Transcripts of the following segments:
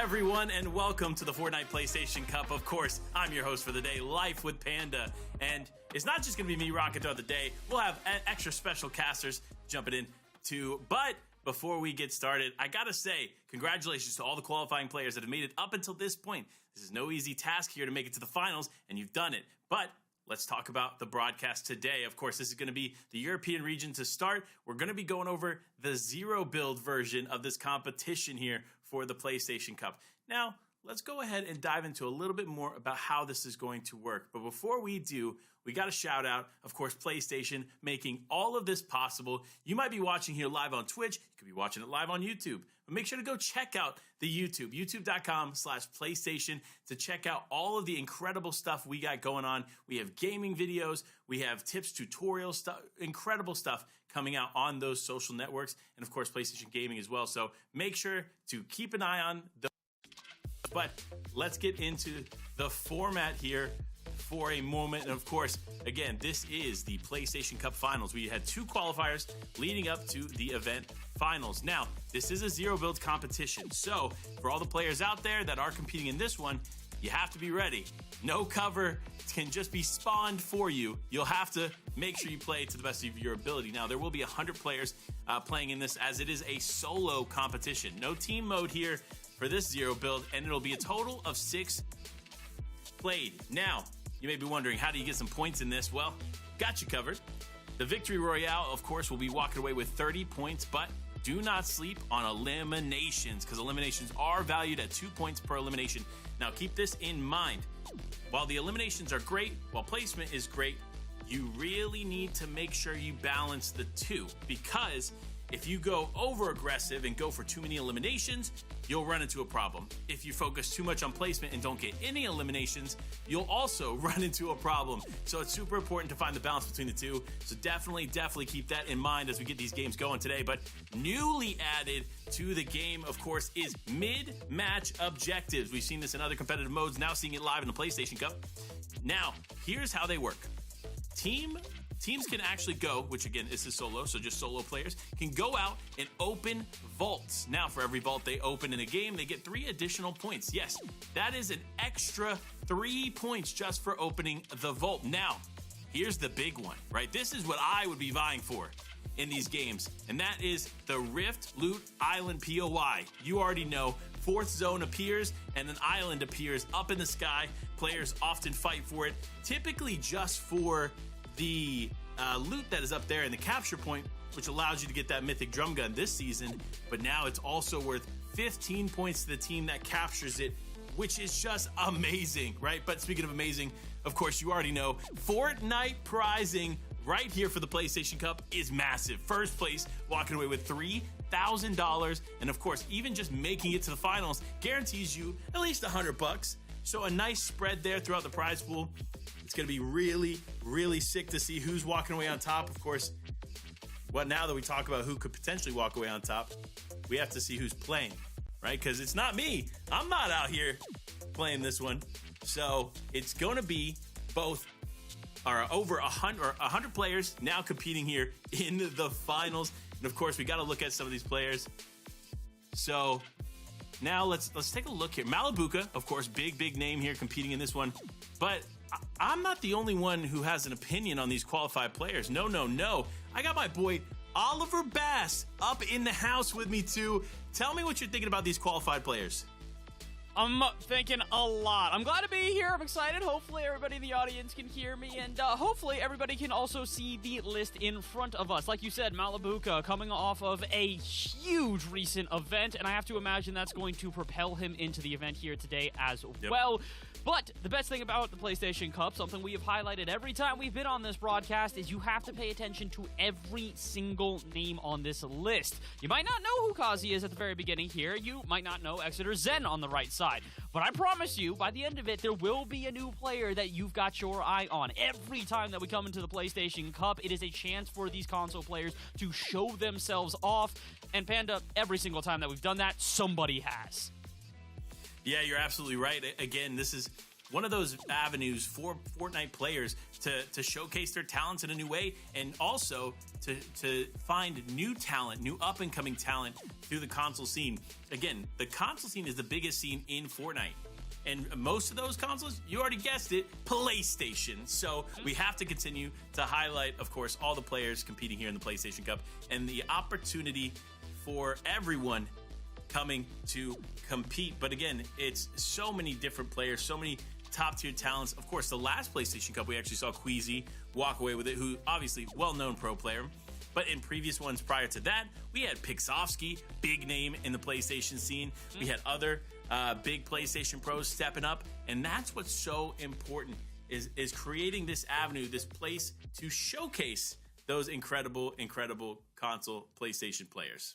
everyone, and welcome to the Fortnite PlayStation Cup. Of course, I'm your host for the day, Life with Panda, and it's not just going to be me rocking throughout the day. We'll have extra special casters jumping in too, but before we get started, I gotta say, congratulations to all the qualifying players that have made it up until this point. This is no easy task here to make it to the finals, and you've done it, but let's talk about the broadcast today. Of course, this is going to be the European region to start. We're going to be going over the zero build version of this competition here for the PlayStation Cup. Now, let's go ahead and dive into a little bit more about how this is going to work. But before we do, we got to shout out, of course, PlayStation making all of this possible. You might be watching here live on Twitch. You could be watching it live on YouTube. But make sure to go check out the YouTube, youtube.com/PlayStation, to check out all of the incredible stuff we got going on. We have gaming videos, we have tips, tutorials, stuff, incredible stuff coming out on those social networks, and of course, PlayStation Gaming as well. So make sure to keep an eye on those. But let's get into the format here for a moment. And of course, again, this is the PlayStation Cup Finals. We had two qualifiers leading up to the event finals. Now, this is a zero build competition. So for all the players out there that are competing in this one, you have to be ready. No cover can just be spawned for you. You'll have to make sure you play to the best of your ability. Now, there will be 100 players playing in this, as it is a solo competition. No team mode here for this zero build, and it'll be a total of 6 played. Now, you may be wondering, how do you get some points in this? Well, got you covered. The Victory Royale, of course, will be walking away with 30 points, but do not sleep on eliminations, because eliminations are valued at 2 points per elimination. Now, keep this in mind. While the eliminations are great, while placement is great, you really need to make sure you balance the two, because if you go over aggressive and go for too many eliminations, you'll run into a problem. If you focus too much on placement and don't get any eliminations, you'll also run into a problem. So it's super important to find the balance between the two. So definitely keep that in mind as we get these games going today. But newly added to the game, of course, is mid-match objectives. We've seen this in other competitive modes, now seeing it live in the PlayStation Cup. Now, here's how they work. Teams can actually go, which again, this is solo, so just solo players, can go out and open vaults. Now, for every vault they open in a game, they get 3 additional points. Yes, that is an extra 3 points just for opening the vault. Now, here's the big one, right? This is what I would be vying for in these games, and that is the Rift Loot Island POI. You already know, 4th zone appears and an island appears up in the sky. Players often fight for it, typically just for the loot that is up there in the capture point, which allows you to get that mythic drum gun this season, but now it's also worth 15 points to the team that captures it, which is just amazing, right? But speaking of amazing, of course, you already know, Fortnite prizing right here for the PlayStation Cup is massive. First place, walking away with $3,000, and of course, even just making it to the finals guarantees you at least $100. So a nice spread there throughout the prize pool. It's going to be really sick to see who's walking away on top. Of course, well, now that we talk about who could potentially walk away on top, we have to see who's playing, right? Because it's not me. I'm not out here playing this one. So it's going to be both over 100 players now competing here in the finals. And of course, we got to look at some of these players. So now let's take a look here. Malabuka, of course, big name here competing in this one. But I'm not the only one who has an opinion on these qualified players. No. I got my boy Oliver Bass up in the house with me too. Tell me what you're thinking about these qualified players. I'm thinking a lot. I'm glad to be here. I'm excited. Hopefully everybody in the audience can hear me, and hopefully everybody can also see the list in front of us. Like you said, Malabuka coming off of a huge recent event, and I have to imagine that's going to propel him into the event here today as well. But the best thing about the PlayStation Cup, something we have highlighted every time we've been on this broadcast, is you have to pay attention to every single name on this list. You might not know who Kazi is at the very beginning here. You might not know Exeter Zen on the right side. But I promise you, by the end of it, there will be a new player that you've got your eye on. Every time that we come into the PlayStation Cup, it is a chance for these console players to show themselves off. And Panda, every single time that we've done that, somebody has. Yeah, you're absolutely right. Again, this is one of those avenues for Fortnite players to showcase their talents in a new way, and also to find new talent, new up-and-coming talent through the console scene. Again, the console scene is the biggest scene in Fortnite. And most of those consoles, you already guessed it, PlayStation. So we have to continue to highlight, of course, all the players competing here in the PlayStation Cup and the opportunity for everyone coming to compete. But again, it's so many different players, so many top-tier talents. Of course, the last PlayStation Cup, we actually saw Queasy walk away with it, who obviously well-known pro player. But in previous ones prior to that, we had Pixofsky, big name in the PlayStation scene. We had other big PlayStation pros stepping up, and that's what's so important is creating this avenue, this place to showcase those incredible console PlayStation players.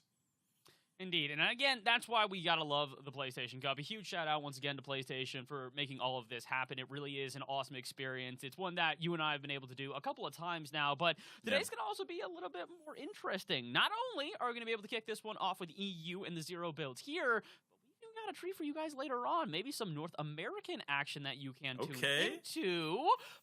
Indeed, and again, that's why we gotta love the PlayStation Cup. A huge shout out once again to PlayStation for making all of this happen. It really is an awesome experience. It's one that you and I have been able to do a couple of times now, but today's gonna also be a little bit more interesting. Not only are we gonna be able to kick this one off with EU and the zero build here, got a treat for you guys later on. Maybe some North American action that you can tune into,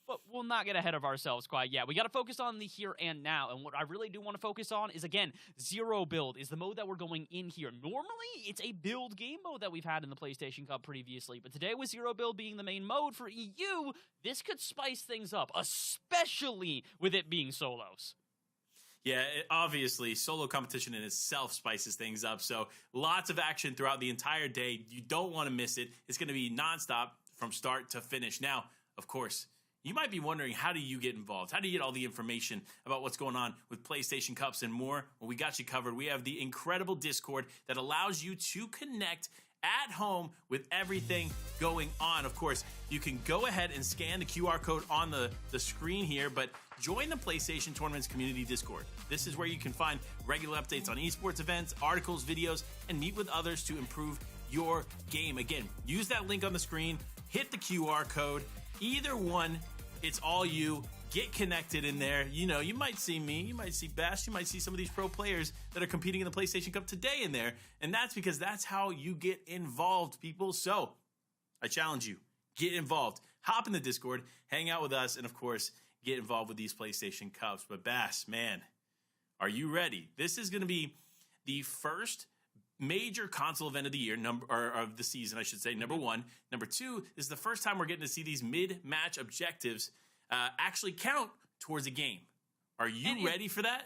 but we'll not get ahead of ourselves quite yet. We got to focus on the here and now, and what I really do want to focus on is, again, zero build is the mode that we're going in here. Normally, it's a build game mode that we've had in the PlayStation Cup previously, but today with zero build being the main mode for EU, this could spice things up, especially with it being solos. Yeah, obviously, solo competition in itself spices things up. So lots of action throughout the entire day. You don't want to miss it. It's going to be nonstop from start to finish. Now, of course, you might be wondering, how do you get involved? How do you get all the information about what's going on with PlayStation Cups and more? Well, we got you covered. We have the incredible Discord that allows you to connect at home with everything going on. Of course, you can go ahead and scan the QR code on the screen here, but join the PlayStation Tournaments Community Discord. This is where you can find regular updates on esports events, articles, videos, and meet with others to improve your game. Again, use that link on the screen, hit the QR code, either one, it's all you. Get connected in there. You know, you might see me, you might see Bash, you might see some of these pro players that are competing in the PlayStation Cup today in there. And that's because that's how you get involved, people. So I challenge you, get involved. Hop in the Discord, hang out with us, and of course, get involved with these PlayStation Cups. But Bash, man, are you ready? This is going to be the first major console event of the year, or of the season, I should say, number one. Number two, this is the first time we're getting to see these mid-match objectives actually count towards a game. Are you ready for that?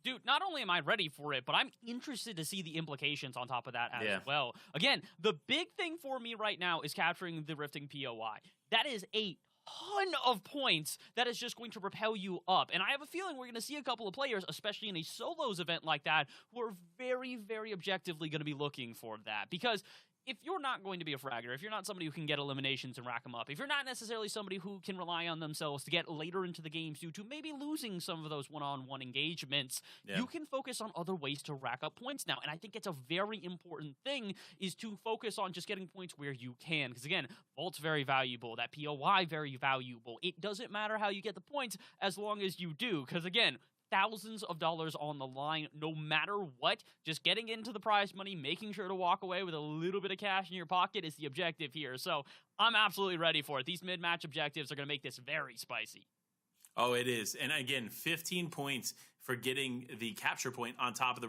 Dude, not only am I ready for it, but I'm interested to see the implications on top of that as well. Again, the big thing for me right now is capturing the Rifting POI. That is a ton of points that is just going to propel you up. And I have a feeling we're going to see a couple of players, especially in a solos event like that, who are very, very objectively going to be looking for that. Because if you're not going to be a fragger, if you're not somebody who can get eliminations and rack them up, if you're not necessarily somebody who can rely on themselves to get later into the games due to maybe losing some of those one-on-one engagements, you can focus on other ways to rack up points now. And I think it's a very important thing is to focus on just getting points where you can. Because again, Vault's very valuable, that POI very valuable. It doesn't matter how you get the points as long as you do. Because again, thousands of dollars on the line, no matter what. Just getting into the prize money, making sure to walk away with a little bit of cash in your pocket is the objective here. So I'm absolutely ready for it. These mid-match objectives are going to make this very spicy. Oh, it is. And again, 15 points for getting the capture point on top of the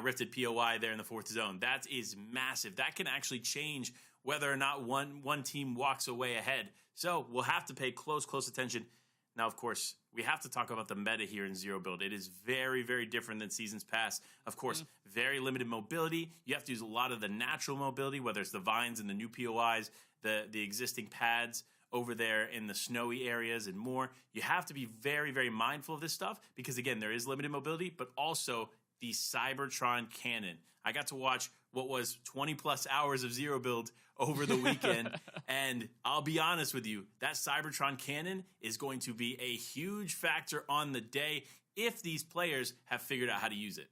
rifted POI there in the fourth zone. That is massive. That can actually change whether or not one team walks away ahead. So we'll have to pay close attention. Now, of course, we have to talk about the meta here in Zero Build. It is very, very different than seasons past. Of course, very limited mobility. You have to use a lot of the natural mobility, whether it's the vines and the new POIs, the existing pads over there in the snowy areas and more. You have to be very, very mindful of this stuff because, again, there is limited mobility, but also the Cybertron cannon. I got to watch what was 20-plus hours of Zero Build over the weekend, and I'll be honest with you, that Cybertron cannon is going to be a huge factor on the day if these players have figured out how to use it.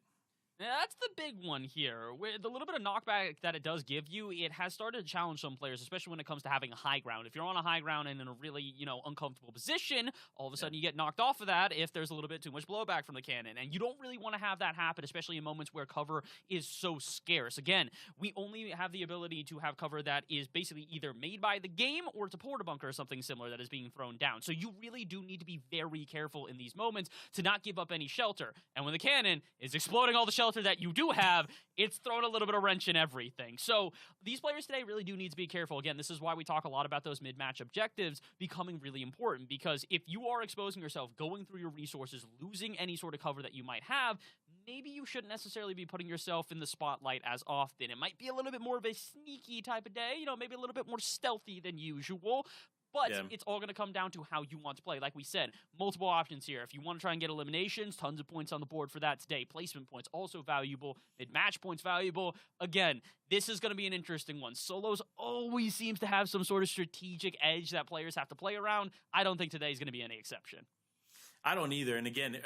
Yeah, that's the big one here. With the little bit of knockback that it does give you, it has started to challenge some players, especially when it comes to having a high ground. If you're on a high ground and in a really, uncomfortable position, all of a sudden you get knocked off of that if there's a little bit too much blowback from the cannon. And you don't really want to have that happen, especially in moments where cover is so scarce. Again, we only have the ability to have cover that is basically either made by the game or it's a porta bunker or something similar that is being thrown down. So you really do need to be very careful in these moments to not give up any shelter. And when the cannon is exploding all the shelter that you do have, it's thrown a little bit of wrench in everything. So these players today really do need to be careful. Again, this is why we talk a lot about those mid-match objectives becoming really important, because if you are exposing yourself, going through your resources, losing any sort of cover that you might have, maybe you shouldn't necessarily be putting yourself in the spotlight as often. It might be a little bit more of a sneaky type of day, maybe a little bit more stealthy than usual. But it's all going to come down to how you want to play. Like we said, multiple options here. If you want to try and get eliminations, tons of points on the board for that today. Placement points also valuable. Mid-match points valuable. Again, this is going to be an interesting one. Solos always seems to have some sort of strategic edge that players have to play around. I don't think today is going to be any exception. I don't either. And again,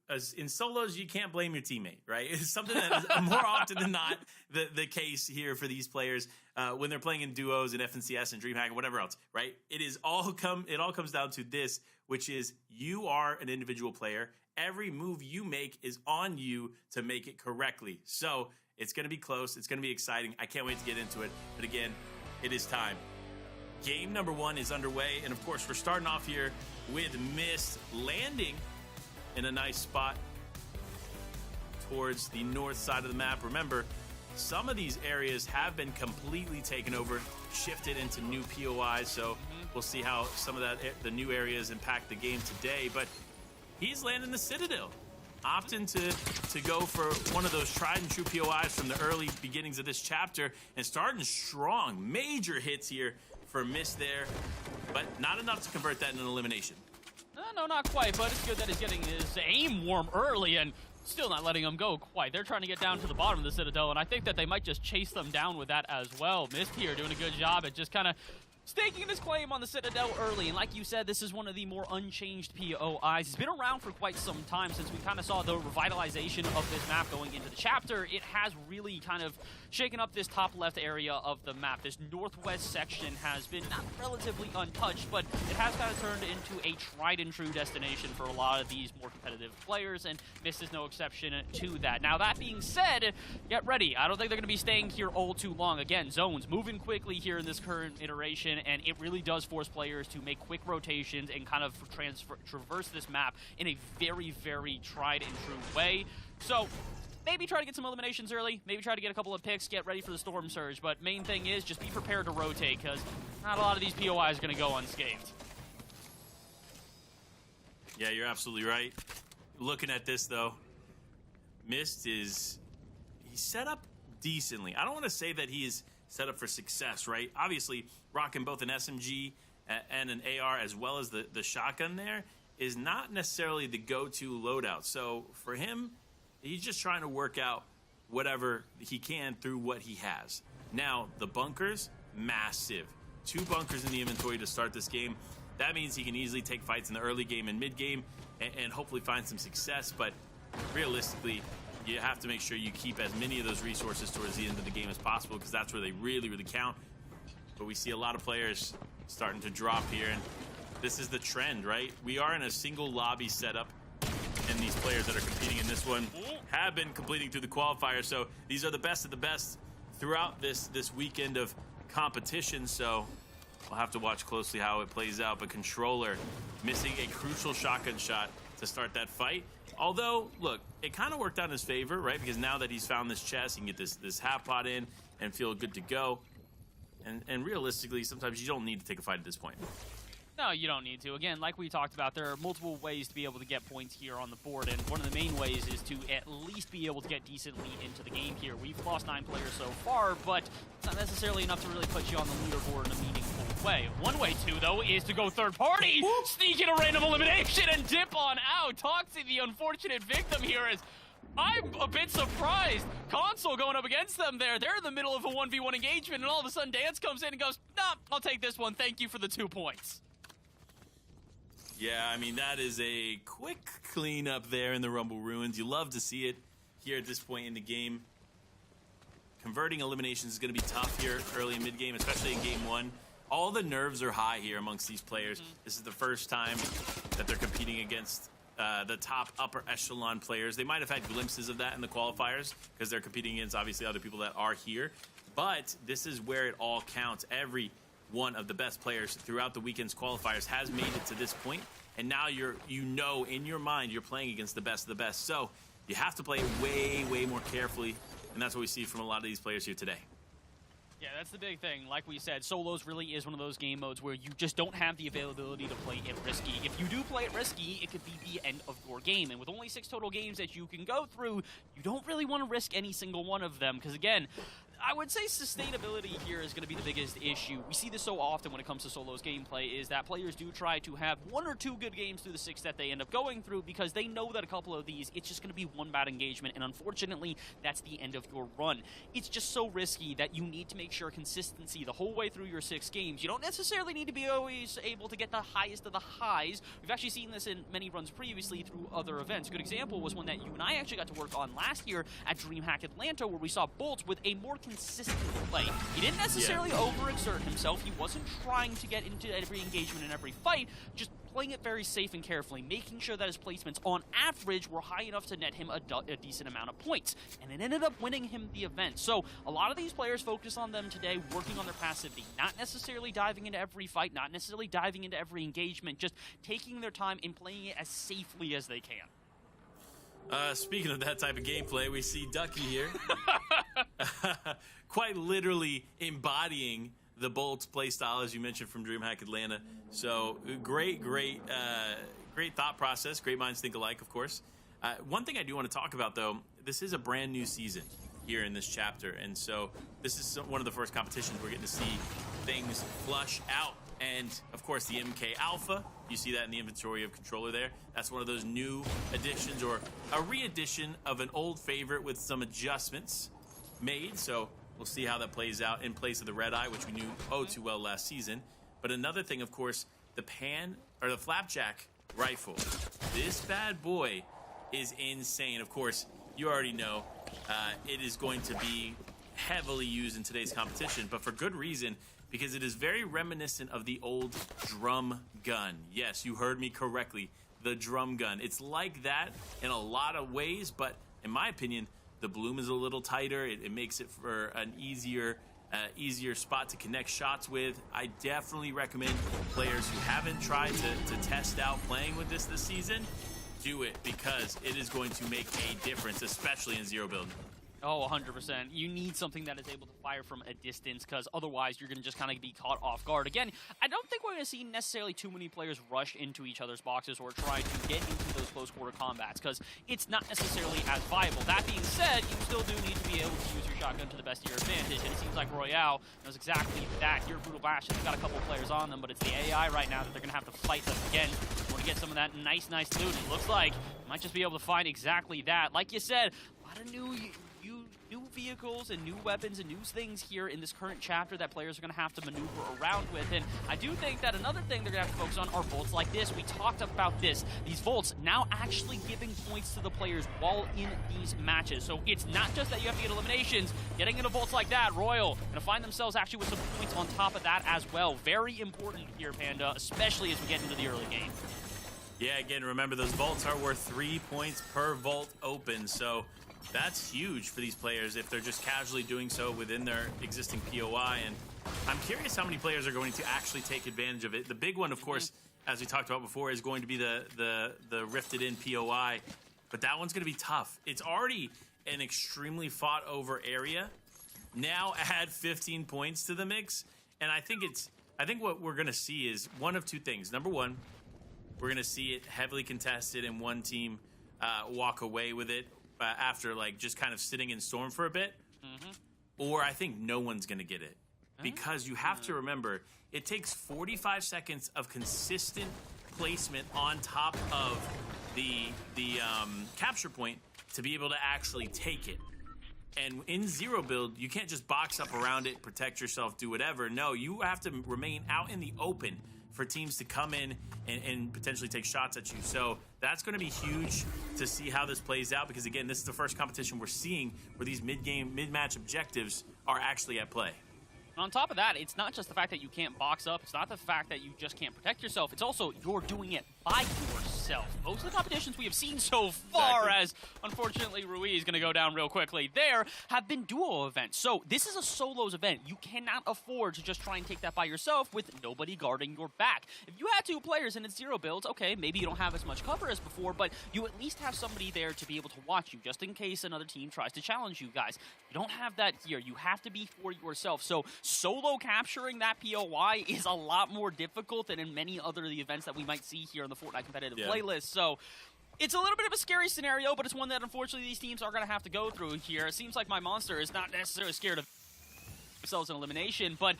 as in solos, you can't blame your teammate, right? It's something that is more often than not the case here for these players when they're playing in duos and FNCS and DreamHack and whatever else, right? It all comes down to this, which is you are an individual player. Every move you make is on you to make it correctly. So it's going to be close. It's going to be exciting. I can't wait to get into it. But again, it is time. Game number 1 is underway. And of course, we're starting off here with Mist landing in a nice spot towards the north side of the map. Remember, some of these areas have been completely taken over, shifted into new POIs, so we'll see how some of the new areas impact the game today. But he's landing the Citadel, opting to go for one of those tried and true POIs from the early beginnings of this chapter, and starting strong. Major hits here for Mist there, but not enough to convert that in an elimination. No, not quite, but it's good that he's getting his aim warm early and still not letting him go quite. They're trying to get down to the bottom of the Citadel, and I think that they might just chase them down with that as well. Mist here doing a good job at just kind of staking his claim on the Citadel early, and like you said, this is one of the more unchanged POIs. It's been around for quite some time since we kind of saw the revitalization of this map going into the chapter. It has really kind of shaken up this top left area of the map. This northwest section has been not relatively untouched, but it has kind of turned into a tried and true destination for a lot of these more competitive players, and Mist is no exception to that. Now, that being said, get ready. I don't think they're going to be staying here all too long. Again, zones moving quickly here in this current iteration, and it really does force players to make quick rotations and kind of traverse this map in a very tried and true way. So maybe try to get some eliminations early, maybe try to get a couple of picks, get ready for the Storm Surge, but main thing is just be prepared to rotate, because not a lot of these POIs are going to go unscathed. Yeah, you're absolutely right. Looking at this, though, Mist he's set up decently. I don't want to say that he is set up for success, right? Obviously, rocking both an SMG and an AR as well as the shotgun there is not necessarily the go-to loadout. So for him, he's just trying to work out whatever he can through what he has. Now, the bunkers, massive. 2 bunkers in the inventory to start this game. That means he can easily take fights in the early game and mid game and hopefully find some success. But realistically, you have to make sure you keep as many of those resources towards the end of the game as possible, because that's where they really count. But we see a lot of players starting to drop here, and this is the trend, right? We are in a single lobby setup, and these players that are competing in this one have been completing through the qualifier, so these are the best of the best throughout this weekend of competition, so we'll have to watch closely how it plays out. But Controller missing a crucial shotgun shot to start that fight. Although, look, it kind of worked out in his favor, right? Because now that he's found this chest, he can get this half pot in and feel good to go. And realistically, sometimes you don't need to take a fight at this point. No, you don't need to. Again, like we talked about, there are multiple ways to be able to get points here on the board, and one of the main ways is to at least be able to get decently into the game here. We've lost 9 players so far, but it's not necessarily enough to really put you on the leaderboard in a meaningful way. One way, too, though, is to go third party, sneak in a random elimination, and dip on out. Toxie, the unfortunate victim here, is... I'm a bit surprised. Console going up against them there. They're in the middle of a 1v1 engagement, and all of a sudden Dance comes in and goes, nah, I'll take this one. Thank you for the 2 points. Yeah, I mean, that is a quick cleanup there in the Rumble Ruins. You love to see it. here at this point in the game. Converting eliminations is going to be tough here early and mid-game, especially in game one. All the nerves are high here amongst these players. This is the first time that they're competing against the top upper echelon players. They might have had glimpses of that in the qualifiers because they're competing against obviously other people that are here. But this is where it all counts. Every one of the best players throughout the weekend's qualifiers has made it to this point, and now you know in your mind you're playing against the best of the best. So you have to play way, way more carefully. And that's what we see from a lot of these players here today. Yeah, that's the big thing. Like we said, solos really is one of those game modes where you just don't have the availability to play it risky. If you do play it risky, it could be the end of your game. And with only 6 total games that you can go through, you don't really want to risk any single one of them. Because again, I would say sustainability here is going to be the biggest issue. We see this so often when it comes to solos gameplay, is that players do try to have 1 or 2 good games through the 6 that they end up going through because they know that a couple of these, it's just going to be one bad engagement, and unfortunately, that's the end of your run. It's just so risky that you need to make sure consistency the whole way through your 6 games. You don't necessarily need to be always able to get the highest of the highs. We've actually seen this in many runs previously through other events. A good example was one that you and I actually got to work on last year at DreamHack Atlanta, where we saw Bolt with a more consistent play. He didn't necessarily overexert himself. He wasn't trying to get into every engagement and every fight, just playing it very safe and carefully, making sure that his placements on average were high enough to net him a decent amount of points. And it ended up winning him the event. So a lot of these players focus on them today, working on their passivity, not necessarily diving into every fight, not necessarily diving into every engagement, just taking their time and playing it as safely as they can. Speaking of that type of gameplay, we see Ducky here quite literally embodying the Bolt's playstyle, as you mentioned, from DreamHack Atlanta. So great thought process. Great minds think alike, of course. One thing I do want to talk about, though, this is a brand new season here in this chapter. And so this is one of the first competitions we're getting to see things flush out. And, of course, the MK Alpha, you see that in the inventory of controller there. That's one of those new additions, or a re-edition of an old favorite with some adjustments made. So we'll see how that plays out in place of the Red Eye, which we knew too well last season. But another thing, of course, the Flapjack rifle. This bad boy is insane. Of course, you already know it is going to be heavily used in today's competition, but for good reason, because it is very reminiscent of the old drum gun. Yes, you heard me correctly, the drum gun. It's like that in a lot of ways, but in my opinion, the bloom is a little tighter. It makes it for an easier spot to connect shots with. I definitely recommend players who haven't tried to test out playing with this season, do it, because it is going to make a difference, especially in zero build. Oh, 100%. You need something that is able to fire from a distance, because otherwise you're going to just kind of be caught off guard. Again, I don't think we're going to see necessarily too many players rush into each other's boxes or try to get into those close quarter combats, because it's not necessarily as viable. That being said, you still do need to be able to use your shotgun to the best of your advantage, and it seems like Royale knows exactly that. Here, Brutal Bash has got a couple players on them, but it's the AI right now that they're going to have to fight them again in order to get some of that nice loot. It looks like you might just be able to find exactly that. Like you said, a lot of new vehicles and new weapons and new things here in this current chapter that players are going to have to maneuver around with. And I do think that another thing they're going to have to focus on are volts like this. We talked about this. These volts now actually giving points to the players while in these matches. So it's not just that you have to get eliminations. Getting into volts like that, Royal going to find themselves actually with some points on top of that as well. Very important here, Panda, especially as we get into the early game. Yeah, again, remember those vaults are worth 3 points per vault open, so that's huge for these players if they're just casually doing so within their existing POI. And I'm curious how many players are going to actually take advantage of it. The big one, of course, as we talked about before, is going to be the rifted in POI, but that one's going to be tough. It's already an extremely fought over area. Now add 15 points to the mix, and I think what we're going to see is one of two things. Number one, we're going to see it heavily contested and one team walk away with it after like just kind of sitting in storm for a bit. Or I think no one's going to get it, because you have to remember it takes 45 seconds of consistent placement on top of the capture point to be able to actually take it. And in zero build, you can't just box up around it, protect yourself, do whatever. No, you have to remain out in the open for teams to come in and potentially take shots at you. So that's going to be huge to see how this plays out, because again, this is the first competition we're seeing where these mid-match objectives are actually at play. On top of that, it's not just the fact that you can't box up. It's not the fact that you just can't protect yourself. It's also you're doing it by yourself. Most of the competitions we have seen so far, as unfortunately Rui is going to go down real quickly there, have been duo events. So this is a solos event. You cannot afford to just try and take that by yourself with nobody guarding your back. If you had 2 players and it's 0 builds, okay, maybe you don't have as much cover as before, but you at least have somebody there to be able to watch you, just in case another team tries to challenge you guys. You don't have that here. You have to be for yourself. So solo capturing that POI is a lot more difficult than in many other of the events that we might see here in the Fortnite competitive playlist. So it's a little bit of a scary scenario, but it's one that unfortunately these teams are going to have to go through here. It seems like my monster is not necessarily scared of themselves in elimination, but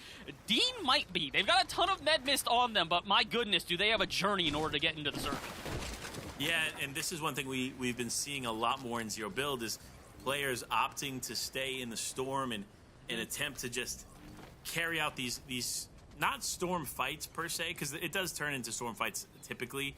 Dean might be. They've got a ton of med mist on them, but my goodness, do they have a journey in order to get into the circuit. Yeah, and this is one thing we've been seeing a lot more in Zero Build is players opting to stay in the storm and attempt to just carry out these not storm fights per se, because it does turn into storm fights typically,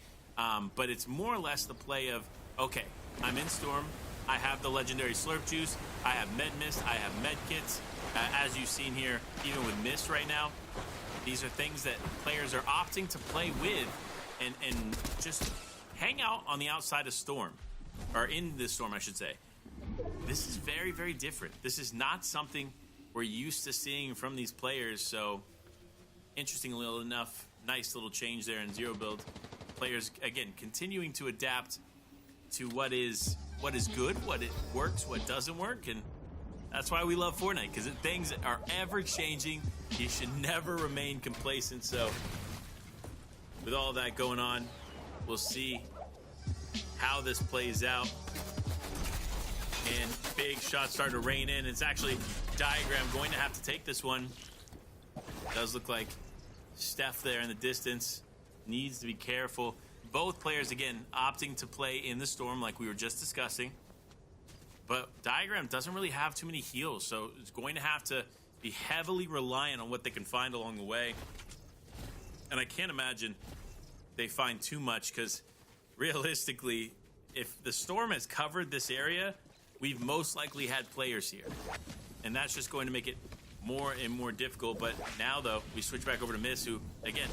but it's more or less the play of, okay, I'm in storm, I have the legendary slurp juice, I have med mist, I have med kits, as you've seen here, even with mist right now, these are things that players are opting to play with and just hang out on the outside of storm, or in the storm I should say. This is very, very different. This is not something we're used to seeing from these players, so interesting little enough, nice little change there in Zero Build. Players, again, continuing to adapt to what is good, what it works, what doesn't work, and that's why we love Fortnite, because things are ever-changing. You should never remain complacent, so with all that going on, we'll see how this plays out. And big shots start to rain in. It's actually Diagram going to have to take this one. Does look like Steph there in the distance. Needs to be careful. Both players, again, opting to play in the storm like we were just discussing. But Diagram doesn't really have too many heals, so it's going to have to be heavily reliant on what they can find along the way. And I can't imagine they find too much, because realistically, if the storm has covered this area, we've most likely had players here. And that's just going to make it more and more difficult. But now, though, we switch back over to Miss, who, again,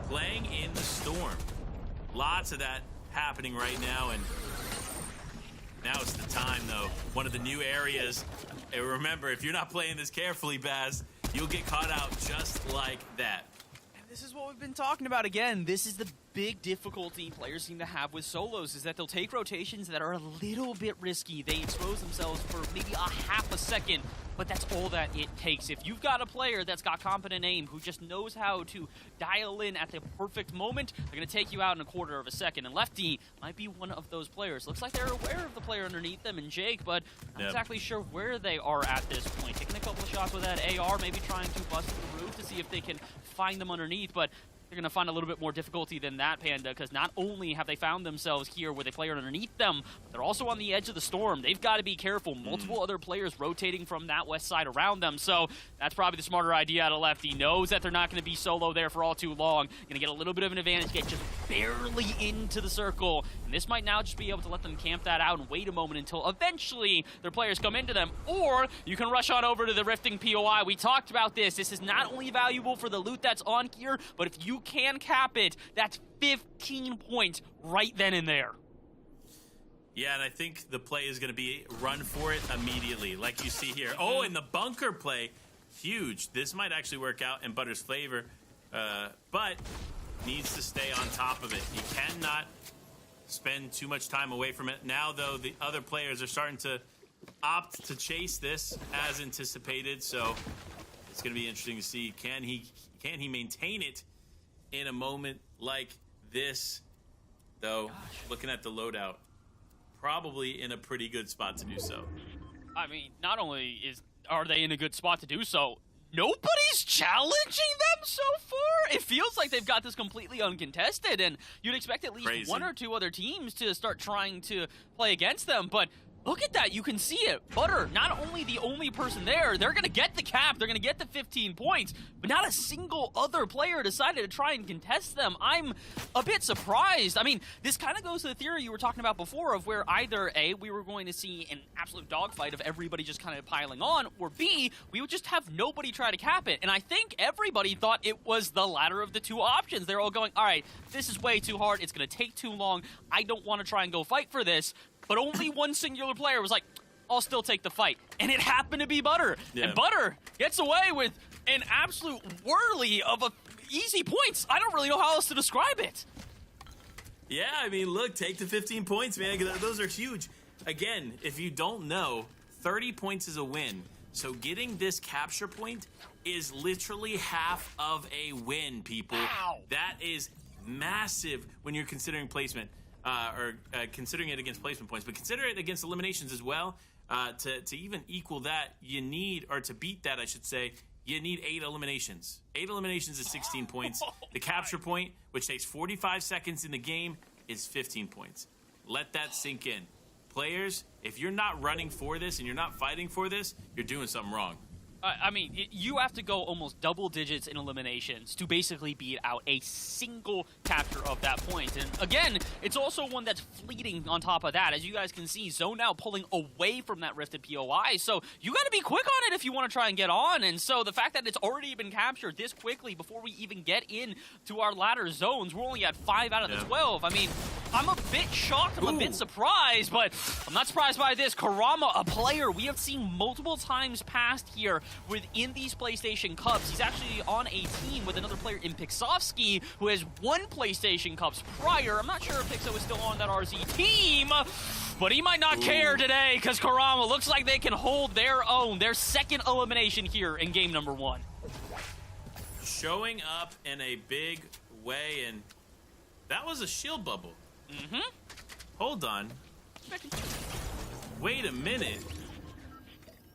playing in the storm. Lots of that happening right now, and now is the time, though. One of the new areas. And remember, if you're not playing this carefully, Baz, you'll get caught out just like that. This is what we've been talking about again. This is the big difficulty players seem to have with solos, is that they'll take rotations that are a little bit risky. They expose themselves for maybe a half a second, but that's all that it takes. If you've got a player that's got competent aim, who just knows how to dial in at the perfect moment, they're going to take you out in a quarter of a second. And Lefty might be one of those players. Looks like they're aware of the player underneath them and Jake, but not exactly sure where they are at this point. Taking a couple of shots with that AR, maybe trying to bust the roof to see if they can find them underneath, but they're going to find a little bit more difficulty than that, Panda, because not only have they found themselves here with a player underneath them, but they're also on the edge of the storm. They've got to be careful. Multiple other players rotating from that west side around them, so that's probably the smarter idea out of Left. He knows that they're not going to be solo there for all too long. Going to get a little bit of an advantage, get just barely into the circle, and this might now just be able to let them camp that out and wait a moment until eventually their players come into them, or you can rush on over to the Rifting POI. We talked about this. This is not only valuable for the loot that's on here, but if you can cap it, that's 15 points right then and there. Yeah, and I think the play is going to be run for it immediately, like you see here. Oh, and the bunker play, huge. This might actually work out in Butter's favor, but needs to stay on top of it. He cannot spend too much time away from it. Now, though, the other players are starting to opt to chase this as anticipated, so it's going to be interesting to see, can he maintain it in a moment like this, though. Looking at the loadout, probably in a pretty good spot to do so. I mean, not only are they in a good spot to do so, nobody's challenging them so far. It feels like they've got this completely uncontested, and you'd expect at least one or two other teams to start trying to play against them, but Look at that. You can see it. Butter, not only the only person there, they're going to get the cap, they're going to get the 15 points, but not a single other player decided to try and contest them. I'm a bit surprised. I mean, this kind of goes to the theory you were talking about before of where either A, we were going to see an absolute dogfight of everybody just kind of piling on, or B, we would just have nobody try to cap it. And I think everybody thought it was the latter of the two options. They're all going, all right, this is way too hard. It's going to take too long. I don't want to try and go fight for this. But only one singular player was like, I'll still take the fight. And it happened to be Butter. Yeah. And Butter gets away with an absolute whirly of easy points. I don't really know how else to describe it. Yeah, I mean, look, take the 15 points, man. Those are huge. Again, if you don't know, 30 points is a win. So getting this capture point is literally half of a win, people. Wow. That is massive when you're considering placement. Considering it against placement points, but consider it against eliminations as well. To even equal that, you need, or to beat that, I should say, you need 8 eliminations. 8 eliminations is 16 points. The capture point, which takes 45 seconds in the game, is 15 points. Let that sink in. Players, if you're not running for this and you're not fighting for this, you're doing something wrong. I mean, you have to go almost double digits in eliminations to basically beat out a single capture of that point. And again, it's also one that's fleeting on top of that. As you guys can see, Zone now pulling away from that rifted POI. So you got to be quick on it if you want to try and get on. And so the fact that it's already been captured this quickly before we even get into our latter zones, we're only at 5 out of the 12. I mean, I'm a bit shocked, I'm a bit surprised, but I'm not surprised by this. Karama, a player we have seen multiple times past here within these PlayStation Cups. He's actually on a team with another player in Pixovsky, who has won PlayStation Cups prior. I'm not sure if Pixo is still on that RZ team, but he might not care today, because Karama looks like they can hold their own, their second elimination here in game number 1. Showing up in a big way, and that was a shield bubble. Hold on. Wait a minute.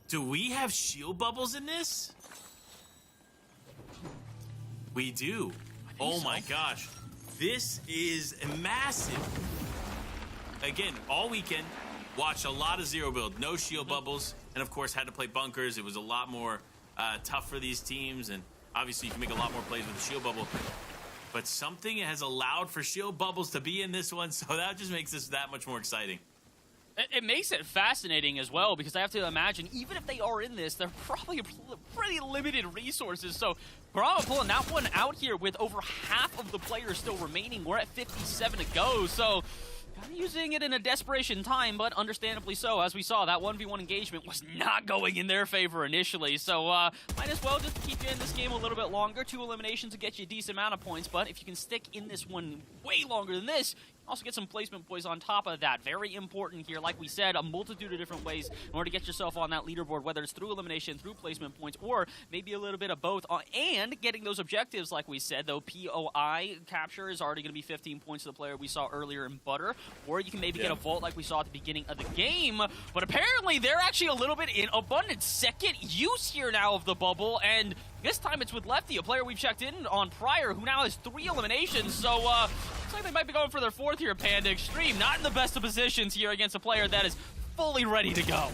Do we have shield bubbles in this? We do. Oh my gosh. This is massive. Again, all weekend, watched a lot of zero build, no shield bubbles, and of course had to play bunkers. It was a lot more tough for these teams, and obviously you can make a lot more plays with a shield bubble. But something has allowed for shield bubbles to be in this one, so that just makes this that much more exciting. It makes it fascinating as well, because I have to imagine, even if they are in this, they're probably pretty limited resources. So Karama pulling that one out here with over half of the players still remaining. We're at 57 to go, so kind of using it in a desperation time, but understandably so. As we saw, that 1v1 engagement was not going in their favor initially, so might as well just keep you in this game a little bit longer. 2 eliminations to get you a decent amount of points, but if you can stick in this one way longer than this, also get some placement points on top of that. Very important here, like we said, a multitude of different ways in order to get yourself on that leaderboard, whether it's through elimination, through placement points, or maybe a little bit of both. And getting those objectives, like we said, though, POI capture is already going to be 15 points to the player we saw earlier in Butter, or you can maybe get a vault like we saw at the beginning of the game. But apparently, they're actually a little bit in abundance. Second use here now of the bubble, and this time it's with Lefty, a player we've checked in on prior, who now has 3 eliminations. So, looks like they might be going for their 4th here, Panda Extreme. Not in the best of positions here against a player that is fully ready to go.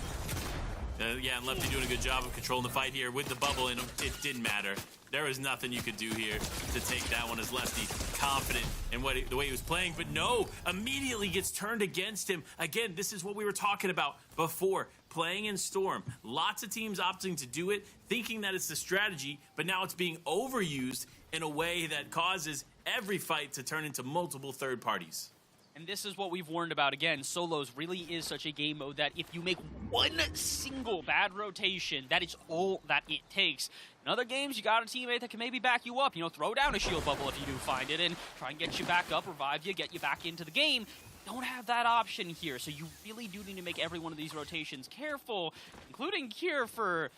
Yeah, and Lefty doing a good job of controlling the fight here with the bubble, and it didn't matter. There was nothing you could do here to take that one as Lefty confident in the way he was playing. But no, immediately gets turned against him. Again, this is what we were talking about before. Playing in Storm. Lots of teams opting to do it, thinking that it's the strategy, but now it's being overused in a way that causes every fight to turn into multiple third parties. And this is what we've warned about. Again, solos really is such a game mode that if you make one single bad rotation, that is all that it takes. In other games, you got a teammate that can maybe back you up. You know, throw down a shield bubble if you do find it and try and get you back up, revive you, get you back into the game. Don't have that option here, so you really do need to make every one of these rotations careful, including here for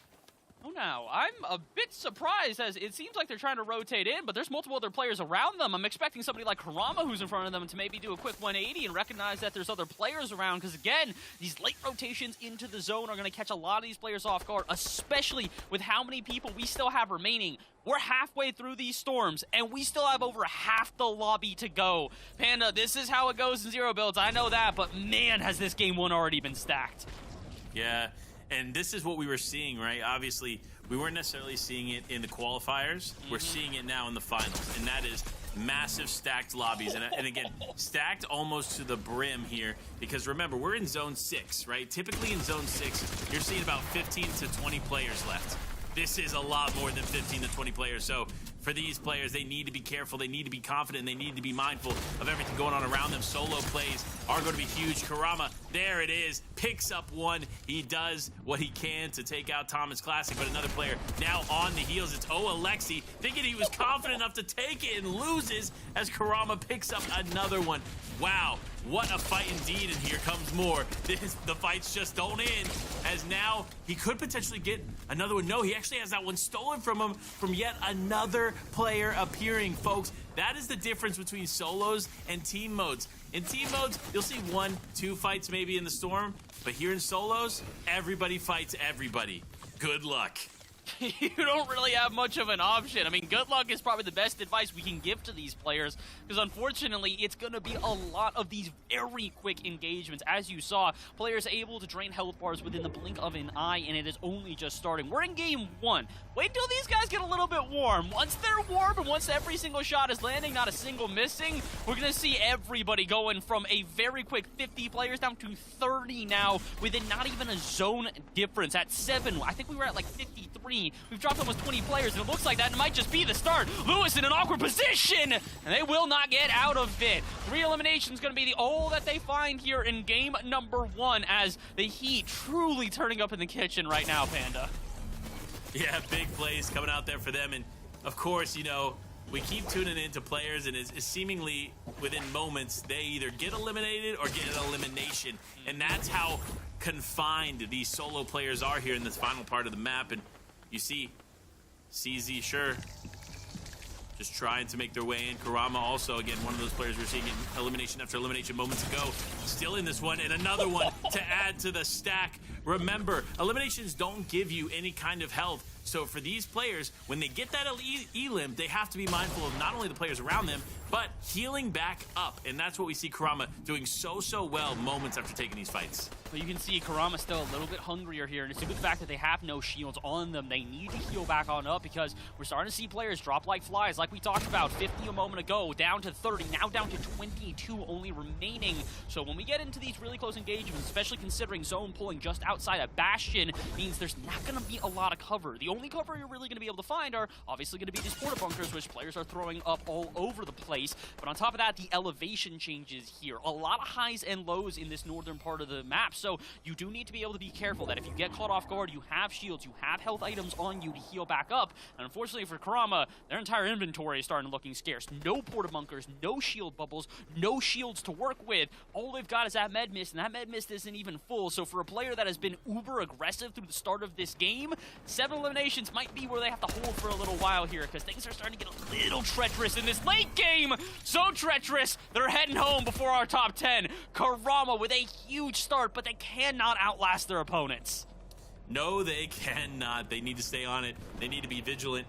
Oh, now, I'm a bit surprised as it seems like they're trying to rotate in, but there's multiple other players around them. I'm expecting somebody like Karama, who's in front of them, to maybe do a quick 180 and recognize that there's other players around, because, again, these late rotations into the zone are going to catch a lot of these players off guard, especially with how many people we still have remaining. We're halfway through these storms, and we still have over half the lobby to go. Panda, this is how it goes in zero builds. I know that, but man, has this game one already been stacked. Yeah. And this is what we were seeing, right? Obviously, we weren't necessarily seeing it in the qualifiers. We're seeing it now in the finals, and that is massive stacked lobbies. And again, stacked almost to the brim here, because remember, we're in Zone 6, right? Typically in Zone 6, you're seeing about 15 to 20 players left. This is a lot more than 15 to 20 players, so for these players, they need to be careful, they need to be confident, they need to be mindful of everything going on around them. Solo plays are going to be huge. Karama, there it is, picks up one. He does what he can to take out Thomas Classic, but another player now on the heels. It's Alexi, thinking he was confident enough to take it and loses as Karama picks up another one. Wow, what a fight indeed, and here comes more. The fights just don't end, as now he could potentially get another one. No, he actually has that one stolen from him from yet another player appearing, folks. That is the difference between solos and team modes. In team modes, you'll see 1-2 fights maybe in the storm, but here in solos, everybody fights everybody. Good luck. You don't really have much of an option. I mean, good luck is probably the best advice we can give to these players, because unfortunately, it's going to be a lot of these very quick engagements. As you saw, players able to drain health bars within the blink of an eye, and it is only just starting. We're in game 1. Wait till these guys get a little bit warm. Once they're warm, and once every single shot is landing, not a single missing, we're going to see everybody going from a very quick 50 players down to 30 now, within not even a zone difference. At 7, I think we were at like 53. We've dropped almost 20 players, and it looks like that might just be the start. Lewis in an awkward position, and they will not get out of it. 3 eliminations going to be all that they find here in game number 1, as the heat truly turning up in the kitchen right now, Panda. Yeah, big plays coming out there for them, and of course, you know, we keep tuning into players, and it's seemingly within moments they either get eliminated or get an elimination, and that's how confined these solo players are here in this final part of the map. And you see CZ, sure, just trying to make their way in. Karama also, again, one of those players we're seeing in elimination after elimination moments ago, still in this one, and another one to add to the stack. Remember, eliminations don't give you any kind of health, so for these players, when they get that elim, they have to be mindful of not only the players around them, but healing back up, and that's what we see Karama doing so well moments after taking these fights. But you can see Karama still a little bit hungrier here, and it's a good fact that they have no shields on them. They need to heal back on up, because we're starting to see players drop like flies, like we talked about 50 a moment ago, down to 30, now down to 22 only remaining. So when we get into these really close engagements, especially considering zone pulling just outside a Bastion, means there's not going to be a lot of cover. The only cover you're really going to be able to find are obviously going to be these porta bunkers, which players are throwing up all over the place. But on top of that, the elevation changes here. A lot of highs and lows in this northern part of the map, so you do need to be able to be careful that if you get caught off guard, you have shields, you have health items on you to heal back up. And unfortunately for Karama, their entire inventory is starting looking scarce. No porta bunkers, no shield bubbles, no shields to work with. All they've got is that med mist, and that med mist isn't even full. So for a player that has been uber aggressive through the start of this game, 7 eliminations might be where they have to hold for a little while here, because things are starting to get a little treacherous in this late game. So treacherous, they're heading home before our top 10. Karama with a huge start, but they cannot outlast their opponents. No, they cannot. They need to stay on it. They need to be vigilant.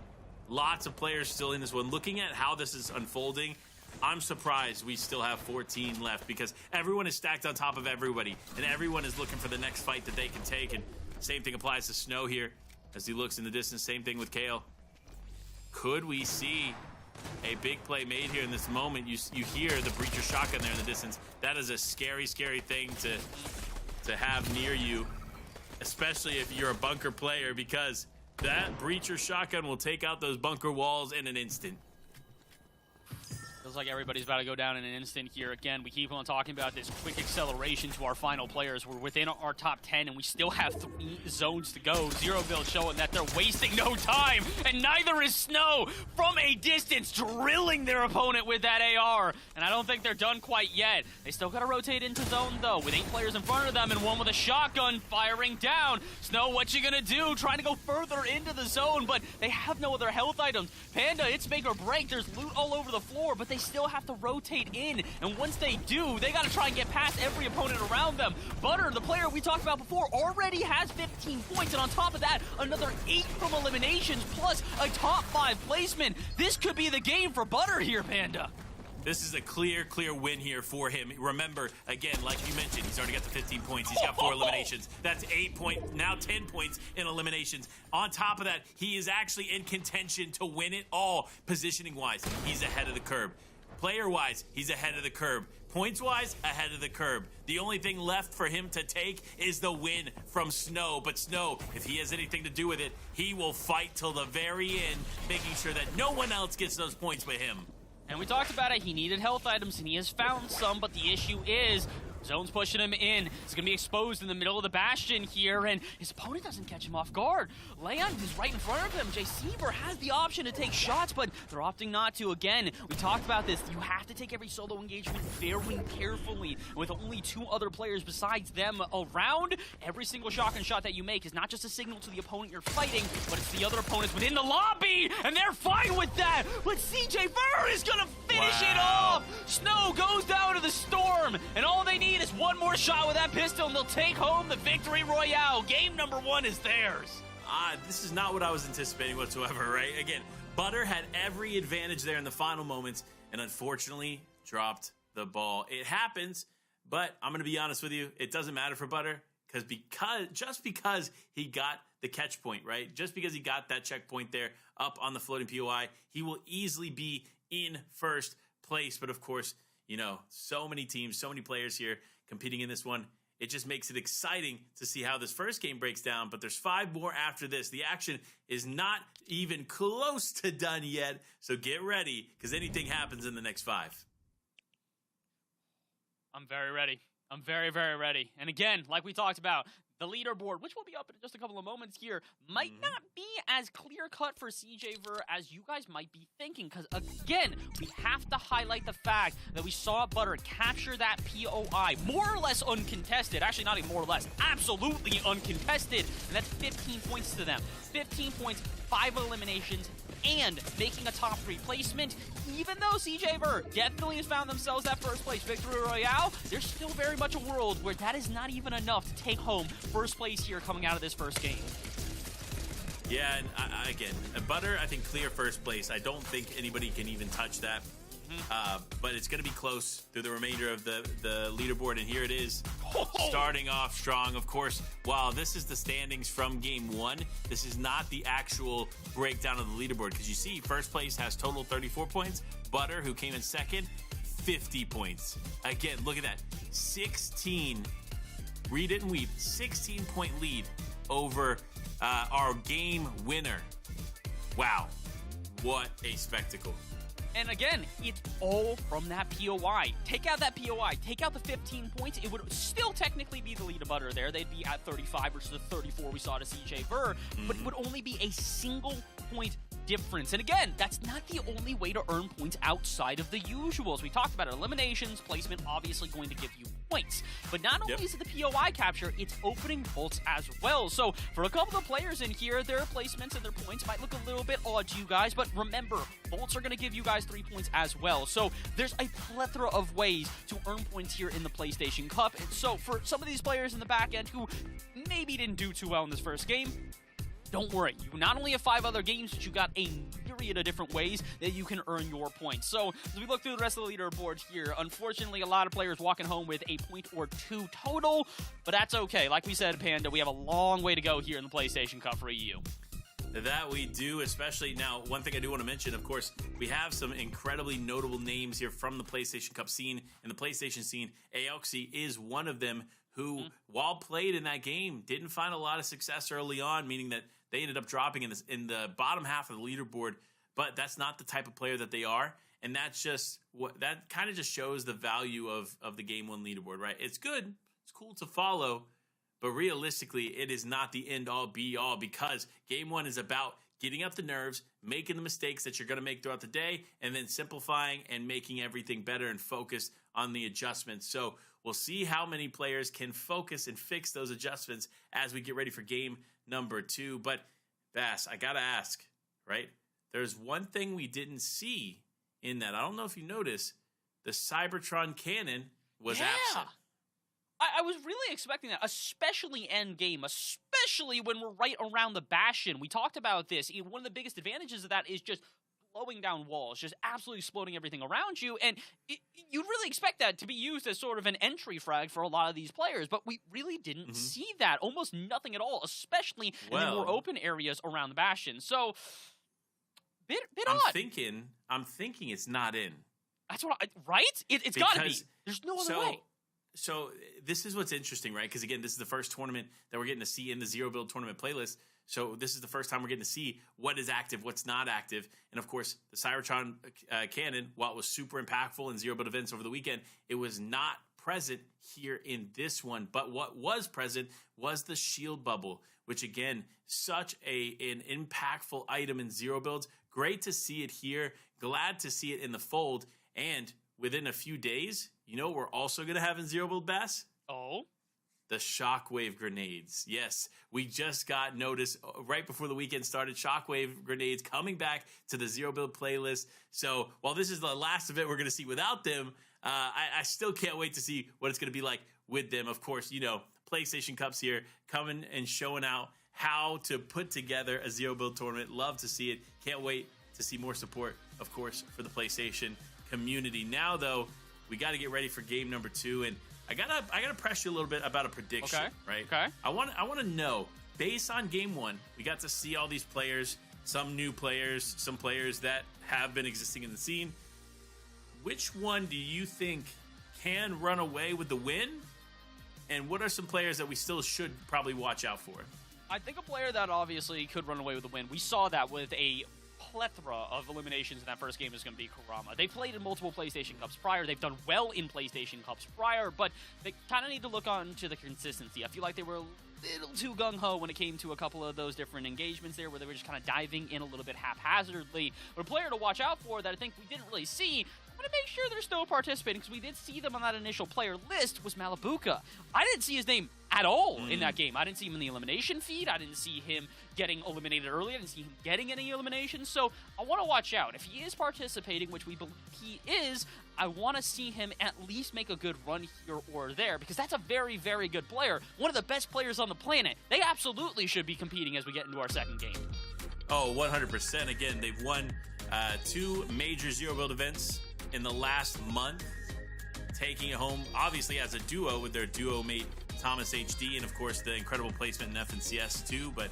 Lots of players still in this one. Looking at how this is unfolding, I'm surprised we still have 14 left, because everyone is stacked on top of everybody, and everyone is looking for the next fight that they can take. And same thing applies to Snow here as he looks in the distance. Same thing with Kale. Could we see a big play made here in this moment? You hear the breacher shotgun there in the distance. That is a scary thing to have near you, especially if you're a bunker player, because that breacher shotgun will take out those bunker walls in an instant. Feels like everybody's about to go down in an instant here. Again, we keep on talking about this quick acceleration to our final players. We're within our top 10, and we still have 3 zones to go. Zero Build showing that they're wasting no time, and neither is Snow from a distance, drilling their opponent with that AR. And I don't think they're done quite yet. They still got to rotate into zone, though, with 8 players in front of them and 1 with a shotgun firing down. Snow, what you gonna do? Trying to go further into the zone, but they have no other health items. Panda, it's make or break. There's loot all over the floor, but they still have to rotate in. And once they do, they got to try and get past every opponent around them. Butter, the player we talked about before, already has 15 points. And on top of that, another 8 from eliminations, plus a top 5 placement. This could be the game for Butter here, Panda. This is a clear win here for him. Remember, again, like you mentioned, he's already got the 15 points. He's got 4 eliminations. That's 8 points, now 10 points in eliminations. On top of that, he is actually in contention to win it all. Positioning-wise, he's ahead of the curve. Player-wise, he's ahead of the curve. Points-wise, ahead of the curve. The only thing left for him to take is the win from Snow. But Snow, if he has anything to do with it, he will fight till the very end, making sure that no one else gets those points but him. And we talked about it, he needed health items, and he has found some, but the issue is zone's pushing him in. He's going to be exposed in the middle of the Bastion here, and his opponent doesn't catch him off guard. Leon is right in front of him. Jay Seaver has the option to take shots, but they're opting not to. Again, we talked about this. You have to take every solo engagement very carefully. With only 2 other players besides them around, every single shotgun shot that you make is not just a signal to the opponent you're fighting, but it's the other opponents within the lobby, and they're fine with that. But CJ Ver is going to finish it off. Snow goes down to the storm, and all they need is 1 more shot with that pistol, and they'll take home the victory royale. Game number 1 is theirs. This is not what I was anticipating whatsoever, right? Again, Butter had every advantage there in the final moments, and unfortunately dropped the ball. It happens, but I'm going to be honest with you, it doesn't matter for Butter, just because he got the catch point, right? Just because he got that checkpoint there up on the floating POI, he will easily be in first place. But of course, you know, so many teams, so many players here competing in this one. It just makes it exciting to see how this first game breaks down, but there's 5 more after this. The action is not even close to done yet, so get ready, because anything happens in the next 5. I'm very ready. I'm very ready. And again, like we talked about, the leaderboard, which will be up in just a couple of moments here, might not be as clear-cut for CJ Ver as you guys might be thinking. Because, again, we have to highlight the fact that we saw Butter capture that POI more or less uncontested. Actually, not even more or less. Absolutely uncontested. And that's 15 points to them. 15 points, 5 eliminations, and making a top 3 placement. Even though CJ Ver definitely has found themselves that first place victory royale, there's still very much a world where that is not even enough to take home first place here coming out of this first game. Yeah, and again, Butter, I think clear first place. I don't think anybody can even touch that. But it's going to be close through the remainder of the leaderboard, and here it is, starting off strong. Of course, while this is the standings from game 1, this is not the actual breakdown of the leaderboard, because you see first place has total 34 points. Butter, who came in second, 50 points. Again, look at that, 16, read it and weep, 16-point lead over our game winner. Wow, what a spectacle. And again, it's all from that POI. Take out that POI, take out the 15 points, it would still technically be the lead of Butter there. They'd be at 35 versus the 34 we saw to CJ Ver, but it would only be a single point difference. And again, that's not the only way to earn points outside of the usuals. We talked about it, eliminations, placement, obviously going to give you points. But not only is it the POI capture, it's opening vaults as well. So for a couple of players in here, their placements and their points might look a little bit odd to you guys, but remember, vaults are going to give you guys 3 points as well. So there's a plethora of ways to earn points here in the PlayStation Cup. And so for some of these players in the back end who maybe didn't do too well in this first game, don't worry, you not only have 5 other games, but you got a myriad of different ways that you can earn your points. So, as we look through the rest of the leaderboard here, unfortunately, a lot of players walking home with a point or 2 total, but that's okay. Like we said, Panda, we have a long way to go here in the PlayStation Cup for EU. That we do, especially now. One thing I do want to mention, of course, we have some incredibly notable names here from the PlayStation Cup scene. In the PlayStation scene, Aoxy is one of them who, while played in that game, didn't find a lot of success early on, meaning that they ended up dropping in the bottom half of the leaderboard. But that's not the type of player that they are. And that's just what that kind of just shows the value of the Game 1 leaderboard, right? It's good, it's cool to follow, but realistically, it is not the end all be all, because Game 1 is about getting up the nerves, making the mistakes that you're going to make throughout the day, and then simplifying and making everything better and focus on the adjustments. So we'll see how many players can focus and fix those adjustments as we get ready for game number 2. But Bass, I got to ask, right? There's one thing we didn't see in that. I don't know if you noticed, the Cybertron cannon was absent. I was really expecting that, especially end game, especially when we're right around the Bastion. We talked about this. One of the biggest advantages of that is just blowing down walls, just absolutely exploding everything around you. And you'd really expect that to be used as sort of an entry frag for a lot of these players, but we really didn't see that. Almost nothing at all, especially in the more open areas around the Bastion. So, bit odd. I'm thinking it's not in. That's what right? It's got to be. There's no other way. So this is what's interesting, right? Because again, this is the first tournament that we're getting to see in the Zero Build tournament playlist. So this is the first time we're getting to see what is active, what's not active. And of course, the Cybertron cannon, while it was super impactful in Zero Build events over the weekend, it was not present here in this one. But what was present was the shield bubble, which again, such an impactful item in Zero Builds. Great to see it here. Glad to see it in the fold. And within a few days, you know what we're also going to have in Zero Build, Bass? Oh? The Shockwave grenades. Yes, we just got notice right before the weekend started. Shockwave grenades coming back to the Zero Build playlist. So while this is the last event we're going to see without them, I still can't wait to see what it's going to be like with them. Of course, you know, PlayStation Cups here coming and showing out how to put together a Zero Build tournament. Love to see it. Can't wait to see more support, of course, for the PlayStation community. Now, though, we got to get ready for game number 2, and I gotta press you a little bit about a prediction, right? Okay. I want to know, based on game 1, we got to see all these players, some new players, some players that have been existing in the scene. Which one do you think can run away with the win? And what are some players that we still should probably watch out for? I think a player that obviously could run away with the win. We saw that with a plethora of eliminations in that first game is going to be Kurama. They played in multiple PlayStation Cups prior. They've done well in PlayStation Cups prior, but they kind of need to look on to the consistency. I feel like they were a little too gung-ho when it came to a couple of those different engagements there where they were just kind of diving in a little bit haphazardly. But a player to watch out for that I think we didn't really see, I want to make sure they're still participating because we did see them on that initial player list, was Malabuka. I didn't see his name at all in that game. I didn't see him in the elimination feed. I didn't see him getting eliminated early. I didn't see him getting any eliminations. So I want to watch out. If he is participating, which we believe he is, I want to see him at least make a good run here or there because that's a very, very good player. One of the best players on the planet. They absolutely should be competing as we get into our second game. Oh, 100%. Again, they've won 2 major Zero Build events in the last month, taking it home, obviously, as a duo with their duo mate, Thomas HD, and, of course, the incredible placement in FNCS, too. But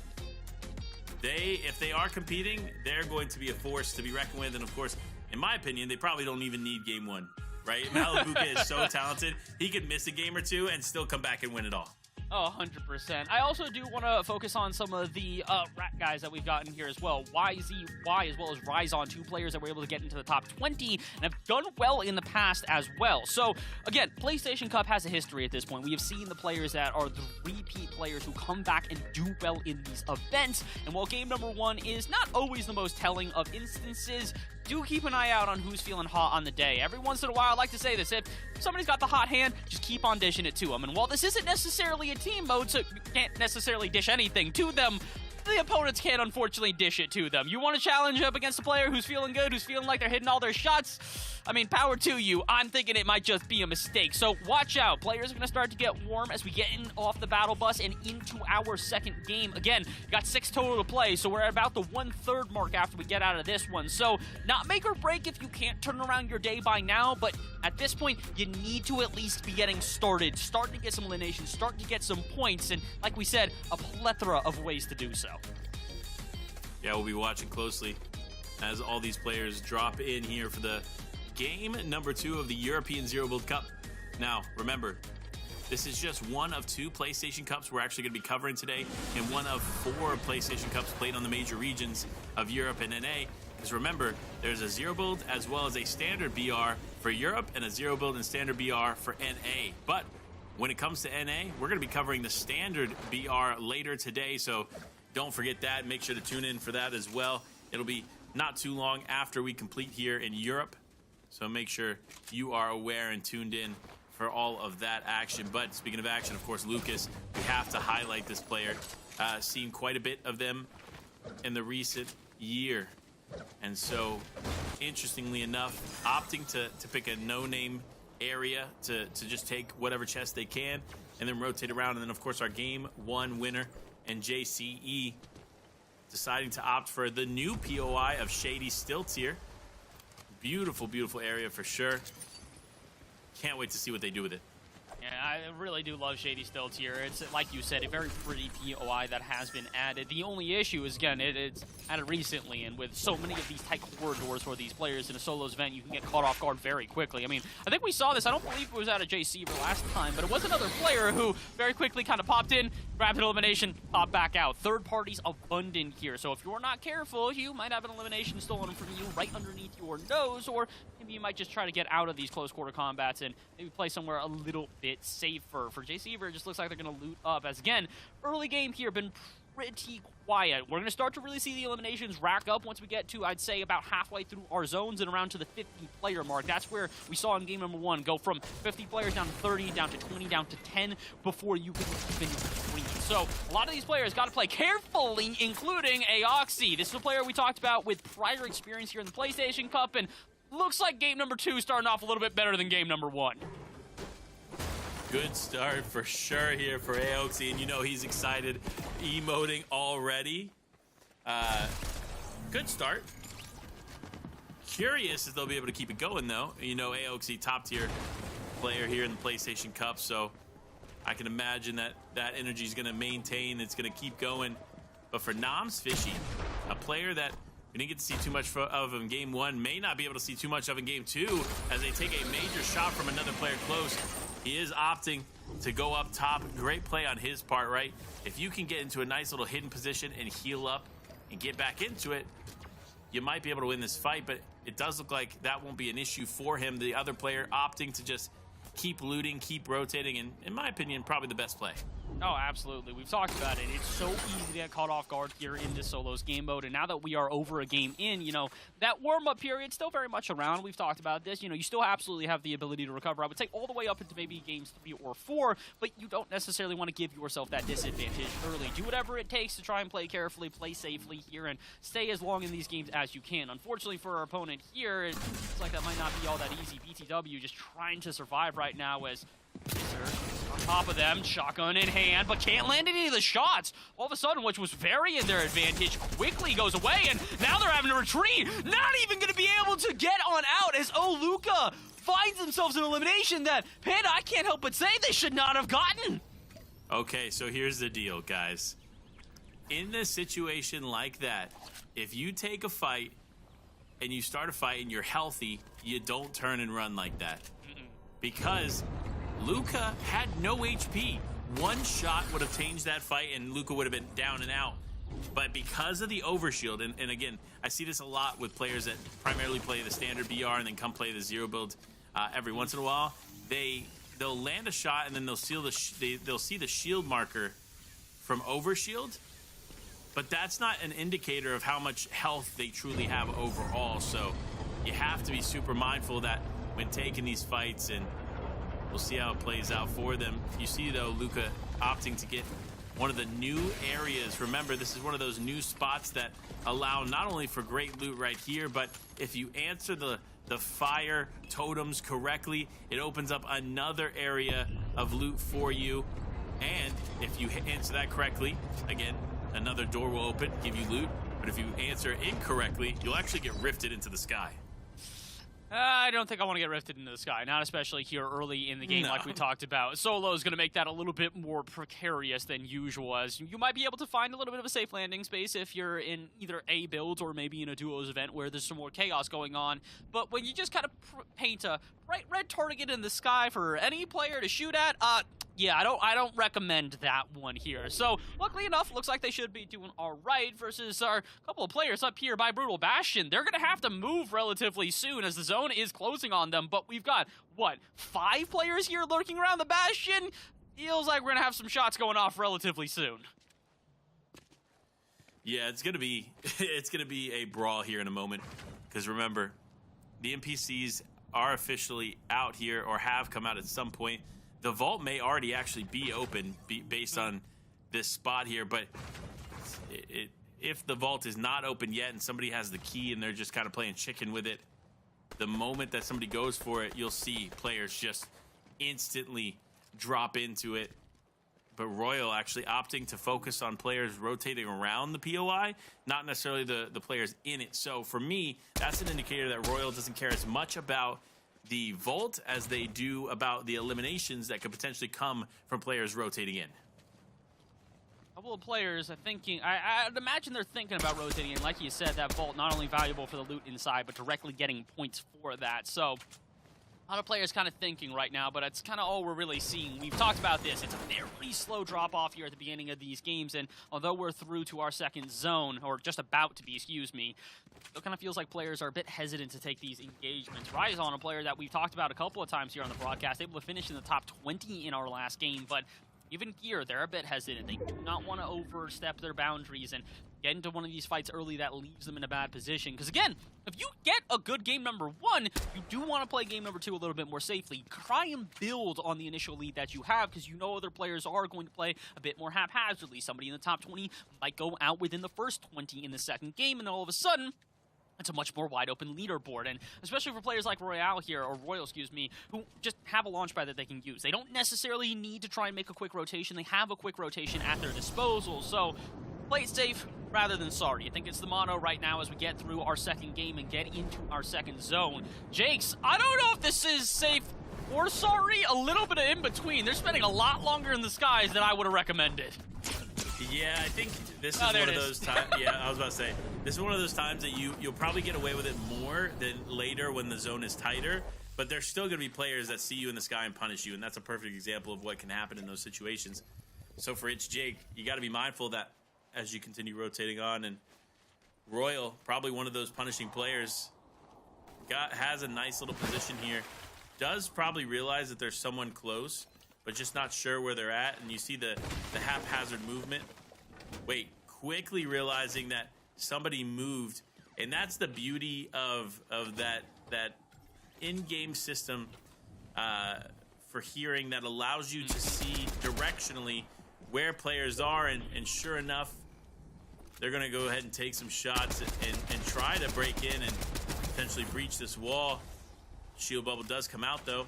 if they are competing, they're going to be a force to be reckoned with. And, of course, in my opinion, they probably don't even need Game 1, right? Malabuka is so talented. He could miss a game or two and still come back and win it all. Oh, 100%. I also do want to focus on some of the rat guys that we've gotten here as well. YZY as well as Ryzon, 2 players that were able to get into the top 20 and have done well in the past as well. So, again, PlayStation Cup has a history at this point. We have seen the players that are the repeat players who come back and do well in these events. And while game number 1 is not always the most telling of instances, do keep an eye out on who's feeling hot on the day. Every once in a while, I like to say this, if somebody's got the hot hand, just keep on dishing it to them. And while this isn't necessarily a team mode, so you can't necessarily dish anything to them, the opponents can't unfortunately dish it to them. You want to challenge up against a player who's feeling good, who's feeling like they're hitting all their shots? I mean, power to you. I'm thinking it might just be a mistake. So watch out. Players are going to start to get warm as we get in off the battle bus and into our second game. Again, we got 6 total to play, so we're at about the 1/3 mark after we get out of this one. So not make or break if you can't turn around your day by now, but at this point, you need to at least be getting started, starting to get some eliminations, starting to get some points, and like we said, a plethora of ways to do so. Yeah, we'll be watching closely as all these players drop in here for the game number 2 of the European Zero Build Cup. Now, remember, this is just one of 2 PlayStation Cups we're actually going to be covering today, and one of 4 PlayStation Cups played on the major regions of Europe and NA. Because remember, there's a zero build as well as a standard BR for Europe and a zero build and standard BR for NA. But when it comes to NA, we're going to be covering the standard BR later today, so don't forget that. Make sure to tune in for that as well. It'll be not too long after we complete here in Europe, so make sure you are aware and tuned in for all of that action. But speaking of action, of course, Lucas, we have to highlight this player. Seen quite a bit of them in the recent year. And so, interestingly enough, opting to pick a no-name area to just take whatever chest they can and then rotate around. And then, of course, our Game 1 winner and JCE deciding to opt for the new POI of Shady Stilts here. Beautiful, beautiful area for sure. Can't wait to see what they do with it. Yeah, I really do love Shady Stilts here. It's, like you said, a very pretty POI that has been added. The only issue is, again, it's added recently, and with so many of these tight corridors for these players in a solos event, you can get caught off guard very quickly. I mean, I think we saw this. I don't believe it was out of JC for last time, but it was another player who very quickly kind of popped in, grabbed an elimination, popped back out. Third party's abundant here, so if you're not careful, you might have an elimination stolen from you right underneath your nose, or maybe you might just try to get out of these close quarter combats and maybe play somewhere a little bit safer. For JC, it just looks like they're going to loot up, as again, early game here been pretty quiet. We're going to start to really see the eliminations rack up once we get to, I'd say, about halfway through our zones and around to the 50-player mark. That's where we saw in game number 1 go from 50 players down to 30, down to 20, down to 10 before you could even breathe. So a lot of these players got to play carefully, including Aoxy. This is a player we talked about with prior experience here in the PlayStation Cup, and looks like game number 2 starting off a little bit better than game number 1. Good start for sure here for Aoxy, and you know he's excited, emoting already. Good start. Curious if they'll be able to keep it going, though. You know, Aoxy, top-tier player here in the PlayStation Cup, so I can imagine that energy is going to maintain. It's going to keep going. But for Noms Fishy, a player that we didn't get to see too much of in game 1, may not be able to see too much of in game 2 as they take a major shot from another player close. He is opting to go up top. Great play on his part, right? If you can get into a nice little hidden position and heal up and get back into it, you might be able to win this fight, but it does look like that won't be an issue for him. The other player opting to just keep looting, keep rotating, and in my opinion, probably the best play. Oh, absolutely. We've talked about it. It's so easy to get caught off guard here in this solos game mode, and now that we are over a game in, you know, that warm-up period still very much around. We've talked about this. You know, you still absolutely have the ability to recover. I would say all the way up into maybe games 3 or 4, but you don't necessarily want to give yourself that disadvantage early. Do whatever it takes to try and play carefully, play safely here, and stay as long in these games as you can. Unfortunately for our opponent here, it looks like that might not be all that easy. BTW just trying to survive right now as on top of them, shotgun in hand, but can't land any of the shots. All of a sudden, which was very in their advantage, quickly goes away, and now they're having to retreat. Not even going to be able to get on out as Luca finds themselves an elimination that, Panda, I can't help but say they should not have gotten. Okay, so here's the deal, guys. In a situation like that, if you take a fight and you start a fight and you're healthy, you don't turn and run like that. Because Luca had no HP. One shot would have changed that fight and Luca would have been down and out. But because of the overshield, and again, I see this a lot with players that primarily play the standard BR and then come play the zero build every once in a while, they'll land a shot and then they'll see the shield marker from overshield, but that's not an indicator of how much health they truly have overall. So you have to be super mindful of that when taking these fights, and we'll see how it plays out for them. You see, though, Luca opting to get one of the new areas. Remember, this is one of those new spots that allow not only for great loot right here, but if you answer the fire totems correctly, it opens up another area of loot for you. And if you answer that correctly, again, another door will open, give you loot. But if you answer incorrectly, you'll actually get rifted into the sky. I don't think I want to get rifted into the sky, not especially here early in the game like we talked about. Solo is going to make that a little bit more precarious than usual, as you might be able to find a little bit of a safe landing space if you're in either a build or maybe in a duos event where there's some more chaos going on. But when you just kind of paint a bright red target in the sky for any player to shoot at, Yeah, I don't recommend that one here. So, luckily enough, looks like they should be doing all right versus our couple of players up here by Brutal Bastion. They're going to have to move relatively soon as the zone is closing on them, but we've got, what, 5 players here lurking around the Bastion? Feels like we're going to have some shots going off relatively soon. Yeah, it's gonna be a brawl here in a moment, because remember, the NPCs are officially out here or have come out at some point. The vault may already actually be open based on this spot here, but if the vault is not open yet and somebody has the key and they're just kind of playing chicken with it, the moment that somebody goes for it, you'll see players just instantly drop into it. But Royal actually opting to focus on players rotating around the POI, not necessarily the players in it. So for me, that's an indicator that Royal doesn't care as much about the vault as they do about the eliminations that could potentially come from players rotating in. A couple of players are thinking, I'd imagine they're thinking about rotating in. Like you said, that vault not only valuable for the loot inside, but directly getting points for that. So a lot of players kind of thinking right now, but it's kind of all we're really seeing. We've talked about this. It's a very slow drop-off here at the beginning of these games, and although we're through to our second zone, or just about to be, excuse me, it kind of feels like players are a bit hesitant to take these engagements. Ryzon, a player that we've talked about a couple of times here on the broadcast, able to finish in the top 20 in our last game, but even Gear, they're a bit hesitant. They do not want to overstep their boundaries and get into one of these fights early that leaves them in a bad position. Because again, if you get a good game number 1, you do want to play game number 2 a little bit more safely. Try and build on the initial lead that you have, because you know other players are going to play a bit more haphazardly. Somebody in the top 20 might go out within the first 20 in the second game, and then all of a sudden, it's a much more wide-open leaderboard, and especially for players like Royal here, or Royal, excuse me, who just have a launch pad that they can use. They don't necessarily need to try and make a quick rotation. They have a quick rotation at their disposal, so play it safe rather than sorry. I think it's the motto right now as we get through our second game and get into our second zone. Jakes, I don't know if this is safe or sorry, a little bit of in-between. They're spending a lot longer in the skies than I would have recommended. Yeah, I think this is one of those times. Yeah, I was about to say, this is one of those times that you'll probably get away with it more than later when the zone is tighter. But there's still going to be players that see you in the sky and punish you, and that's a perfect example of what can happen in those situations. So for It's Jake, you got to be mindful that as you continue rotating on, and Royal, probably one of those punishing players, has a nice little position here. Does probably realize that there's someone close, but just not sure where they're at, and you see the haphazard movement. Wait, quickly realizing that somebody moved, and that's the beauty of that in-game system for hearing that allows you to see directionally where players are, and sure enough, they're going to go ahead and take some shots and try to break in and potentially breach this wall. Shield bubble does come out, though.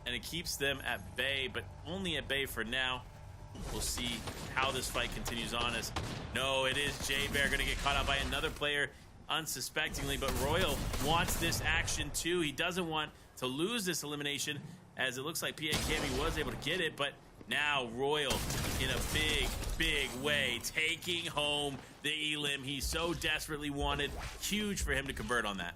And it keeps them at bay, but only at bay for now. We'll see how this fight continues on. As no, it is J-Bear going to get caught out by another player unsuspectingly, but Royal wants this action too. He doesn't want to lose this elimination, as it looks like PA Cammy was able to get it, but now Royal in a big way taking home the elim he so desperately wanted. Huge for him to convert on that.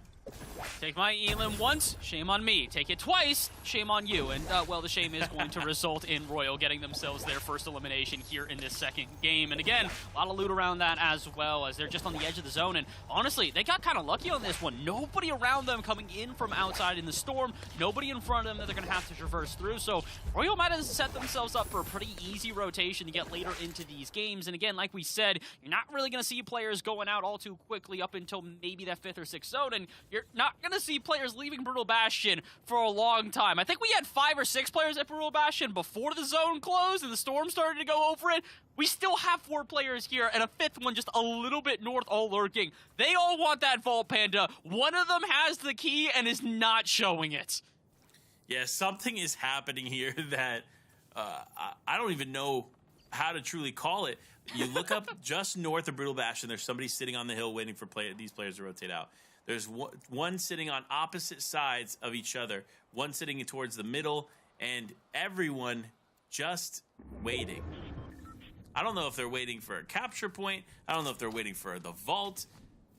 Take my elim once, shame on me. Take it twice, shame on you. And, well, the shame is going to result in Royal getting themselves their first elimination here in this second game. And again, a lot of loot around that as well, as they're just on the edge of the zone. And honestly, they got kind of lucky on this one. Nobody around them coming in from outside in the storm. Nobody in front of them that they're going to have to traverse through. So Royal might have set themselves up for a pretty easy rotation to get later into these games. And again, like we said, you're not really going to see players going out all too quickly up until maybe that 5th or 6th zone. And you're not going to see players leaving Brutal Bastion for a long time. I think we had 5 or 6 players at Brutal Bastion before the zone closed and the storm started to go over it. We still have 4 players here and a 5th one just a little bit north, all lurking. They all want that Vault, Panda. One of them has the key and is not showing it. Yeah, something is happening here that I don't even know how to truly call it. You look up just north of Brutal Bastion, there's somebody sitting on the hill waiting for these players to rotate out. There's one sitting on opposite sides of each other, one sitting towards the middle, and everyone just waiting. I don't know if they're waiting for a capture point. I don't know if they're waiting for the vault.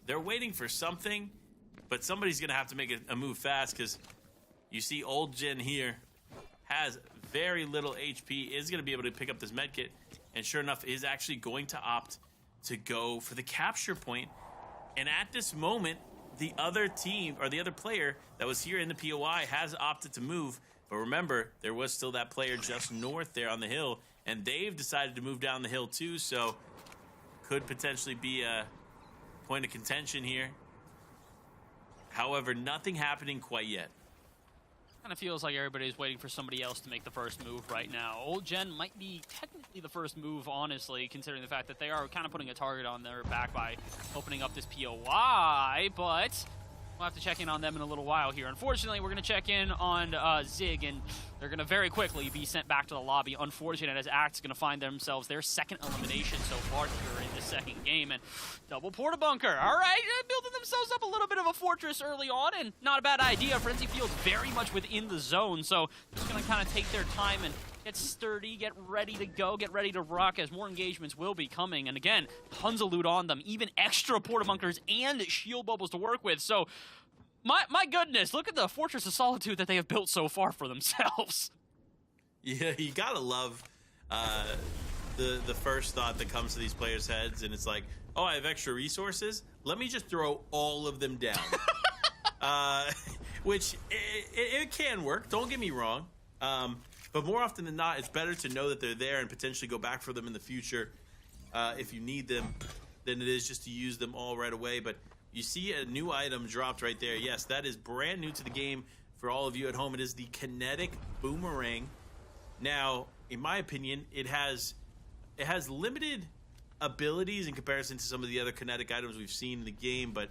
They're waiting for something, but somebody's going to have to make a move fast, because you see Old Jen here has very little HP, is going to be able to pick up this med kit, and sure enough, is actually going to opt to go for the capture point. And at this moment, the other team, or the other player that was here in the POI has opted to move. But remember, there was still that player just north there on the hill, and they've decided to move down the hill too, so could potentially be a point of contention here. However, nothing happening quite yet. Kind of feels like everybody's waiting for somebody else to make the first move right now. Old Gen might be technically the first move, honestly, considering the fact that they are kind of putting a target on their back by opening up this POI, but we'll have to check in on them in a little while here. Unfortunately, we're going to check in on Zig, and they're going to very quickly be sent back to the lobby. Unfortunate, as Act's going to find themselves their second elimination so far here in the second game. And double porta bunker. All right, building themselves up a little bit of a fortress early on, and not a bad idea. Frenzy feels very much within the zone, so just going to kind of take their time and get sturdy, get ready to go, get ready to rock, as more engagements will be coming. And again, tons of loot on them, even extra porta bunkers and shield bubbles to work with. So my goodness, look at the Fortress of Solitude that they have built so far for themselves. Yeah, you gotta love the first thought that comes to these players' heads, and it's like, oh, I have extra resources? Let me just throw all of them down. Which, it can work, don't get me wrong. But more often than not, it's better to know that they're there and potentially go back for them in the future if you need them than it is just to use them all right away. But you see a new item dropped right there. Yes, that is brand new to the game for all of you at home. It is the Kinetic Boomerang. Now, in my opinion, it has limited abilities in comparison to some of the other kinetic items we've seen in the game, but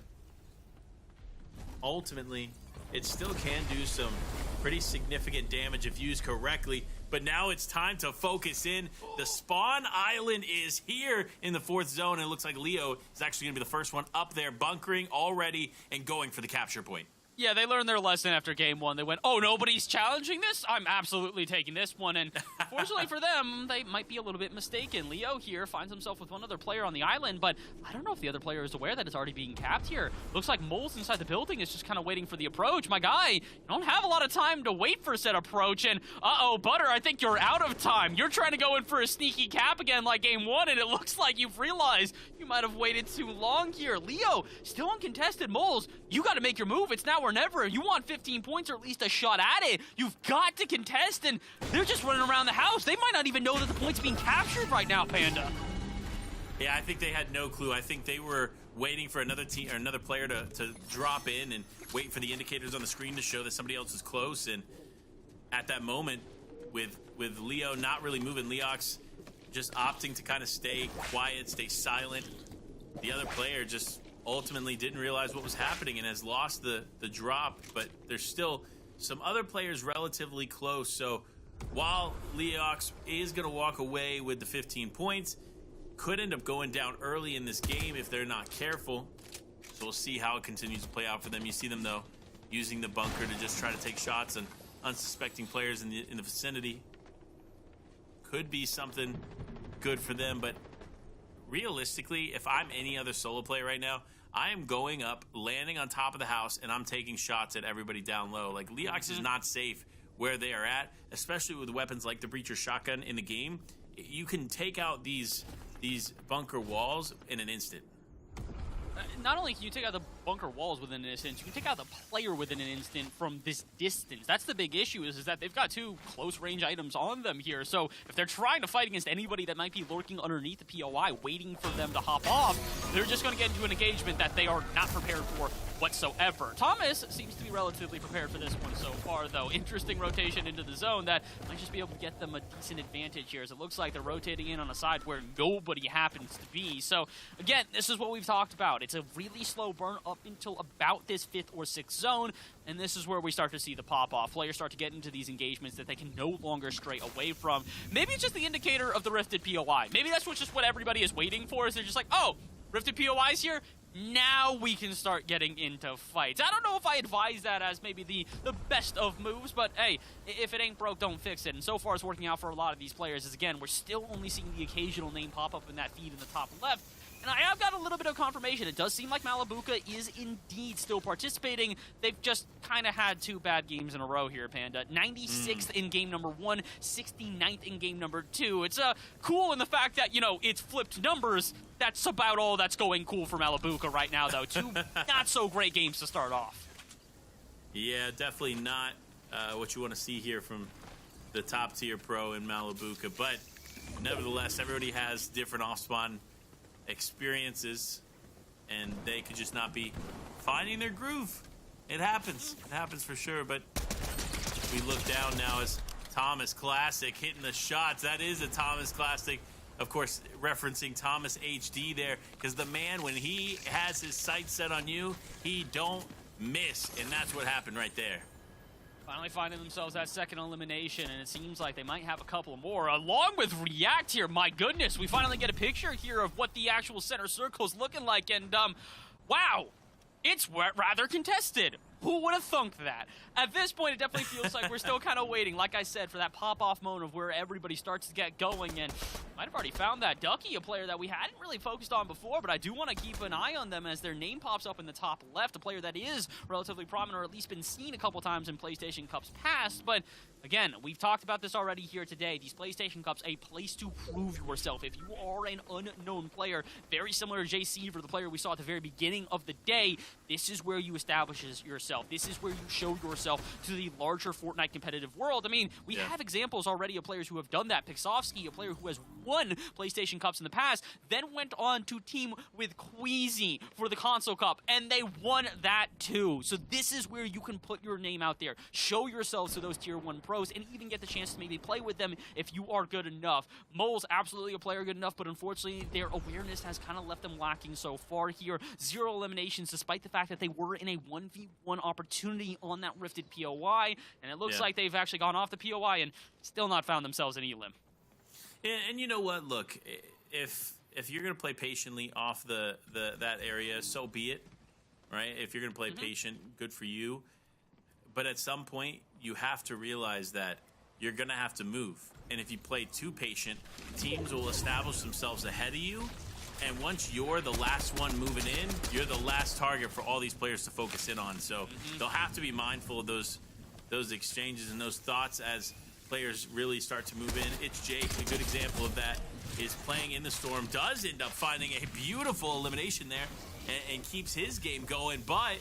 ultimately, it still can do some pretty significant damage if used correctly. But now it's time to focus in. The spawn island is here in the 4th zone, and it looks like Leo is actually going to be the first one up there, bunkering already and going for the capture point. Yeah, they learned their lesson after game 1. They went, oh, nobody's challenging this? I'm absolutely taking this one. And fortunately for them, they might be a little bit mistaken. Leo here finds himself with one other player on the island, but I don't know if the other player is aware that it's already being capped here. Looks like Moles inside the building is just kind of waiting for the approach. My guy, you don't have a lot of time to wait for said approach. And uh-oh, Butter, I think you're out of time. You're trying to go in for a sneaky cap again like game 1, and it looks like you've realized you might have waited too long here. Leo, still uncontested. Moles, you got to make your move. It's now or never. You want 15 points or at least a shot at it. You've got to contest, and they're just running around the house. They might not even know that the point's being captured right now, Panda. Yeah, I think they had no clue. I think they were waiting for another team or another player to drop in and wait for the indicators on the screen to show that somebody else is close. And at that moment, with Leo not really moving, Leox just opting to kind of stay quiet, stay silent, the other player just ultimately didn't realize what was happening and has lost the drop. But there's still some other players relatively close. So while Leox is going to walk away with the 15 points, could end up going down early in this game if they're not careful. So we'll see how it continues to play out for them. You see them, though, using the bunker to just try to take shots on unsuspecting players in the vicinity. Could be something good for them, but realistically, if I'm any other solo player right now, I am going up, landing on top of the house, and I'm taking shots at everybody down low. Like, Leox is not safe where they are at, especially with weapons like the Breacher shotgun in the game. You can take out these bunker walls in an instant. Not only can you take out the bunker walls within an instant, you can take out the player within an instant from this distance. That's the big issue, is that they've got 2 close-range items on them here. So if they're trying to fight against anybody that might be lurking underneath the POI, waiting for them to hop off, they're just going to get into an engagement that they are not prepared for whatsoever. Thomas seems to be relatively prepared for this one so far, though. Interesting rotation into the zone that might just be able to get them a decent advantage here, as it looks like they're rotating in on a side where nobody happens to be. So, again, this is what we've talked about. It's a really slow burn up until about this 5th or 6th zone, and this is where we start to see the pop-off. Players start to get into these engagements that they can no longer stray away from. Maybe it's just the indicator of the Rifted POI. Maybe that's just what everybody is waiting for, is they're just like, oh, Rifted POI's here? Now we can start getting into fights. I don't know if I advise that as maybe the best of moves, but hey, if it ain't broke, don't fix it. And so far it's working out for a lot of these players, as again, we're still only seeing the occasional name pop up in that feed in the top left. And I have got a little bit of confirmation. It does seem like Malabuka is indeed still participating. They've just kind of had 2 bad games in a row here, Panda. 96th in game number 1, 69th in game number 2. It's cool in the fact that, you know, it's flipped numbers. That's about all that's going cool for Malabuka right now, though. 2 not-so-great games to start off. Yeah, definitely not what you want to see here from the top-tier pro in Malabuka. But nevertheless, everybody has different off-spawn experiences, and they could just not be finding their groove. It happens. It happens for sure, but we look down now as Thomas Classic hitting the shots. That is a Thomas Classic. Of course, referencing Thomas HD there, because the man, when he has his sights set on you, he don't miss, and that's what happened right there. Finally finding themselves that second elimination, and it seems like they might have a couple more, along with React here. My goodness, we finally get a picture here of what the actual center circle is looking like, and wow, it's rather contested. Who would have thunk that? At this point, it definitely feels like we're still kind of waiting, like I said, for that pop-off moment of where everybody starts to get going, and might have already found that Ducky, a player that we hadn't really focused on before, but I do want to keep an eye on them as their name pops up in the top left, a player that is relatively prominent, or at least been seen a couple times in PlayStation Cups past, but again, we've talked about this already here today. These PlayStation Cups, a place to prove yourself. If you are an unknown player, very similar to JC for the player we saw at the very beginning of the day, this is where you establish yourself. This is where you show yourself to the larger Fortnite competitive world. I mean, we have examples already of players who have done that. Pixovsky, a player who has won PlayStation Cups in the past, then went on to team with Queasy for the Console Cup, and they won that too. So this is where you can put your name out there, show yourselves to those Tier 1 pros, and even get the chance to maybe play with them if you are good enough. Mole's absolutely a player good enough, but unfortunately their awareness has kind of left them lacking so far here. 0 eliminations, despite the fact that they were in a 1v1 opportunity on that rifted POI, and it looks like they've actually gone off the POI and still not found themselves an elim. Yeah, and you know what? Look, if you're going to play patiently off that area, so be it, right? If you're going to play patient, good for you. But at some point, you have to realize that you're going to have to move. And if you play too patient, teams will establish themselves ahead of you. And once you're the last one moving in, you're the last target for all these players to focus in on. So they'll have to be mindful of those exchanges and those thoughts as players really start to move in. It's Jake, a good example of that, is playing in the Storm, does end up finding a beautiful elimination there and keeps his game going, but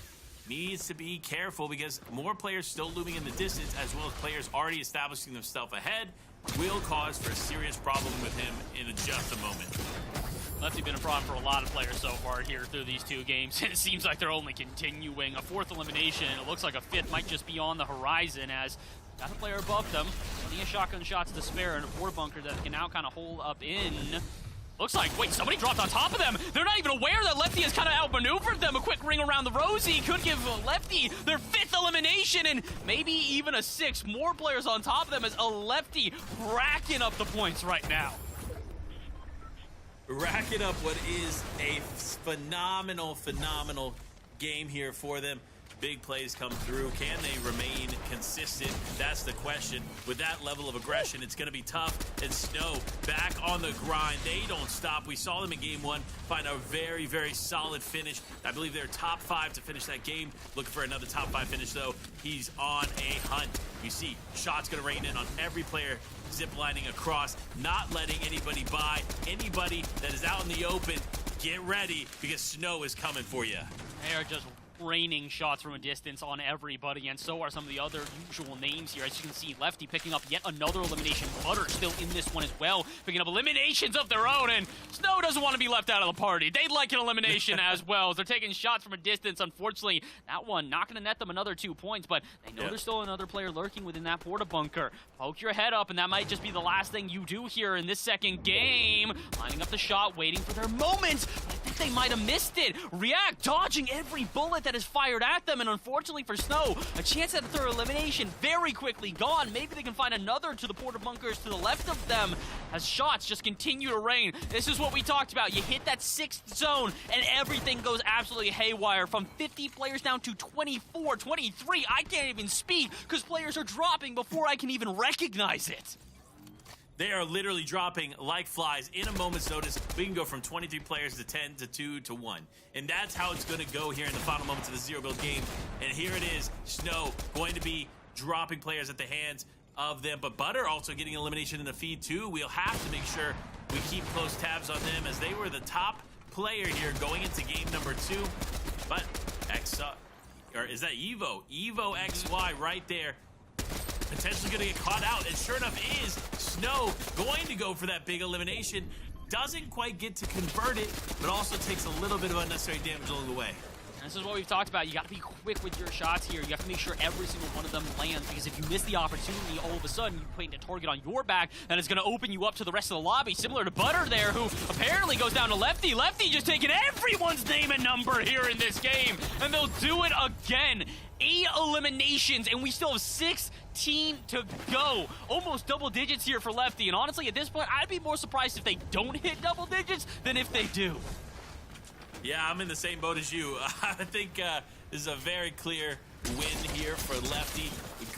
needs to be careful because more players still looming in the distance, as well as players already establishing themselves ahead, will cause for a serious problem with him in just a moment. Lefty been a problem for a lot of players so far here through these 2 games, and it seems like they're only continuing. A 4th elimination, and it looks like a 5th might just be on the horizon as got a player above them, plenty of shotgun shots to spare, and a port bunker that can now kind of hold up in. Looks like, wait, somebody dropped on top of them. They're not even aware that Lefty has kind of outmaneuvered them. A quick ring around the rosy could give Lefty their 5th elimination and maybe even a 6th. More players on top of them as a Lefty racking up the points right now. Racking up what is a phenomenal game here for them. Big plays come through. Can they remain consistent? That's the question. With that level of aggression, it's going to be tough. And Snow back on the grind. They don't stop. We saw them in game 1 find a very solid finish. I believe they're top 5 to finish that game. Looking for another top 5 finish, though. He's on a hunt. You see, shots going to rain in on every player zip-lining across, not letting anybody by. Anybody that is out in the open, get ready because Snow is coming for you. They are just raining shots from a distance on everybody, and so are some of the other usual names here. As you can see, Lefty picking up yet another elimination. Butter still in this one as well, picking up eliminations of their own, and Snow doesn't want to be left out of the party. They'd like an elimination as well. They're taking shots from a distance. Unfortunately, that one not going to net them another 2 points, but they know there's still another player lurking within that porta bunker. Poke your head up, and that might just be the last thing you do here in this second game. Lining up the shot, waiting for their moment. I think they might have missed it. React dodging every bullet that is fired at them, and unfortunately for Snow, a chance at a third elimination very quickly gone. Maybe they can find another to the porta bunkers to the left of them as shots just continue to rain. This is what we talked about. You hit that 6th zone and everything goes absolutely haywire. From 50 players down to 24, 23. I can't even speak because players are dropping before I can even recognize it. They are literally dropping like flies in a moment's notice. We can go from 23 players to 10 to 2 to 1. And that's how it's going to go here in the final moments of the zero build game. And here it is. Snow going to be dropping players at the hands of them. But Butter also getting elimination in the feed too. We'll have to make sure we keep close tabs on them as they were the top player here going into game number 2. But or is that Evo? Evo XY right there. Potentially going to get caught out, and sure enough is Snow going to go for that big elimination. Doesn't quite get to convert it, but also takes a little bit of unnecessary damage along the way. This is what we've talked about. You got to be quick with your shots here. You have to make sure every single one of them lands, because if you miss the opportunity, all of a sudden you're putting a target on your back, and it's going to open you up to the rest of the lobby, similar to Butter there, who apparently goes down to Lefty. Lefty just taking everyone's name and number here in this game, and they'll do it again. 8 eliminations, and we still have 16 to go. Almost double digits here for Lefty, and honestly, at this point, I'd be more surprised if they don't hit double digits than if they do. Yeah, I'm in the same boat as you. I think this is a very clear win here for Lefty.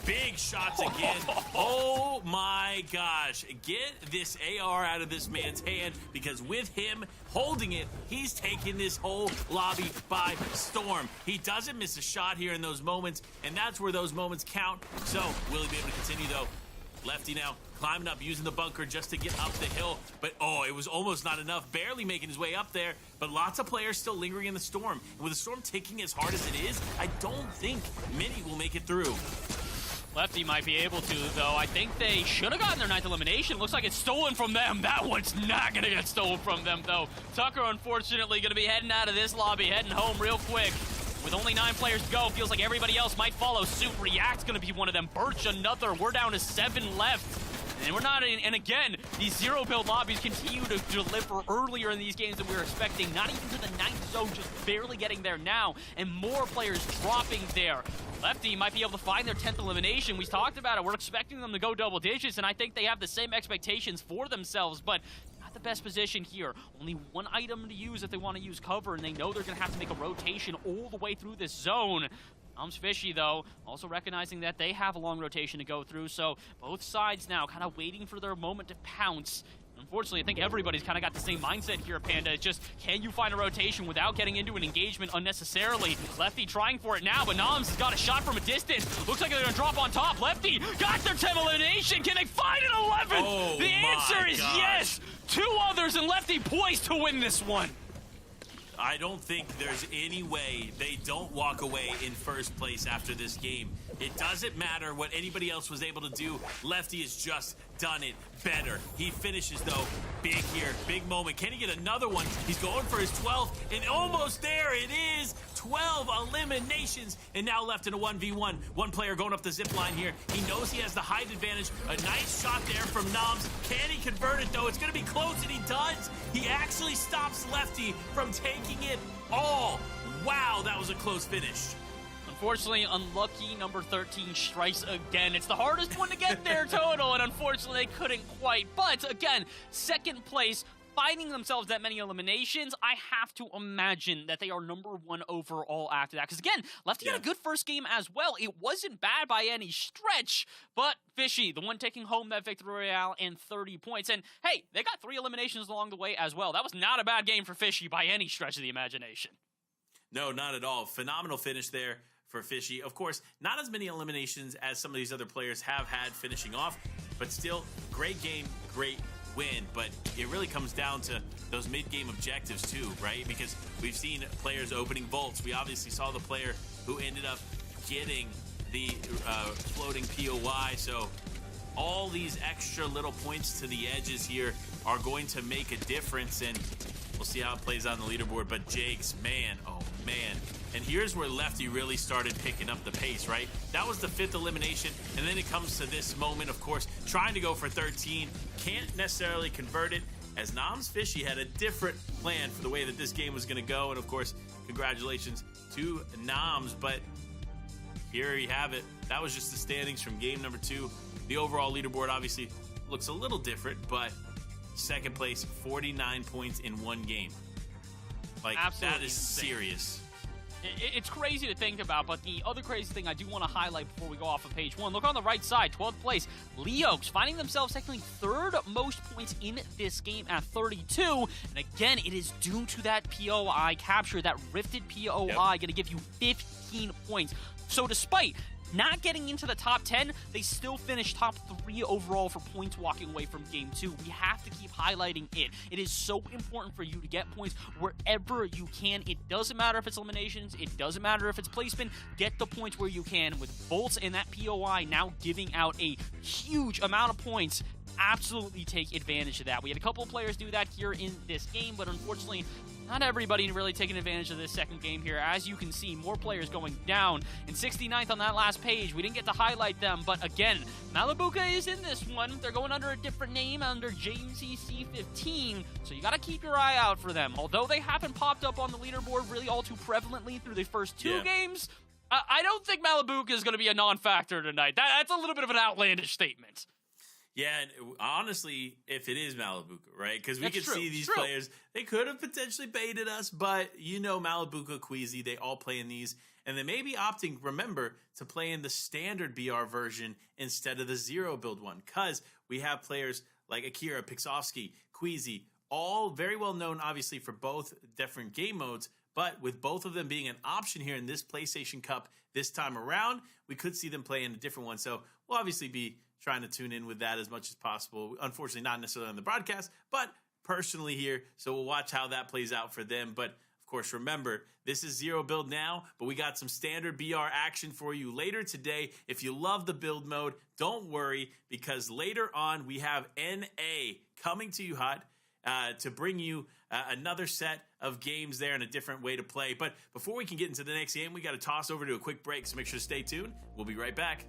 Big shots again. Oh my gosh. Get this AR out of this man's hand, because with him holding it, he's taking this whole lobby by storm. He doesn't miss a shot here in those moments, and that's where those moments count. So, will he be able to continue though? Lefty now climbing up, using the bunker just to get up the hill. But, oh, it was almost not enough. Barely making his way up there. But lots of players still lingering in the storm. And with the storm taking as hard as it is, I don't think many will make it through. Lefty might be able to, though. I think they should have gotten their 9th elimination. Looks like it's stolen from them. That one's not going to get stolen from them, though. Tucker, unfortunately, going to be heading out of this lobby, heading home real quick. With only 9 players to go, feels like everybody else might follow suit. React's going to be one of them. Birch another. We're down to 7 left. And we're not in, and again, these zero build lobbies continue to deliver earlier in these games than we were expecting. Not even to the 9th zone, just barely getting there now. And more players dropping there. Lefty might be able to find their 10th elimination. We talked about it. We're expecting them to go double digits, and I think they have the same expectations for themselves, but not the best position here. Only 1 item to use if they want to use cover, and they know they're going to have to make a rotation all the way through this zone. Fishy, though, also recognizing that they have a long rotation to go through, so both sides now kind of waiting for their moment to pounce. Unfortunately, I think everybody's kind of got the same mindset here, Panda. It's just, can you find a rotation without getting into an engagement unnecessarily? Lefty trying for it now, but Noms has got a shot from a distance. Looks like they're going to drop on top. Lefty got their 10th elimination. Can they find an 11th? Oh, the answer is yes. 2 others, and Lefty poised to win this one. I don't think there's any way they don't walk away in first place after this game. It doesn't matter what anybody else was able to do. Lefty has just done it better. He finishes, though, big here. Big moment. Can he get another one? He's going for his 12th, and almost there it is. 12 eliminations, and now left in a 1v1. One player going up the zip line here. He knows he has the height advantage. A nice shot there from Noms. Can he convert it, though? It's going to be close, and he does. He actually stops Lefty from taking it all. Wow, that was a close finish. Unfortunately, unlucky number 13 strikes again. It's the hardest one to get there total, and unfortunately, they couldn't quite. But again, 2nd place, finding themselves that many eliminations. I have to imagine that they are number 1 overall after that. Because again, Lefty had a good first game as well. It wasn't bad by any stretch, but Fishy, the one taking home that victory royale and 30 points. And hey, they got 3 eliminations along the way as well. That was not a bad game for Fishy by any stretch of the imagination. No, not at all. Phenomenal finish there for Fishy. Of course, not as many eliminations as some of these other players have had finishing off, but still, great game, great win. But it really comes down to those mid-game objectives too, right? Because we've seen players opening vaults. We obviously saw the player who ended up getting the floating POI. So all these extra little points to the edges here are going to make a difference, and we'll see how it plays out on the leaderboard. But Jake's, man, oh man. And here's where Lefty really started picking up the pace, right? That was the 5th elimination, and then it comes to this moment, of course, trying to go for 13. Can't necessarily convert it, as Noms Fishy had a different plan for the way that this game was going to go. And of course, congratulations to Noms. But here you have it. That was just the standings from game number 2. The overall leaderboard obviously looks a little different, but 2nd place, 49 points in 1 game. Like, absolutely that is insane. serious. It's crazy to think about, but the other crazy thing I do want to highlight before we go off of page 1, look on the right side, 12th place, Leox, finding themselves technically third most points in this game at 32, and again, it is due to that POI capture, that rifted POI, going to give you 15 points. So despite not getting into the top 10, they still finished top 3 overall for points walking away from game 2. We have to keep highlighting it. It is so important for you to get points wherever you can. It doesn't matter if it's eliminations. It doesn't matter if it's placement. Get the points where you can. With Bolts and that POI now giving out a huge amount of points, absolutely take advantage of that. We had a couple of players do that here in this game, but unfortunately, not everybody really taking advantage of this second game here. As you can see, more players going down. In 69th on that last page, we didn't get to highlight them, but again, Malibuca is in this one. They're going under a different name, under JCC15, so you got to keep your eye out for them. Although they haven't popped up on the leaderboard really all too prevalently through the first 2 games, I don't think Malibuca is going to be a non-factor tonight. That's a little bit of an outlandish statement. Yeah, and honestly, if it is Malibuca, right? Because we could see these players, they could have potentially baited us, but Malibuca, Queasy, they all play in these, and they may be opting, remember, to play in the standard BR version instead of the 0 build one, because we have players like Akira, Pixovsky, Queasy, all very well known, obviously, for both different game modes, but with both of them being an option here in this PlayStation Cup this time around, we could see them play in a different one, so we'll obviously be trying to tune in with that as much as possible. Unfortunately, not necessarily on the broadcast, but personally here. So we'll watch how that plays out for them. But of course, remember, this is 0 build now, but we got some standard BR action for you later today. If you love the build mode, don't worry, because later on we have NA coming to you hot to bring you another set of games there and a different way to play. But before we can get into the next game, we got to toss over to a quick break. So make sure to stay tuned. We'll be right back.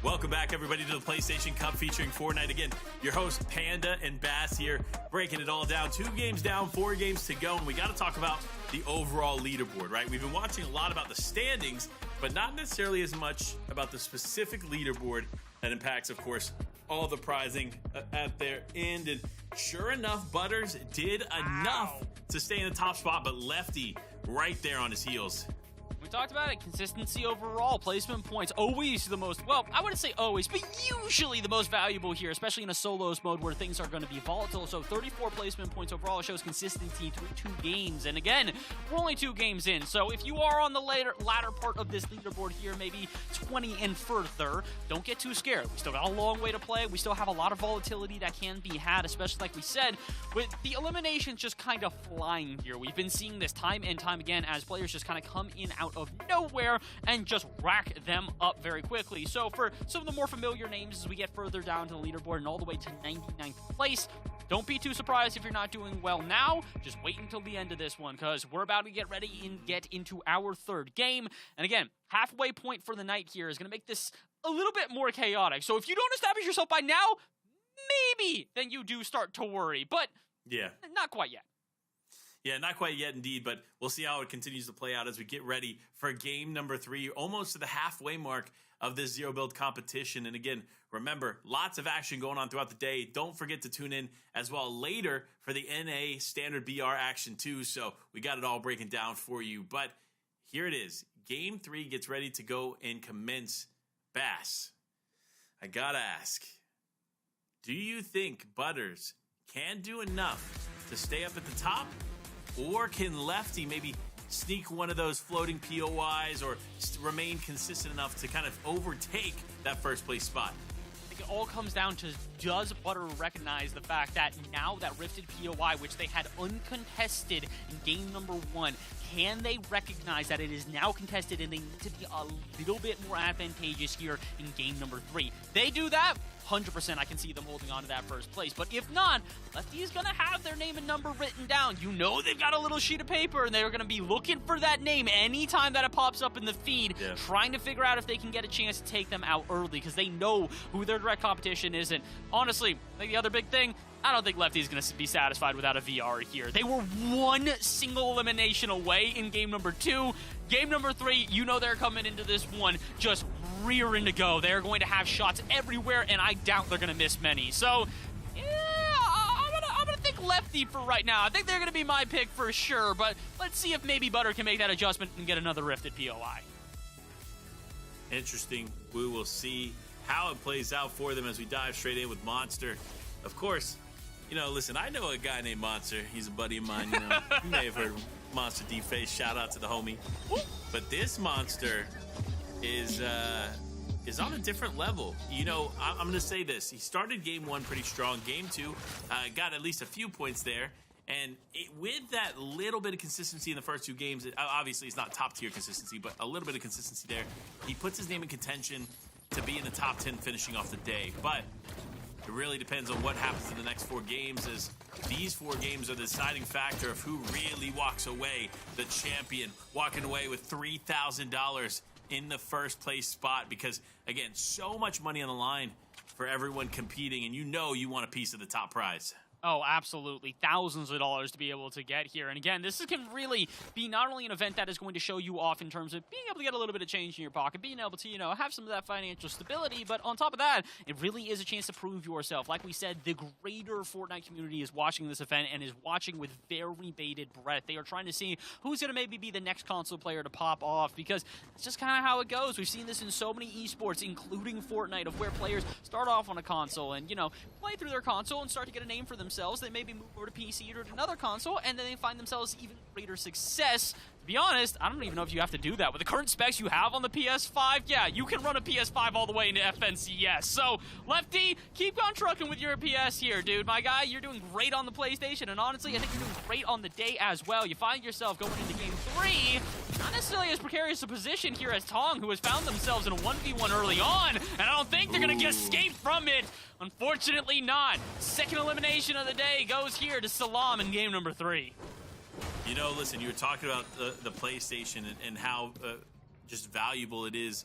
Welcome back, everybody, to the PlayStation Cup featuring Fortnite. Again, your host, Panda and Bass here, breaking it all down. 2 games down, 4 games to go, and we got to talk about the overall leaderboard, right? We've been watching a lot about the standings, but not necessarily as much about the specific leaderboard that impacts, of course, all the prizing at their end. And sure enough, Butters did enough to stay in the top spot, but Lefty right there on his heels. We talked about it. Consistency overall. Placement points. Always the most, well, I wouldn't say always, but usually the most valuable here, especially in a solos mode where things are going to be volatile. So 34 placement points overall shows consistency through 2 games. And again, we're only 2 games in. So if you are on the latter part of this leaderboard here, maybe 20 and further, don't get too scared. We still got a long way to play. We still have a lot of volatility that can be had, especially like we said, with the eliminations just kind of flying here. We've been seeing this time and time again as players just kind of come in out of nowhere and just rack them up very quickly. So for some of the more familiar names as we get further down to the leaderboard and all the way to 99th place, don't be too surprised if you're not doing well now. Just wait until the end of this one because we're about to get ready and get into our 3rd game. And again, halfway point for the night here is going to make this a little bit more chaotic. So if you don't establish yourself by now, maybe then you do start to worry. But yeah, not quite yet. Yeah, not quite yet indeed, but we'll see how it continues to play out as we get ready for game number 3, almost to the halfway mark of this zero build competition. And again, remember, lots of action going on throughout the day. Don't forget to tune in as well later for the NA standard BR action too. So we got it all breaking down for you. But here it is. Game 3 gets ready to go and commence. Bass, I gotta ask, do you think Butters can do enough to stay up at the top? Or can Lefty maybe sneak one of those floating POIs or remain consistent enough to kind of overtake that first place spot? I think it all comes down to, does Butter recognize the fact that now that Rifted POI, which they had uncontested in game number 1, can they recognize that it is now contested and they need to be a little bit more advantageous here in game number 3? They do that, 100% I can see them holding on to that first place. But if not, Lefty is going to have their name and number written down. You know they've got a little sheet of paper, and they're going to be looking for that name anytime that it pops up in the feed, trying to figure out if they can get a chance to take them out early because they know who their direct competition is. And honestly, I think the other big thing, I don't think Lefty's going to be satisfied without a VR here. They were one single elimination away in game number 2. Game number 3, you know they're coming into this one just rearing to go. They're going to have shots everywhere, and I doubt they're going to miss many. So, yeah, I'm gonna think Lefty for right now. I think they're going to be my pick for sure, but let's see if maybe Butter can make that adjustment and get another Rifted POI. Interesting. We will see how it plays out for them as we dive straight in with Monster. Of course, you know, listen, I know a guy named Monster. He's a buddy of mine, you know. You may have heard of him. Monster D-Face. Shout out to the homie. But this Monster is on a different level. You know, I'm going to say this. He started game 1 pretty strong. Game 2 got at least a few points there. And with that little bit of consistency in the first 2 games, obviously it's not top-tier consistency, but a little bit of consistency there. He puts his name in contention to be in the top 10 finishing off the day. But it really depends on what happens in the next 4 games, as these 4 games are the deciding factor of who really walks away the champion, walking away with $3,000 in the first place spot. Because, again, so much money on the line for everyone competing, and you know you want a piece of the top prize. Oh, absolutely. Thousands of dollars to be able to get here. And again, this can really be not only an event that is going to show you off in terms of being able to get a little bit of change in your pocket, being able to, you know, have some of that financial stability, but on top of that, it really is a chance to prove yourself. Like we said, the greater Fortnite community is watching this event and is watching with very bated breath. They are trying to see who's going to maybe be the next console player to pop off, because it's just kind of how it goes. We've seen this in so many esports, including Fortnite, of where players start off on a console and, you know, play through their console and start to get a name for themselves. They maybe move over to PC or to another console, and then they find themselves even greater success. To be honest, I don't even know if you have to do that. With the current specs you have on the PS5, yeah, you can run a PS5 all the way into FNCS. So, Lefty, keep on trucking with your PS here, dude. My guy, you're doing great on the PlayStation, and honestly, I think you're doing great on the day as well. You find yourself going into Game 3, not necessarily as precarious a position here as Tong, who has found themselves in a 1v1 early on, and I don't think they're going to get escaped from it. Unfortunately not. Second elimination of the day goes here to Salam in game number 3. You know, listen, you were talking about the PlayStation and how just valuable it is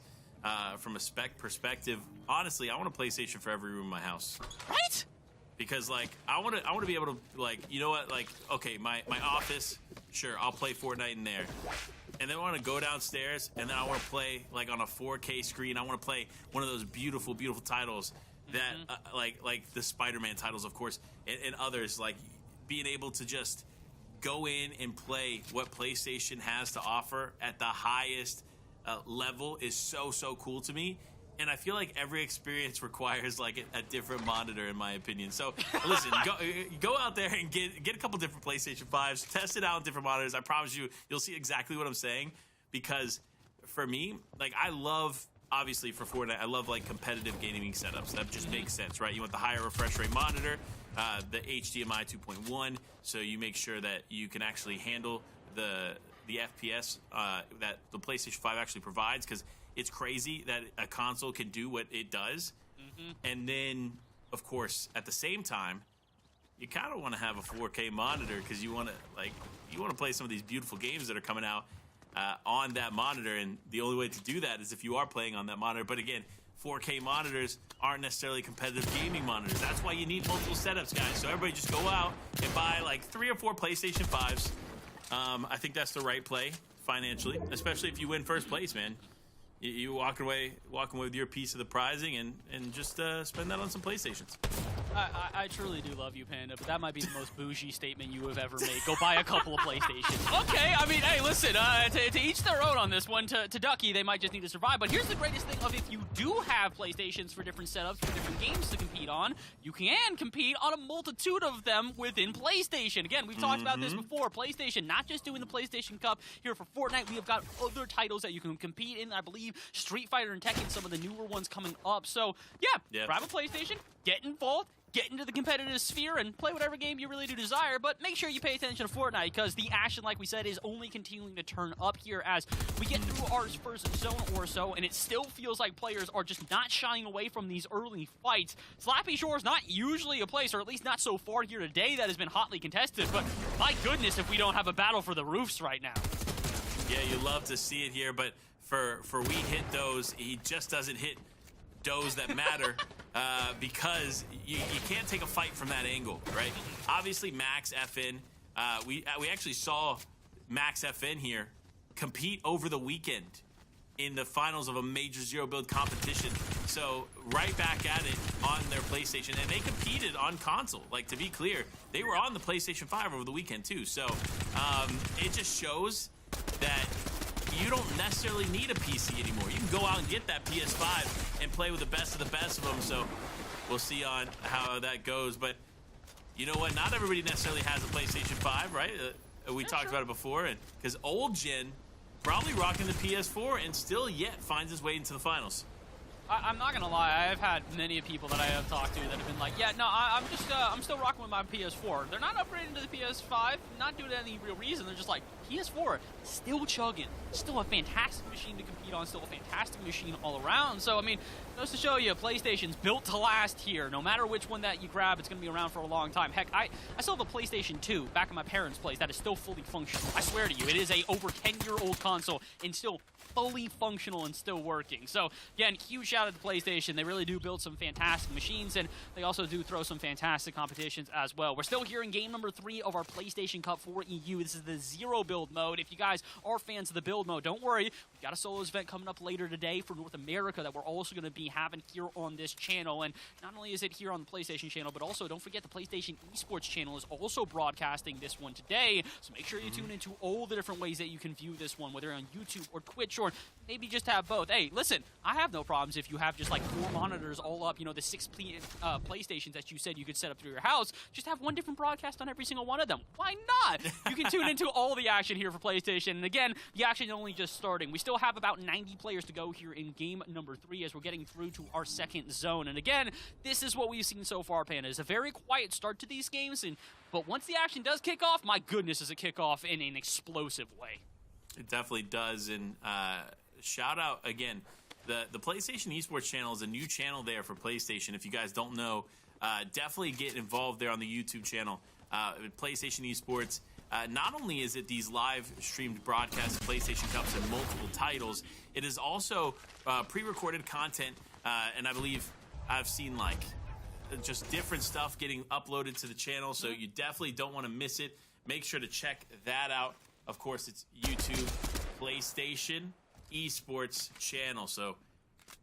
from a spec perspective. Honestly, I want a PlayStation for every room in my house. Right? Because, like, I want to be able to, like, you know what, like, okay, my office, sure, I'll play Fortnite in there. And then I want to go downstairs, and then I want to play, like, on a 4K screen. I want to play one of those beautiful, beautiful titles that, like the Spider-Man titles, of course, and others, like, being able to just go in and play what PlayStation has to offer at the highest level is so cool to me. And I feel like every experience requires like a different monitor, in my opinion. So listen, go out there and get a couple different PlayStation 5s, test it out on different monitors. I promise you'll see exactly what I'm saying. Because for me, like I love, obviously for Fortnite, I love like competitive gaming setups. That just makes sense, right? You want the higher refresh rate monitor, the HDMI 2.1, so you make sure that you can actually handle the FPS that the PlayStation 5 actually provides, because it's crazy that a console can do what it does. And then, of course, at the same time, you kind of want to have a 4K monitor because you want to play some of these beautiful games that are coming out on that monitor. And the only way to do that is if you are playing on that monitor. But again, 4K monitors aren't necessarily competitive gaming monitors. That's why you need multiple setups, guys. So everybody just go out and buy like 3 or 4 PlayStation 5s. I think that's the right play financially, especially if you win first place, man. You walking away with your piece of the prizing and just spend that on some PlayStations. I truly do love you, Panda, but that might be the most bougie statement you have ever made. Go buy a couple of PlayStations. Okay, I mean, hey, listen, to each their own on this one. To Ducky, they might just need to survive. But here's the greatest thing of if you do have PlayStations for different setups, for different games to compete on, you can compete on a multitude of them within PlayStation. Again, we've talked about this before. PlayStation, not just doing the PlayStation Cup here for Fortnite. We have got other titles that you can compete in. I believe Street Fighter and Tekken, some of the newer ones coming up. So, yeah, grab a PlayStation, get involved, get into the competitive sphere, and play whatever game you really do desire, but make sure you pay attention to Fortnite, because the action, like we said, is only continuing to turn up here as we get through our first zone or so, and it still feels like players are just not shying away from these early fights. Slappy Shore is not usually a place, or at least not so far here today, that has been hotly contested, but my goodness if we don't have a battle for the roofs right now. Yeah, you love to see it here, but for we hit those, he just doesn't hit those that matter because you can't take a fight from that angle, right? Obviously, Max FN, we actually saw Max FN here compete over the weekend in the finals of a major zero build competition. So right back at it on their PlayStation, and they competed on console. Like, to be clear, they were on the PlayStation 5 over the weekend too. So it just shows that you don't necessarily need a PC anymore. You can go out and get that PS5 and play with the best of them. So we'll see on how that goes. But you know what? Not everybody necessarily has a PlayStation 5, right? We talked about it before, and because old gen probably rocking the PS4 and still yet finds his way into the finals. I'm not gonna lie, I've had many people that I have talked to that have been like, yeah, no, I'm still rocking with my PS4. They're not upgrading to the PS5, not due to any real reason. They're just like, PS4, still chugging, still a fantastic machine to compete on, still a fantastic machine all around. So, I mean, goes to show you, PlayStation's built to last here. No matter which one that you grab, it's gonna be around for a long time. Heck, I still have a PlayStation 2 back in my parents' place that is still fully functional. I swear to you, it is a over 10-year-old console and still fully functional and still working. So, again, huge shout out to PlayStation. They really do build some fantastic machines, and they also do throw some fantastic competitions as well. We're still here in game number 3 of our PlayStation Cup for EU. This is the zero build mode. If you guys are fans of the build mode, don't worry. We've got a solos event coming up later today for North America that we're also going to be having here on this channel. And not only is it here on the PlayStation channel, but also don't forget the PlayStation Esports channel is also broadcasting this one today. So make sure you tune into all the different ways that you can view this one, whether on YouTube or Twitch, or maybe just have both. Hey, listen, I have no problems if you have just like 4 monitors all up, you know, the 6 PlayStations that you said you could set up through your house. Just have one different broadcast on every single one of them. Why not? You can tune into all the action here for PlayStation. And again, the action is only just starting. We still have about 90 players to go here in game number 3 as we're getting through to our second zone. And again, this is what we've seen so far, Panda. It's a very quiet start to these games, but once the action does kick off, my goodness, does it kick off in an explosive way. It definitely does, and shout out again. The PlayStation Esports channel is a new channel there for PlayStation. If you guys don't know, definitely get involved there on the YouTube channel. PlayStation Esports. Not only is it these live streamed broadcasts of PlayStation Cups and multiple titles, it is also pre-recorded content, and I believe I've seen like just different stuff getting uploaded to the channel, so you definitely don't want to miss it. Make sure to check that out. Of course, it's YouTube, PlayStation Esports channel, so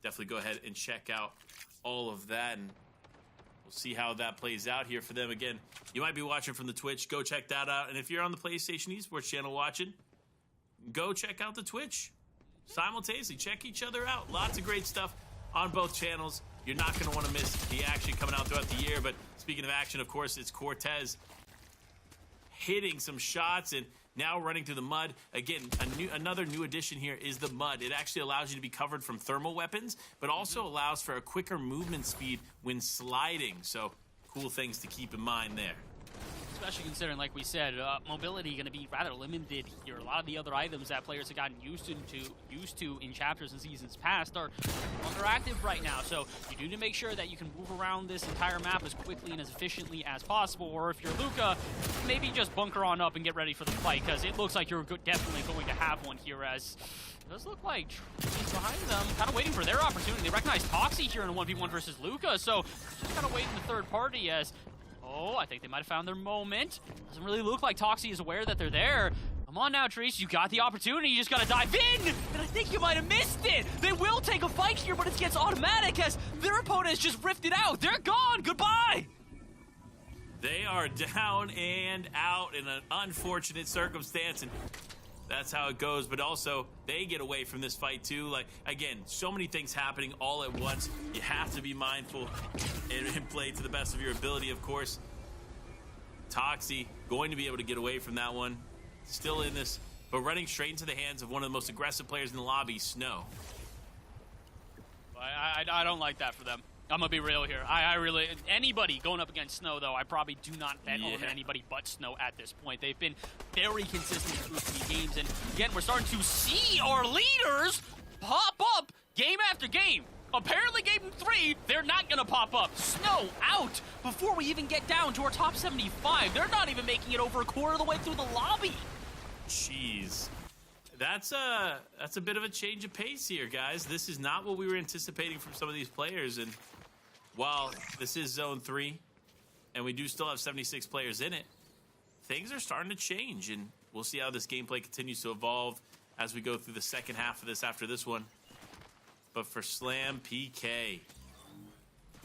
definitely go ahead and check out all of that. And we'll see how that plays out here for them. Again, you might be watching from the Twitch. Go check that out. And if you're on the PlayStation Esports channel watching, go check out the Twitch. Simultaneously, check each other out. Lots of great stuff on both channels. You're not going to want to miss the action coming out throughout the year. But speaking of action, of course, it's Cortez hitting some shots and now running through the mud. Again, another new addition here is the mud. It actually allows you to be covered from thermal weapons, but also allows for a quicker movement speed when sliding. So cool things to keep in mind there. Especially considering, like we said, mobility going to be rather limited here. A lot of the other items that players have gotten used to in chapters and seasons past are underactive right now. So you do need to make sure that you can move around this entire map as quickly and as efficiently as possible. Or if you're Luca, maybe just bunker on up and get ready for the fight, because it looks like you're definitely going to have one here, as it does look like he's behind them, kind of waiting for their opportunity. They recognize Toxie here in a 1v1 versus Luca, so just kind of waiting the third party as... Oh, I think they might have found their moment. Doesn't really look like Toxie is aware that they're there. Come on now, Treese, you got the opportunity. You just gotta dive in, and I think you might have missed it. They will take a fight here, but it gets automatic as their opponent has just rifted out. They're gone. Goodbye. They are down and out in an unfortunate circumstance, and that's how it goes. But also, they get away from this fight too. Like, again, so many things happening all at once. You have to be mindful and play to the best of your ability, of course. Toxie going to be able to get away from that one. Still in this, but running straight into the hands of one of the most aggressive players in the lobby, Snow. I don't like that for them. I'm gonna be real here. I really, anybody going up against Snow, though, I probably do not bet on anybody but Snow at this point. They've been very consistent through games, and again, we're starting to see our leaders pop up game after game. Apparently, game 3, they're not gonna pop up. Snow out before we even get down to our top 75. They're not even making it over a quarter of the way through the lobby. Jeez. That's a bit of a change of pace here, guys. This is not what we were anticipating from some of these players. And while this is Zone 3, and we do still have 76 players in it, things are starting to change. And we'll see how this gameplay continues to evolve as we go through the second half of this after this one. But for Slam PK,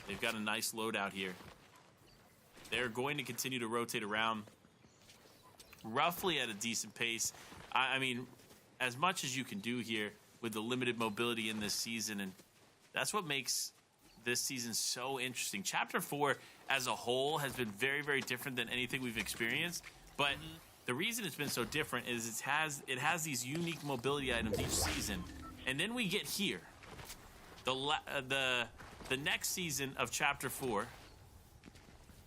they've got a nice loadout here. They're going to continue to rotate around roughly at a decent pace. I mean, as much as you can do here with the limited mobility in this season, and that's what makes this season so interesting. Chapter 4 as a whole has been very, very different than anything we've experienced, but the reason it's been so different is it has these unique mobility items each season. And then we get here, the next season of Chapter 4,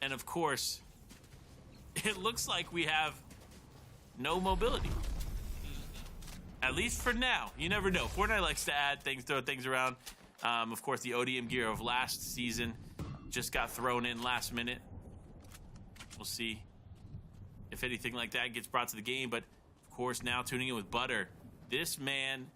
and of course, it looks like we have no mobility. At least for now. You never know. Fortnite likes to add things, throw things around. Of course, the ODM gear of last season just got thrown in last minute. We'll see if anything like that gets brought to the game. But, of course, now tuning in with Butter. This man,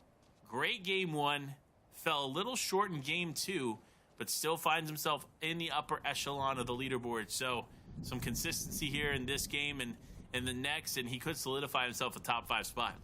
great game 1, fell a little short in game 2, but still finds himself in the upper echelon of the leaderboard. So, some consistency here in this game and in the next, and he could solidify himself a top 5 spot.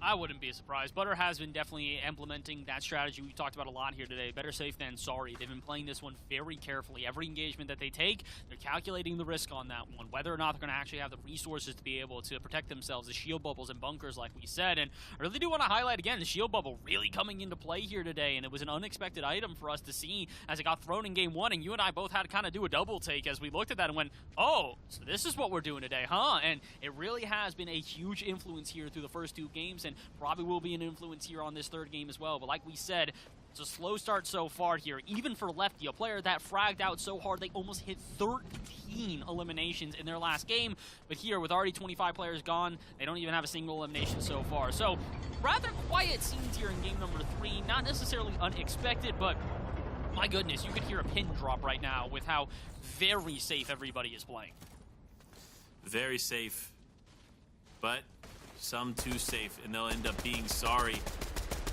I wouldn't be surprised. Butter has been definitely implementing that strategy we've talked about a lot here today. Better safe than sorry. They've been playing this one very carefully. Every engagement that they take, they're calculating the risk on that one, whether or not they're going to actually have the resources to be able to protect themselves, the shield bubbles and bunkers like we said. And I really do want to highlight again the shield bubble really coming into play here today, and it was an unexpected item for us to see as it got thrown in game 1, and you and I both had to kind of do a double take as we looked at that and went, oh, so this is what we're doing today, huh? And it really has been a huge influence here through the first 2 games, and probably will be an influence here on this 3rd game as well. But like we said, it's a slow start so far here, even for Lefty, a player that fragged out so hard they almost hit 13 eliminations in their last game. But here, with already 25 players gone, they don't even have a single elimination so far. So, rather quiet scenes here in game number 3. Not necessarily unexpected, but my goodness, you could hear a pin drop right now with how very safe everybody is playing. Very safe, but some too safe, and they'll end up being sorry,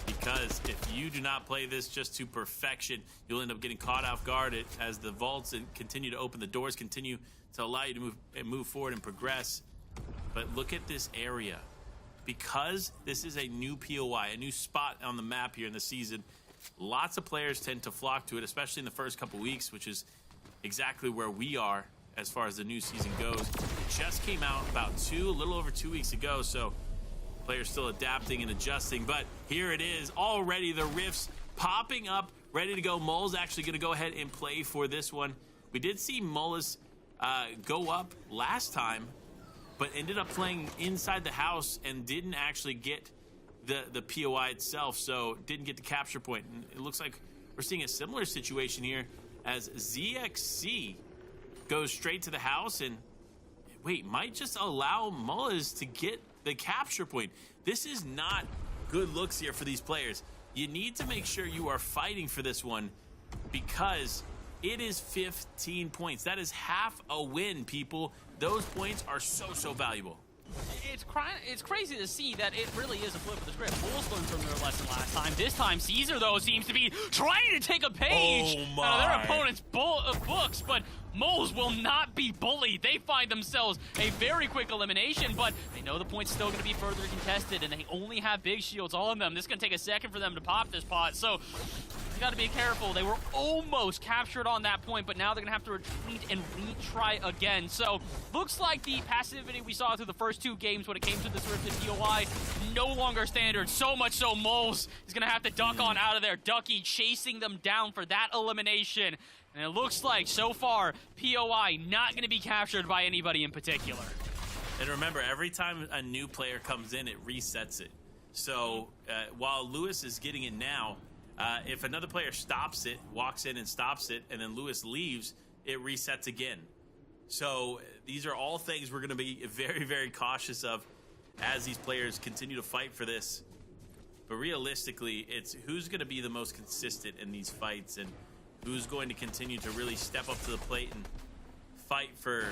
because if you do not play this just to perfection, you'll end up getting caught off guard as the vaults continue to open, the doors continue to allow you to move forward and progress. But look at this area. Because this is a new POI, a new spot on the map here in the season, lots of players tend to flock to it, especially in the first couple weeks, which is exactly where we are as far as the new season goes. It just came out about a little over 2 weeks ago, so players still adapting and adjusting. But here it is, already the rifts popping up, ready to go. Mole's actually going to go ahead and play for this one. We did see Mullis go up last time, but ended up playing inside the house and didn't actually get the POI itself, so didn't get the capture point. And it looks like we're seeing a similar situation here as ZXC goes straight to the house and might just allow Mullis to get the capture point. This is not good looks here for these players. You need to make sure you are fighting for this one because it is 15 points. That is half a win, people. Those points are so valuable. It's crazy to see that it really is a flip of the script. Bulls learned from their lesson last time. This time, Caesar, though, seems to be trying to take a page out of their opponent's books, but Moles will not be bullied. They find themselves a very quick elimination, but they know the point's still going to be further contested, and they only have big shields on them. This is going to take a second for them to pop this pot, so you got to be careful. They were almost captured on that point, but now they're going to have to retreat and retry again. So looks like the passivity we saw through the first two games when it came to this Rifted POI no longer standard. So much so Moles is going to have to duck on out of there. Ducky chasing them down for that elimination. And it looks like, so far, POI not going to be captured by anybody in particular. And remember, every time a new player comes in, it resets it. So while Lewis is getting it now, if another player stops it, walks in and stops it, and then Lewis leaves, it resets again. So these are all things we're going to be very cautious of as these players continue to fight for this. But realistically, it's who's going to be the most consistent in these fights and who's going to continue to really step up to the plate and fight for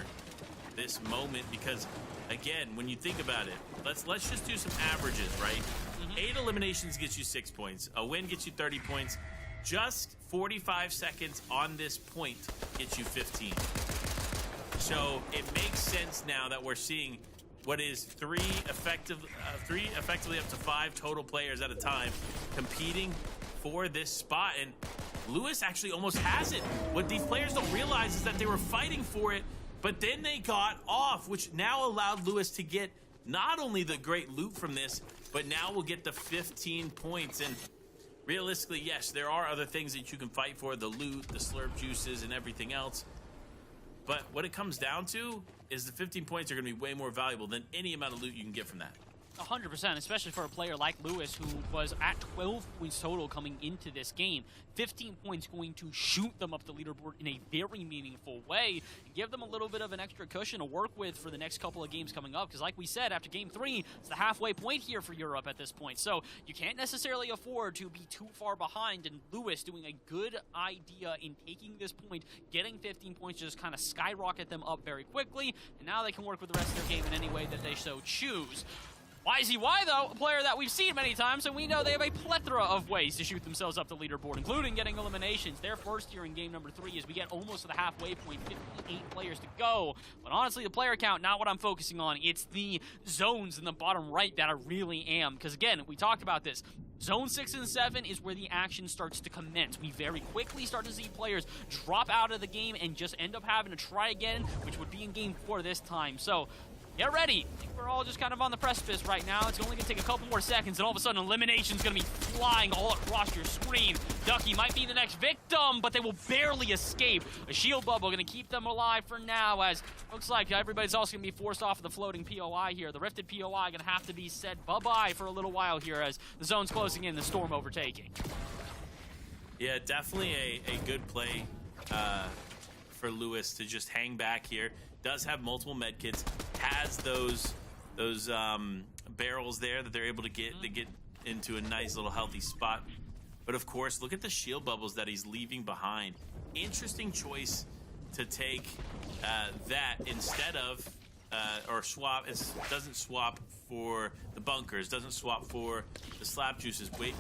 this moment. Because again, when you think about it, let's just do some averages, right? 8 eliminations gets you 6 points. A win gets you 30 points. Just 45 seconds on this point gets you 15. So it makes sense now that we're seeing what is three effectively up to 5 total players at a time competing for this spot. And Lewis actually almost has it. What these players don't realize is that they were fighting for it, but then they got off, which now allowed Lewis to get not only the great loot from this, but now we'll get the 15 points. And realistically, yes, there are other things that you can fight for, the loot, the slurp juices, and everything else. But what it comes down to is the 15 points are going to be way more valuable than any amount of loot you can get from that. 100%, especially for a player like Lewis, who was at 12 points total coming into this game. 15 points going to shoot them up the leaderboard in a very meaningful way and give them a little bit of an extra cushion to work with for the next couple of games coming up. Because like we said, after Game 3, it's the halfway point here for Europe at this point. So you can't necessarily afford to be too far behind, and Lewis doing a good idea in taking this point, getting 15 points, just kind of skyrocket them up very quickly, and now they can work with the rest of their game in any way that they so choose. YZY, though, a player that we've seen many times, and we know they have a plethora of ways to shoot themselves up the leaderboard, including getting eliminations. Their first here in game number 3 as we get almost to the halfway point, 58 players to go. But honestly, the player count, not what I'm focusing on. It's the zones in the bottom right that I really am. Because again, we talked about this. Zone 6 and 7 is where the action starts to commence. We very quickly start to see players drop out of the game and just end up having to try again, which would be in game 4 this time. So get ready. I think we're all just kind of on the precipice right now. It's only going to take a couple more seconds, and all of a sudden, elimination's going to be flying all across your screen. Ducky might be the next victim, but they will barely escape. A shield bubble going to keep them alive for now, as looks like everybody's also going to be forced off of the floating POI here. The Rifted POI going to have to be said bye-bye for a little while here as the zone's closing in, the storm overtaking. Yeah, definitely a good play for Lewis to just hang back here. Does have multiple medkits, has those barrels there that they're able to get into a nice little healthy spot. But of course, look at the shield bubbles that he's leaving behind. Interesting choice to take that instead of or swap. It doesn't swap for the bunkers, doesn't swap for the slap juices. Wait,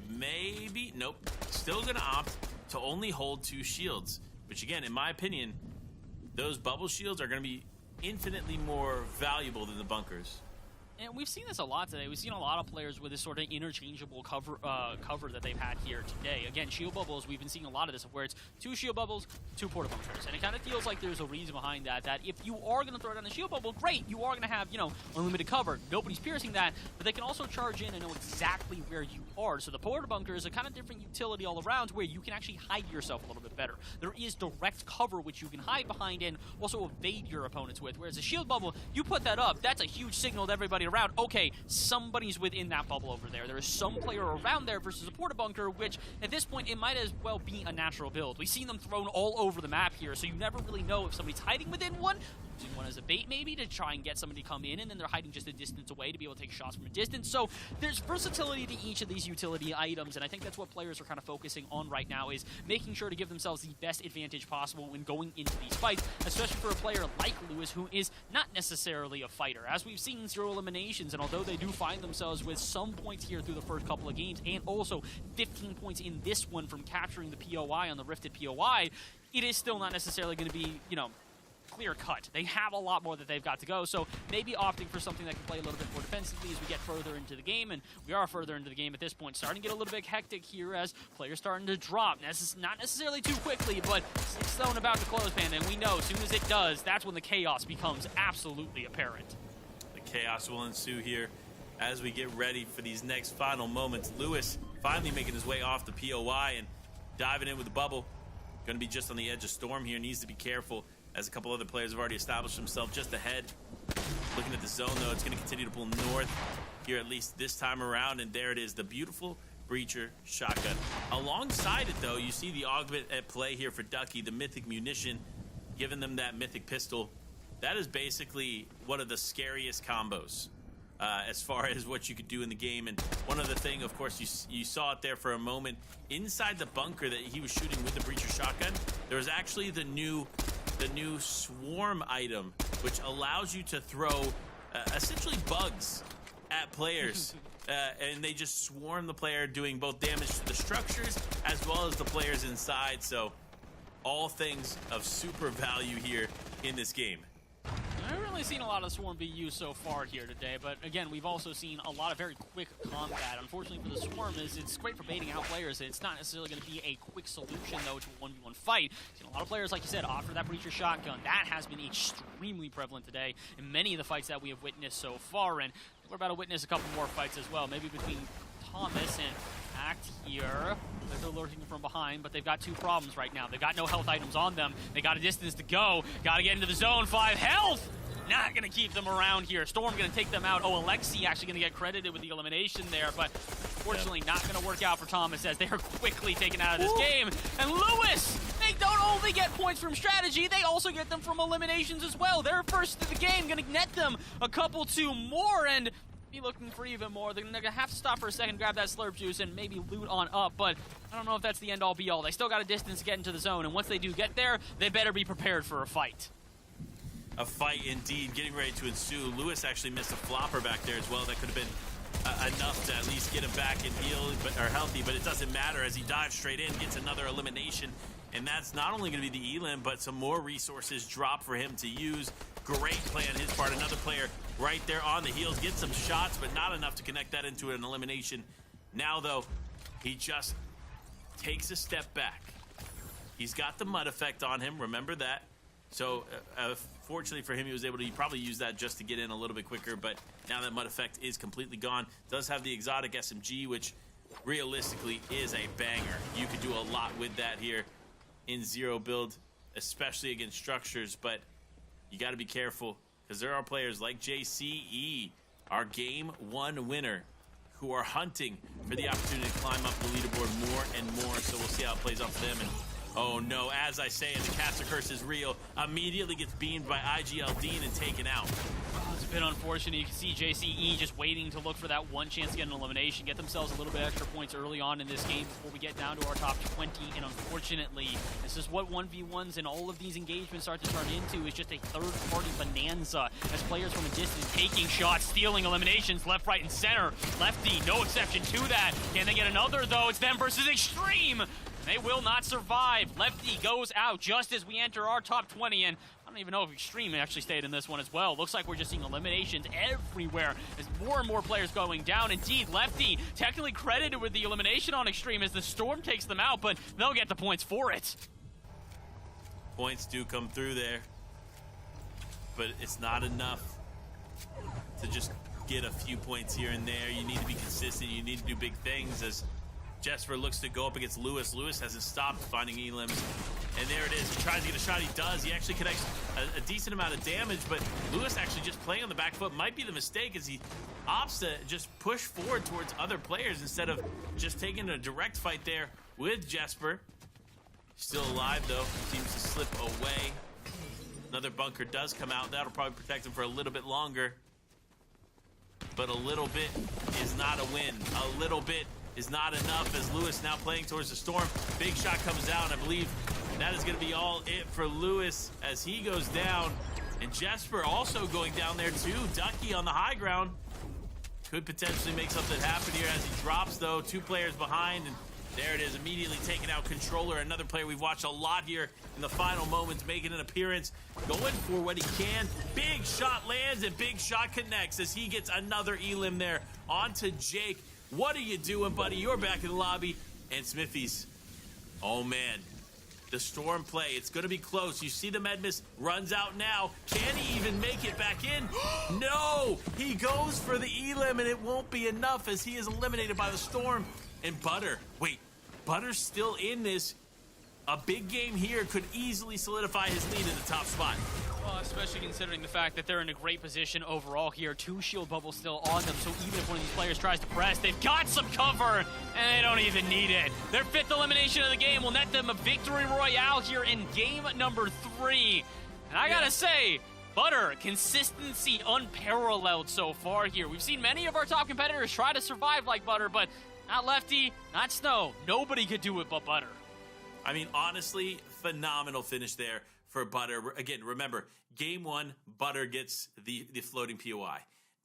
maybe nope. Still gonna opt to only hold 2 shields, which again, in my opinion, those bubble shields are going to be infinitely more valuable than the bunkers. And we've seen this a lot today. We've seen a lot of players with this sort of interchangeable cover that they've had here today. Again, shield bubbles, we've been seeing a lot of this, where it's 2 shield bubbles, 2 porta bunkers. And it kind of feels like there's a reason behind that, that if you are going to throw down a shield bubble, great, you are going to have, you know, unlimited cover. Nobody's piercing that, but they can also charge in and know exactly where you are. So the porta bunker is a kind of different utility all around, where you can actually hide yourself a little bit better. There is direct cover, which you can hide behind and also evade your opponents with. Whereas a shield bubble, you put that up, that's a huge signal to everybody around. Okay, somebody's within that bubble over there. There is some player around there versus a porta bunker, which at this point, it might as well be a natural build. We've seen them thrown all over the map here, so you never really know if somebody's hiding within one, using one as a bait maybe to try and get somebody to come in, and then they're hiding just a distance away to be able to take shots from a distance. So there's versatility to each of these utility items, and I think that's what players are kind of focusing on right now, is making sure to give themselves the best advantage possible when going into these fights, especially for a player like Lewis, who is not necessarily a fighter. As we've seen, 0 eliminations, and although they do find themselves with some points here through the first couple of games, and also 15 points in this one from capturing the POI on the Rifted POI, it is still not necessarily going to be, you know, clear cut. They have a lot more that they've got to go, so maybe opting for something that can play a little bit more defensively as we get further into the game, and we are further into the game at this point. Starting to get a little bit hectic here as players starting to drop. Not necessarily too quickly, but 6 zone about to close, Panda, and we know as soon as it does, that's when the chaos becomes absolutely apparent. The chaos will ensue here as we get ready for these next final moments. Lewis finally making his way off the POI and diving in with the bubble. Going to be just on the edge of Storm here. Needs to be careful, as a couple other players have already established themselves just ahead. Looking at the zone, though, it's going to continue to pull north here, at least this time around. And there it is, the beautiful Breacher shotgun. Alongside it, though, you see the augment at play here for Ducky, the mythic munition, giving them that mythic pistol. That is basically one of the scariest combos as far as what you could do in the game. And one other thing, of course, you saw it there for a moment. Inside the bunker that he was shooting with the Breacher shotgun, there was actually the new swarm item, which allows you to throw essentially bugs at players. And they just swarm the player, doing both damage to the structures as well as the players inside. So all things of super value here in this game. I haven't really seen a lot of Swarm be used so far here today, but again, we've also seen a lot of very quick combat. Unfortunately for the Swarm, it's great for baiting out players. It's not necessarily going to be a quick solution, though, to a 1v1 fight. Seen a lot of players, like you said, offer that Breacher shotgun. That has been extremely prevalent today in many of the fights that we have witnessed so far, and we're about to witness a couple more fights as well, maybe between Thomas and Act here. They're lurking from behind, but they've got 2 problems right now. They've got no health items on them. They got a distance to go. Got to get into the zone. 5 health! Not going to keep them around here. Storm going to take them out. Oh, Alexi actually going to get credited with the elimination there, but unfortunately not going to work out for Thomas, as they are quickly taken out of this game. And Lewis, they don't only get points from strategy, they also get them from eliminations as well. They're first to the game, going to net them a couple 2 more, and be looking for even more. They're going to have to stop for a second, grab that slurp juice, and maybe loot on up, but I don't know if that's the end-all be-all. They still got a distance to get into the zone, and once they do get there, they better be prepared for a fight. A fight indeed, getting ready to ensue. Lewis actually missed a flopper back there as well. That could have been enough to at least get him back and healthy, but it doesn't matter as he dives straight in, gets another elimination. And that's not only going to be the elim, but some more resources drop for him to use. Great play on his part. Another player right there on the heels, gets some shots, but not enough to connect that into an elimination. Now, though, he just takes a step back. He's got the mud effect on him, remember that. So, fortunately for him, he was able to probably use that just to get in a little bit quicker, but now that mud effect is completely gone. Does have the exotic SMG, which realistically is a banger. You could do a lot with that here in zero build, especially against structures, but you got to be careful, because there are players like JCE, our game 1 winner, who are hunting for the opportunity to climb up the leaderboard more and more. So we'll see how it plays out for them. And oh no, as I say, the caster curse is real. Immediately gets beamed by IGL Dean and taken out. It's a bit unfortunate. You can see JCE just waiting to look for that one chance to get an elimination, get themselves a little bit extra points early on in this game before we get down to our top 20. And unfortunately, this is what 1v1s and all of these engagements start to turn into, is just a third-party bonanza as players from a distance taking shots, stealing eliminations left, right, and center. Lefty, no exception to that. Can they get another, though? It's them versus Extreme. They will not survive. Lefty goes out just as we enter our top 20, and I don't even know if Extreme actually stayed in this one as well. Looks like we're just seeing eliminations everywhere as more and more players going down. Indeed, Lefty technically credited with the elimination on Extreme as the Storm takes them out, but they'll get the points for it. Points do come through there, but it's not enough to just get a few points here and there. You need to be consistent. You need to do big things as Jesper looks to go up against Lewis. Lewis hasn't stopped finding elims. And there it is. He tries to get a shot. He does. He actually connects a decent amount of damage, but Lewis actually just playing on the back foot might be the mistake as he opts to just push forward towards other players instead of just taking a direct fight there with Jesper. Still alive, though. Seems to slip away. Another bunker does come out. That'll probably protect him for a little bit longer. But a little bit is not a win. A little bit is not enough as Lewis now playing towards the Storm. Big shot comes out. I believe that is going to be all it for Lewis as he goes down. And Jesper also going down there too. Ducky on the high ground. Could potentially make something happen here as he drops, though. 2 players behind, and there it is, immediately taking out Controller. Another player we've watched a lot here in the final moments, making an appearance, going for what he can. Big shot lands, and big shot connects as he gets another elim there onto Jake. What are you doing, buddy? You're back in the lobby. And Smithies, oh man, the Storm play, it's going to be close. You see the Medmis runs out now. Can he even make it back in? No! He goes for the elim, and it won't be enough as he is eliminated by the Storm. And Butter, wait, Butter's still in this. A big game here could easily solidify his lead in the top spot. Well, especially considering the fact that they're in a great position overall here. 2 shield bubbles still on them, so even if one of these players tries to press, they've got some cover, and they don't even need it. Their 5th elimination of the game will net them a victory royale here in game number 3. And I gotta say, Butter, consistency unparalleled so far here. We've seen many of our top competitors try to survive like Butter, but not Lefty, not Snow. Nobody could do it but Butter. I mean, honestly, phenomenal finish there for Butter. Again, remember, game 1, Butter gets the floating POI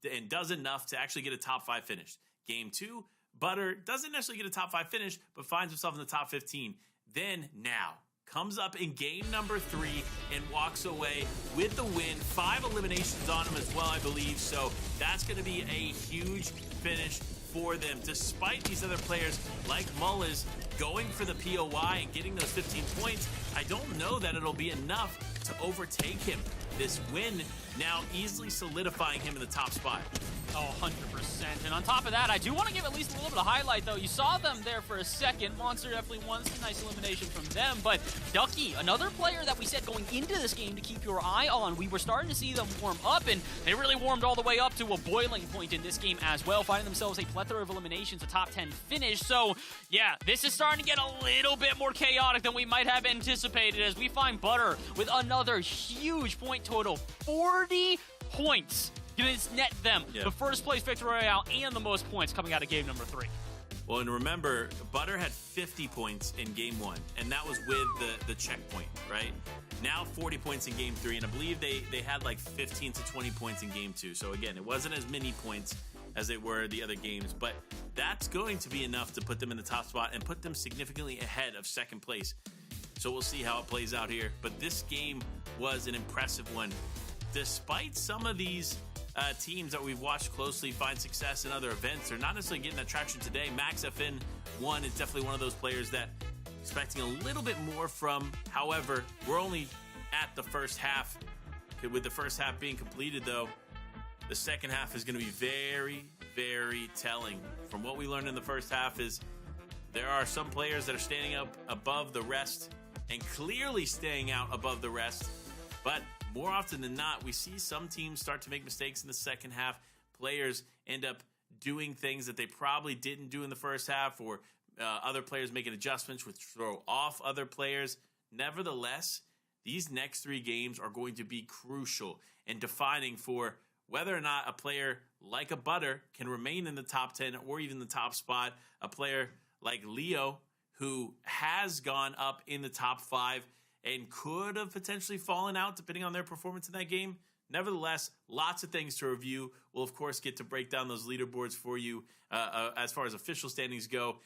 and does enough to actually get a top 5 finish. Game 2, Butter doesn't necessarily get a top 5 finish, but finds himself in the top 15. Then now comes up in game number 3 and walks away with the win. 5 eliminations on him as well, I believe. So that's going to be a huge finish for them, despite these other players like Mullis going for the POI and getting those 15 points. I don't know that it'll be enough to overtake him. This win now easily solidifying him in the top spot. Oh, 100%. And on top of that, I do want to give at least a little bit of highlight, though. You saw them there for a second. Monster definitely won some nice elimination from them. But Ducky, another player that we said going into this game to keep your eye on, we were starting to see them warm up, and they really warmed all the way up to a boiling point in this game as well, finding themselves a plethora of eliminations, a top 10 finish. So, yeah, this is starting to get a little bit more chaotic than we might have anticipated as we find Butter with another huge point total, 40 points. Gonna net them the first place victory royale and the most points coming out of game number 3. Well, and remember, Butter had 50 points in game 1, and that was with the checkpoint, right? Now 40 points in game 3, and I believe they had like 15 to 20 points in game 2. So again, it wasn't as many points as they were the other games, but that's going to be enough to put them in the top spot and put them significantly ahead of second place. So we'll see how it plays out here. But this game was an impressive one. Despite some of these teams that we've watched closely find success in other events, they're not necessarily getting that traction today. Max FN1 is definitely one of those players that expecting a little bit more from. However, we're only at the first half. With the first half being completed, though, the second half is going to be very, very telling. From what we learned in the first half is there are some players that are standing up above the rest and clearly staying out above the rest, but more often than not, we see some teams start to make mistakes in the second half. Players end up doing things that they probably didn't do in the first half, or other players making adjustments which throw off other players. Nevertheless, these next 3 games are going to be crucial and defining for whether or not a player like a Butter can remain in the top 10 or even the top spot. A player like Leo, who has gone up in the top 5 and could have potentially fallen out depending on their performance in that game. Nevertheless, lots of things to review. We'll, of course, get to break down those leaderboards for you as far as official standings go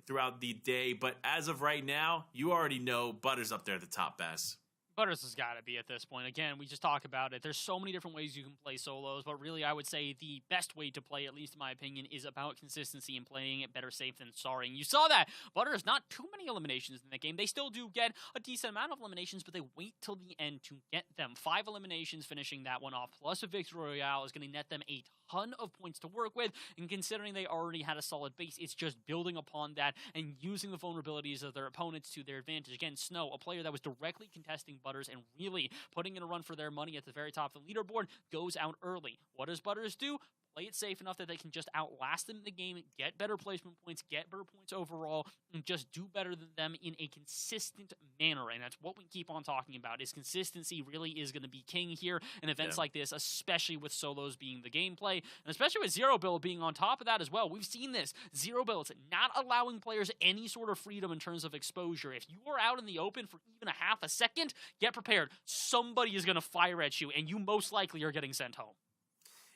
throughout the day. But as of right now, you already know Butter's up there at the top, Bass. Butters has got to be at this point. Again, we just talk about it. There's so many different ways you can play solos, but really I would say the best way to play, at least in my opinion, is about consistency and playing it better safe than sorry. And you saw that. Butters, not too many eliminations in that game. They still do get a decent amount of eliminations, but they wait till the end to get them. 5 eliminations finishing that one off, plus a victory royale is going to net them a ton of points to work with, and considering they already had a solid base, it's just building upon that and using the vulnerabilities of their opponents to their advantage. Again, Snow, a player that was directly contesting Butters and really putting in a run for their money at the very top of the leaderboard, goes out early. What does Butters do? Play it safe enough that they can just outlast them in the game, get better placement points, get better points overall, and just do better than them in a consistent manner. And that's what we keep on talking about, is consistency really is going to be king here in events like this, especially with solos being the gameplay, and especially with Zero Build being on top of that as well. We've seen this. Zero Builds not allowing players any sort of freedom in terms of exposure. If you are out in the open for even a half a second, get prepared. Somebody is going to fire at you, and you most likely are getting sent home.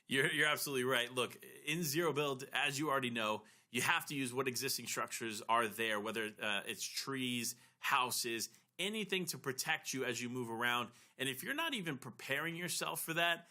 You're absolutely right. Look, in Zero Build, as you already know, you have to use what existing structures are there, whether it's trees, houses, anything to protect you as you move around. And if you're not even preparing yourself for that,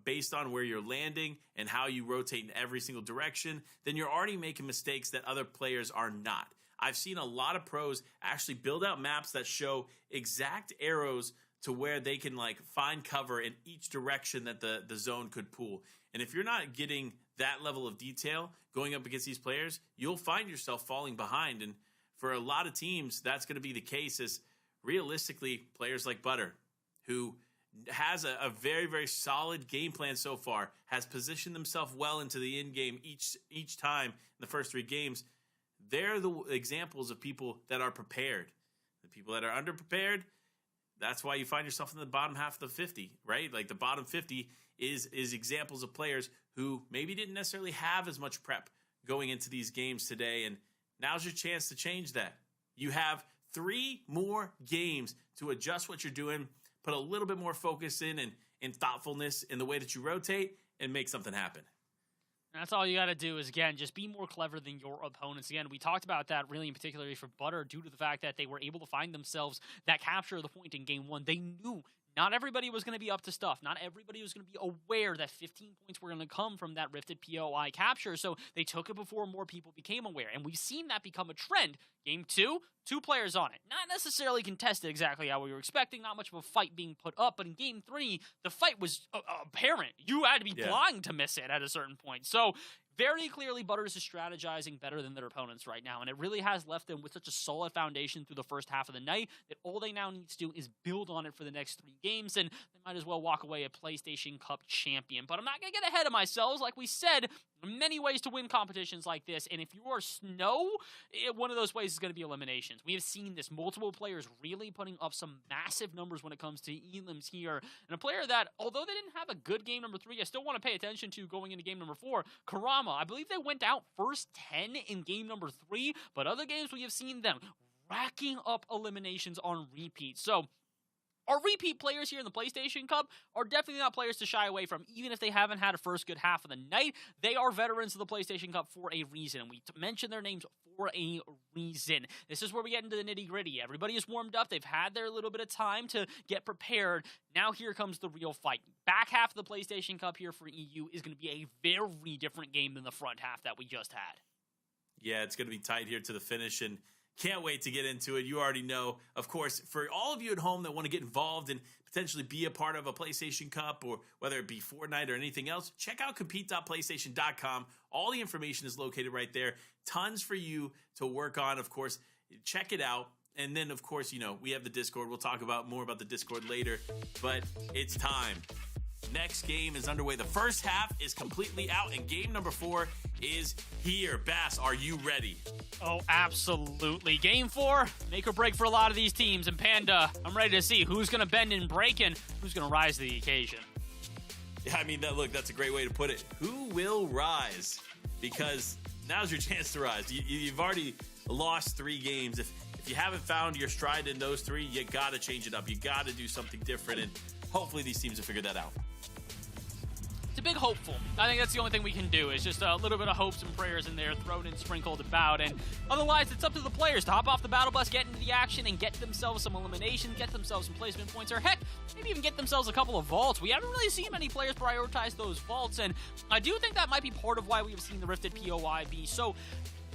based on where you're landing and how you rotate in every single direction, then you're already making mistakes that other players are not. I've seen a lot of pros actually build out maps that show exact arrows to where they can like find cover in each direction that the zone could pull. And if you're not getting that level of detail going up against these players, you'll find yourself falling behind. And for a lot of teams, that's going to be the case, as realistically, players like Butter, who has a very, very solid game plan so far, has positioned themselves well into the end game each time in the first 3 games. They're the examples of people that are prepared. The people that are underprepared, that's why you find yourself in the bottom half of the 50, right? Like the bottom 50 is examples of players who maybe didn't necessarily have as much prep going into these games today. And now's your chance to change that. You have 3 more games to adjust what you're doing, put a little bit more focus in and thoughtfulness in the way that you rotate, and make something happen. That's all you got to do is, again, just be more clever than your opponents. Again, we talked about that really in particular for Butter due to the fact that they were able to find themselves that capture of the point in game 1. They knew not everybody was going to be up to stuff. Not everybody was going to be aware that 15 points were going to come from that rifted POI capture, so they took it before more people became aware. And we've seen that become a trend. Game 2, 2 players on it. Not necessarily contested exactly how we were expecting, not much of a fight being put up, but in Game 3, the fight was apparent. You had to be blind to miss it at a certain point. So very clearly, Butters is strategizing better than their opponents right now, and it really has left them with such a solid foundation through the first half of the night that all they now need to do is build on it for the next 3 games, and they might as well walk away a PlayStation Cup champion. But I'm not going to get ahead of myself. Like we said, many ways to win competitions like this, and if you are Snow, one of those ways is going to be eliminations. We have seen this, multiple players really putting up some massive numbers when it comes to elims here, and a player that, although they didn't have a good game number 3, I still want to pay attention to going into game number 4, Karama. I believe they went out first 10 in game number 3, but other games we have seen them racking up eliminations on repeat. So our repeat players here in the PlayStation Cup are definitely not players to shy away from, even if they haven't had a first good half of the night. They are veterans of the PlayStation Cup for a reason. We mention their names for a reason. This is where we get into the nitty-gritty. Everybody is warmed up. They've had their little bit of time to get prepared. Now here comes the real fight. Back half of the PlayStation Cup here for EU is going to be a very different game than the front half that we just had. Yeah, it's going to be tight here to the finish, and can't wait to get into it. You already know, of course, for all of you at home that want to get involved and potentially be a part of a PlayStation Cup, or whether it be Fortnite or anything else, check out compete.playstation.com. All the information is located right there. Tons for you to work on, of course. Check it out. And then, of course, you know, we have the Discord. We'll talk more about the Discord later, but it's time. Next game is underway. The first half is completely out, and game number 4 is here. Bass, are you ready? Oh, absolutely. Game 4, make or break for a lot of these teams. And Panda, I'm ready to see who's going to bend and break and who's going to rise to the occasion. Yeah, I mean, that's a great way to put it. Who will rise? Because now's your chance to rise. You've already lost 3 games. If you haven't found your stride in those 3, you got to change it up. You got to do something different, and hopefully these teams will figure that out. a big hopeful. I think that's the only thing we can do, is just a little bit of hopes and prayers in there, thrown and sprinkled about. And otherwise, it's up to the players to hop off the battle bus, get into the action, and get themselves some elimination, get themselves some placement points, or heck, maybe even get themselves a couple of vaults. We haven't really seen many players prioritize those vaults, and I do think that might be part of why we've seen the Rifted POI be so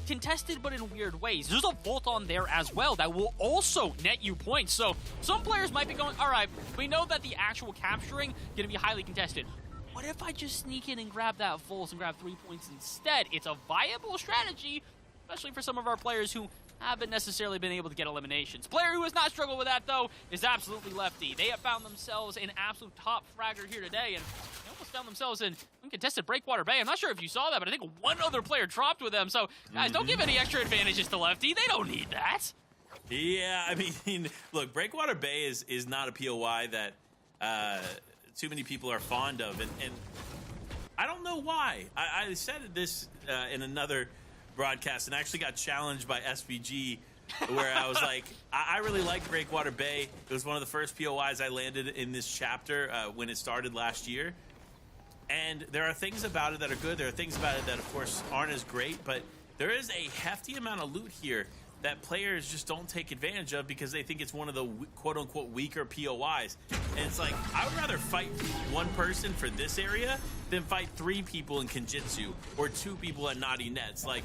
contested, but in weird ways. There's a vault on there as well that will also net you points. So some players might be going, all right, we know that the actual capturing going to be highly contested. What if I just sneak in and grab that vault and grab 3 points instead? It's a viable strategy, especially for some of our players who haven't necessarily been able to get eliminations. Player who has not struggled with that, though, is absolutely Lefty. They have found themselves an absolute top fragger here today, and they almost found themselves in uncontested Breakwater Bay. I'm not sure if you saw that, but I think one other player dropped with them. So, guys, don't give any extra advantages to Lefty. They don't need that. Yeah, I mean, look, Breakwater Bay is not a POI that too many people are fond of, and I don't know why. I said this in another broadcast and actually got challenged by SVG, where I was like, I really like Breakwater Bay. It was one of the first POIs I landed in this chapter when it started last year. And there are things about it that are good. There are things about it that, of course, aren't as great. But there is a hefty amount of loot here that players just don't take advantage of because they think it's one of the quote-unquote weaker POIs. And it's like, I would rather fight one person for this area than fight 3 people in Kenjutsu or 2 people at Naughty Nets. Like,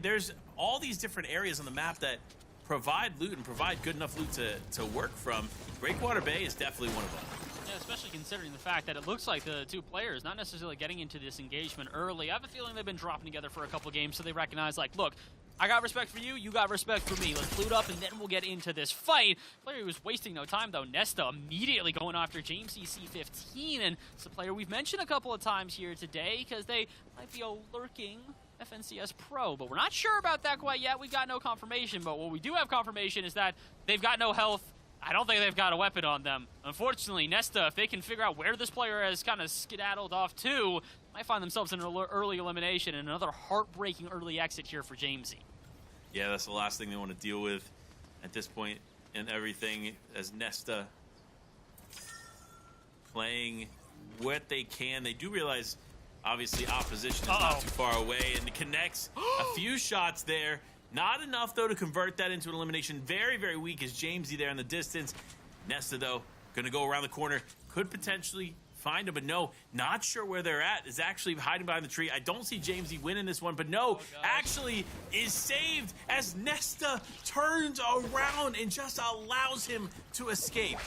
there's all these different areas on the map that provide loot and provide good enough loot to work from. Breakwater Bay is definitely one of them. Yeah, especially considering the fact that it looks like the 2 players not necessarily getting into this engagement early. I have a feeling they've been dropping together for a couple games, so they recognize, like, look, I got respect for you, you got respect for me. Let's loot up, and then we'll get into this fight. Player who was wasting no time, though, Nesta, immediately going after James CC15, and it's a player we've mentioned a couple of times here today because they might be a lurking FNCS Pro, but we're not sure about that quite yet. We've got no confirmation, but what we do have confirmation is that they've got no health. I don't think they've got a weapon on them. Unfortunately, Nesta, if they can figure out where this player has kind of skedaddled off to, might find themselves in an early elimination and another heartbreaking early exit here for Jamesy. Yeah, that's the last thing they want to deal with at this point in everything, as Nesta playing what they can. They do realize, obviously, opposition is not too far away, and it connects a few shots there. Not enough, though, to convert that into an elimination. Very, very weak is Jamesy there in the distance. Nesta, though, going to go around the corner. Could potentially find him, but no, not sure where they're at. Is actually hiding behind the tree. I don't see Jamesy winning this one, but no, actually is saved as Nesta turns around and just allows him to escape.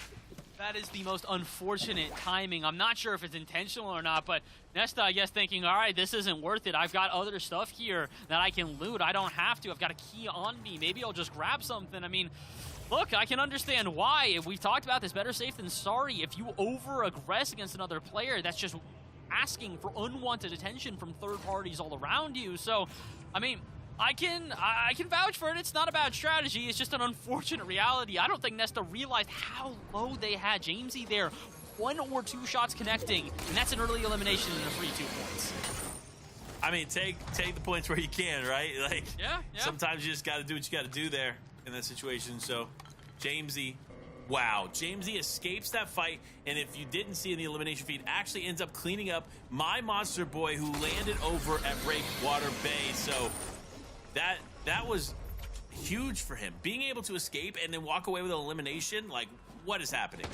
That is the most unfortunate timing. I'm not sure if it's intentional or not, but Nesta, I guess, thinking, all right, this isn't worth it. I've got other stuff here that I can loot. I don't have to. I've got a key on me. Maybe I'll just grab something. I mean, look, I can understand why. We've talked about this, better safe than sorry. If you over-aggress against another player, that's just asking for unwanted attention from third parties all around you. So, I mean, I can vouch for it. It's not a bad strategy. It's just an unfortunate reality. I don't think Nesta realized how low they had Jamesy there. 1 or 2 shots connecting, and that's an early elimination in the 3-2 points. I mean, take the points where you can, right? Like, yeah. Sometimes you just got to do what you got to do there in that situation. So, Jamesy, wow. Jamesy escapes that fight, and if you didn't see in the elimination feed, actually ends up cleaning up my monster boy who landed over at Breakwater Bay. So, that was huge for him. Being able to escape and then walk away with an elimination, like, what is happening?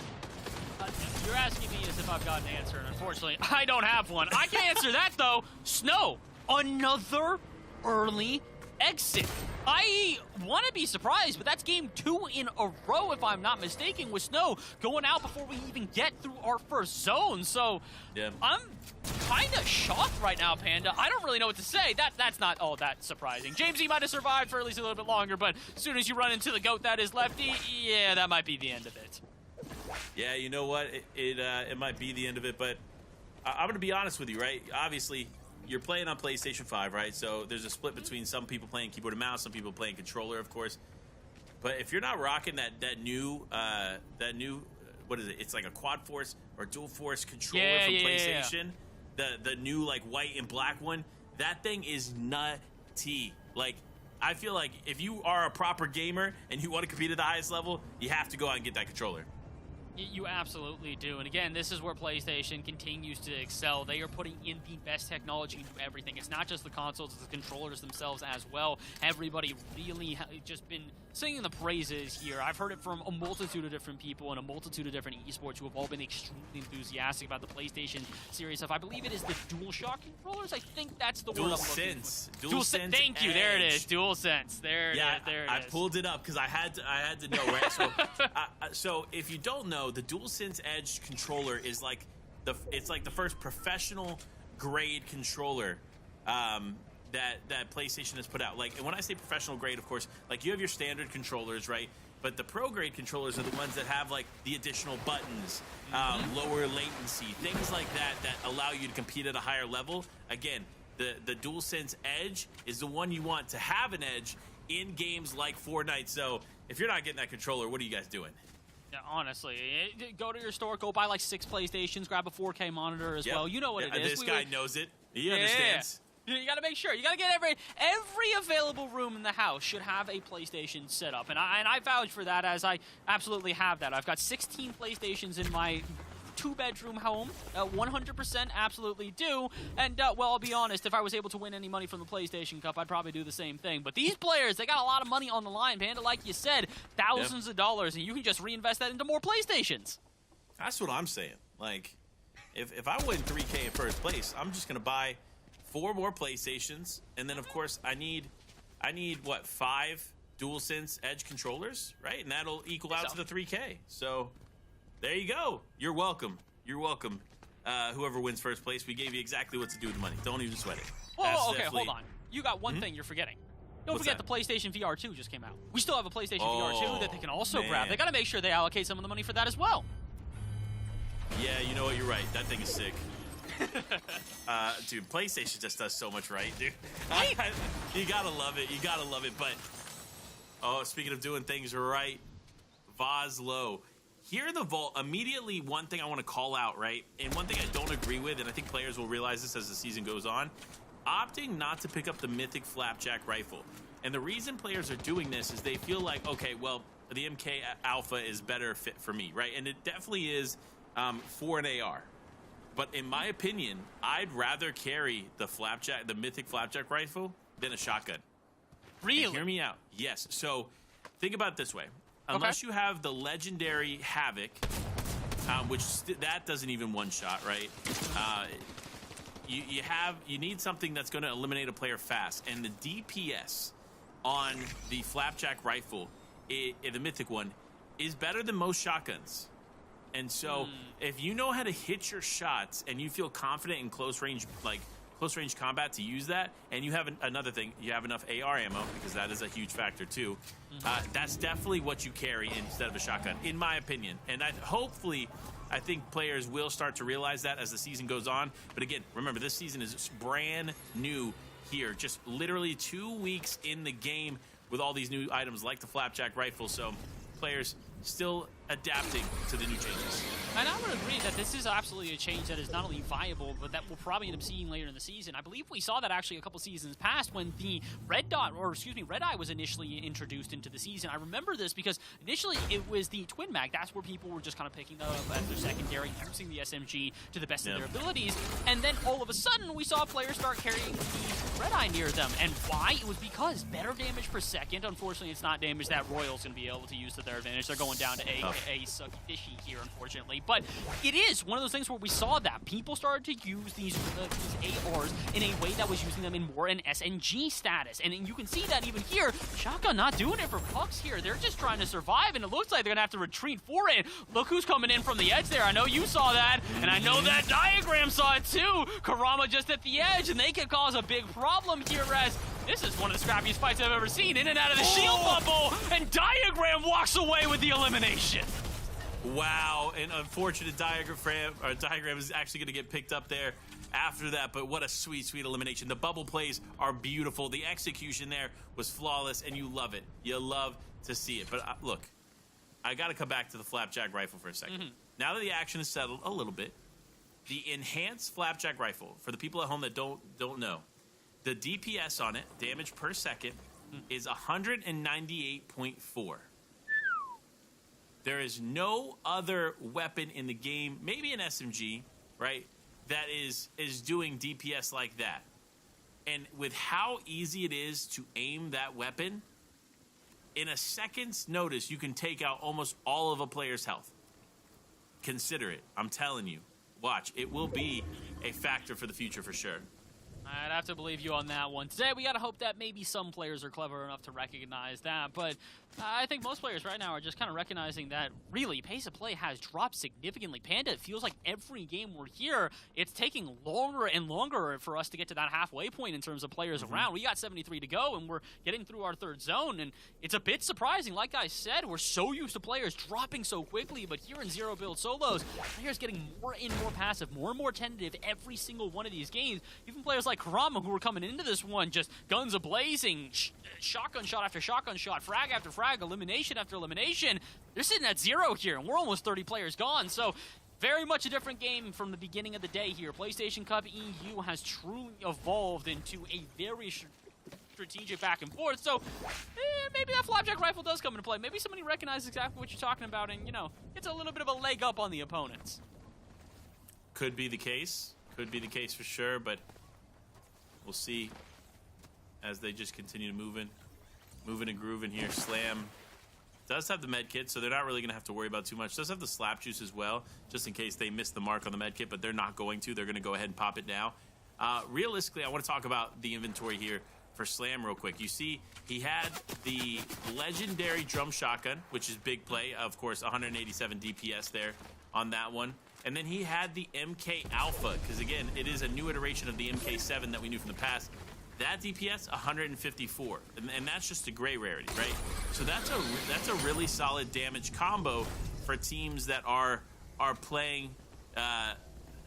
You're asking me as if I've got an answer, and unfortunately, I don't have one. I can answer that, though. Snow, another early exit. I want to be surprised, but that's game 2 in a row, if I'm not mistaken, with Snow going out before we even get through our first zone. So yeah. I'm kind of shocked right now, Panda. I don't really know what to say. That's not all that surprising. Jamesy might have survived for at least a little bit longer, but as soon as you run into the GOAT that is Lefty, yeah, that might be the end of it. Yeah, you know what? It might be the end of it, but I'm going to be honest with you, right? Obviously, you're playing on PlayStation 5, right? So there's a split between some people playing keyboard and mouse, some people playing controller, of course. But if you're not rocking that new what is it? It's like a quad force or dual force controller from PlayStation. Yeah. The new like white and black one. That thing is nutty. Like, I feel like if you are a proper gamer and you want to compete at the highest level, you have to go out and get that controller. You absolutely do. And again, this is where PlayStation continues to excel. They are putting in the best technology into everything. It's not just the consoles, it's the controllers themselves as well. Everybody really just been singing the praises here. I've heard it from a multitude of different people and a multitude of different esports who have all been extremely enthusiastic about the PlayStation series of, I believe it is the DualShock controllers. I think that's the word I'm looking for. DualSense. Thank you. Edge. There it is. DualSense. There it is. I pulled it up because I had to know, right? So, so if you don't know, the DualSense Edge controller is like the first professional grade controller that PlayStation has put out. Like, and when I say professional grade, of course, like you have your standard controllers, right? But the pro grade controllers are the ones that have like the additional buttons, lower latency, things like that allow you to compete at a higher level. Again, the DualSense Edge is the one you want to have an edge in games like Fortnite. So if you're not getting that controller, what are you guys doing? Yeah, honestly, go to your store, go buy like 6 PlayStations, grab a 4K monitor as well. You know what it is. This guy knows it. He understands. You got to make sure. You got to get every available room in the house should have a PlayStation set up. And I vouch for that, as I absolutely have that. I've got 16 PlayStations in my 2-bedroom home, 100% absolutely do. And, well, I'll be honest, if I was able to win any money from the PlayStation Cup, I'd probably do the same thing. But these players, they got a lot of money on the line, Panda, like you said, thousands of dollars, and you can just reinvest that into more PlayStations. That's what I'm saying. Like, if I win 3K in first place, I'm just going to buy 4 more PlayStations, and then, of course, I need what, 5 DualSense Edge controllers, right? And that'll equal out to the 3K. So there you go. You're welcome. You're welcome. Whoever wins first place, we gave you exactly what to do with the money. Don't even sweat it. Whoa, okay, hold on. You got one thing you're forgetting. Don't forget the PlayStation VR 2 just came out. We still have a PlayStation VR 2 that they can also grab. They got to make sure they allocate some of the money for that as well. Yeah, you know what? You're right. That thing is sick. Dude, PlayStation just does so much right, dude. You gotta love it. You gotta love it. But, speaking of doing things right, Voslo. Here in the Vault, immediately one thing I want to call out, right? And one thing I don't agree with, and I think players will realize this as the season goes on, opting not to pick up the Mythic Flapjack Rifle. And the reason players are doing this is they feel like, okay, well, the MK Alpha is better fit for me, right? And it definitely is for an AR. But in my opinion, I'd rather carry the Mythic Flapjack Rifle than a shotgun. Really? And hear me out. Yes. So think about it this way. Unless you have the legendary Havoc, which that doesn't even one-shot, right? You need something that's going to eliminate a player fast. And the DPS on the Flapjack Rifle, the Mythic one, is better than most shotguns. And so, if you know how to hit your shots and you feel confident in close range combat to use that, and you have another thing, you have enough AR ammo, because that is a huge factor too. That's definitely what you carry instead of a shotgun, in my opinion. And hopefully, I think players will start to realize that as the season goes on. But again, remember, this season is brand new here, just literally 2 weeks in the game with all these new items like the Flapjack Rifle. So, players still adapting to the new changes. And I would agree that this is absolutely a change that is not only viable, but that we'll probably end up seeing later in the season. I believe we saw that actually a couple seasons past when the Red Eye was initially introduced into the season. I remember this because initially it was the Twin Mag. That's where people were just kind of picking up as their secondary, using the SMG to the best of their abilities. And then all of a sudden we saw players start carrying the Red Eye near them. And why? It was because better damage per second. Unfortunately, it's not damage that Royal's going to be able to use to their advantage. They're going down to a sucky fishy here, unfortunately. But it is one of those things where we saw that people started to use these ARs in a way that was using them in more an SNG status. And you can see that even here, Shotgun not doing it for pucks here. They're just trying to survive, and it looks like they're going to have to retreat for it. Look who's coming in from the edge there. I know you saw that, and I know that Diagram saw it too. Karama just at the edge, and they could cause a big problem here as this is one of the scrappiest fights I've ever seen. In and out of the shield bubble, and Diagram walks away with the elimination. Wow, an unfortunate Diagram is actually going to get picked up there after that, but what a sweet, sweet elimination. The bubble plays are beautiful. The execution there was flawless, and you love it. You love to see it. But look, I got to come back to the Flapjack Rifle for a second. Now that the action is settled a little bit, the enhanced Flapjack Rifle, for the people at home that don't know, the DPS on it, damage per second, is 198.4. There is no other weapon in the game, maybe an SMG, right, that is doing DPS like that. And with how easy it is to aim that weapon, in a second's notice, you can take out almost all of a player's health. Consider it. I'm telling you. Watch. It will be a factor for the future for sure. I'd have to believe you on that one. Today, we got to hope that maybe some players are clever enough to recognize that, but I think most players right now are just kind of recognizing that, really, pace of play has dropped significantly. Panda, it feels like every game we're here, it's taking longer and longer for us to get to that halfway point in terms of players around. We got 73 to go, and we're getting through our third zone, and it's a bit surprising. Like I said, we're so used to players dropping so quickly, but here in zero-build solos, players getting more and more passive, more and more tentative every single one of these games. Even players like Karama, who were coming into this one, just guns a-blazing, shotgun shot after shotgun shot, frag after frag, elimination after elimination. They're sitting at 0 here, and we're almost 30 players gone, so very much a different game from the beginning of the day here. PlayStation Cup EU has truly evolved into a very strategic back and forth, so maybe that flapjack rifle does come into play. Maybe somebody recognizes exactly what you're talking about and, you know, gets a little bit of a leg up on the opponents. Could be the case. Could be the case for sure, but we'll see as they just continue to moving and grooving here. Slam does have the med kit, so they're not really going to have to worry about too much. Does have the slap juice as well, just in case they miss the mark on the med kit, but they're not going to. They're going to go ahead and pop it now. Realistically, I want to talk about the inventory here for Slam real quick. You see, he had the legendary drum shotgun, which is big play. Of course, 187 DPS there on that one. And then he had the MK Alpha, because again, it is a new iteration of the MK7 that we knew from the past. That DPS, 154, and that's just a gray rarity, right? So that's a really solid damage combo for teams that are playing at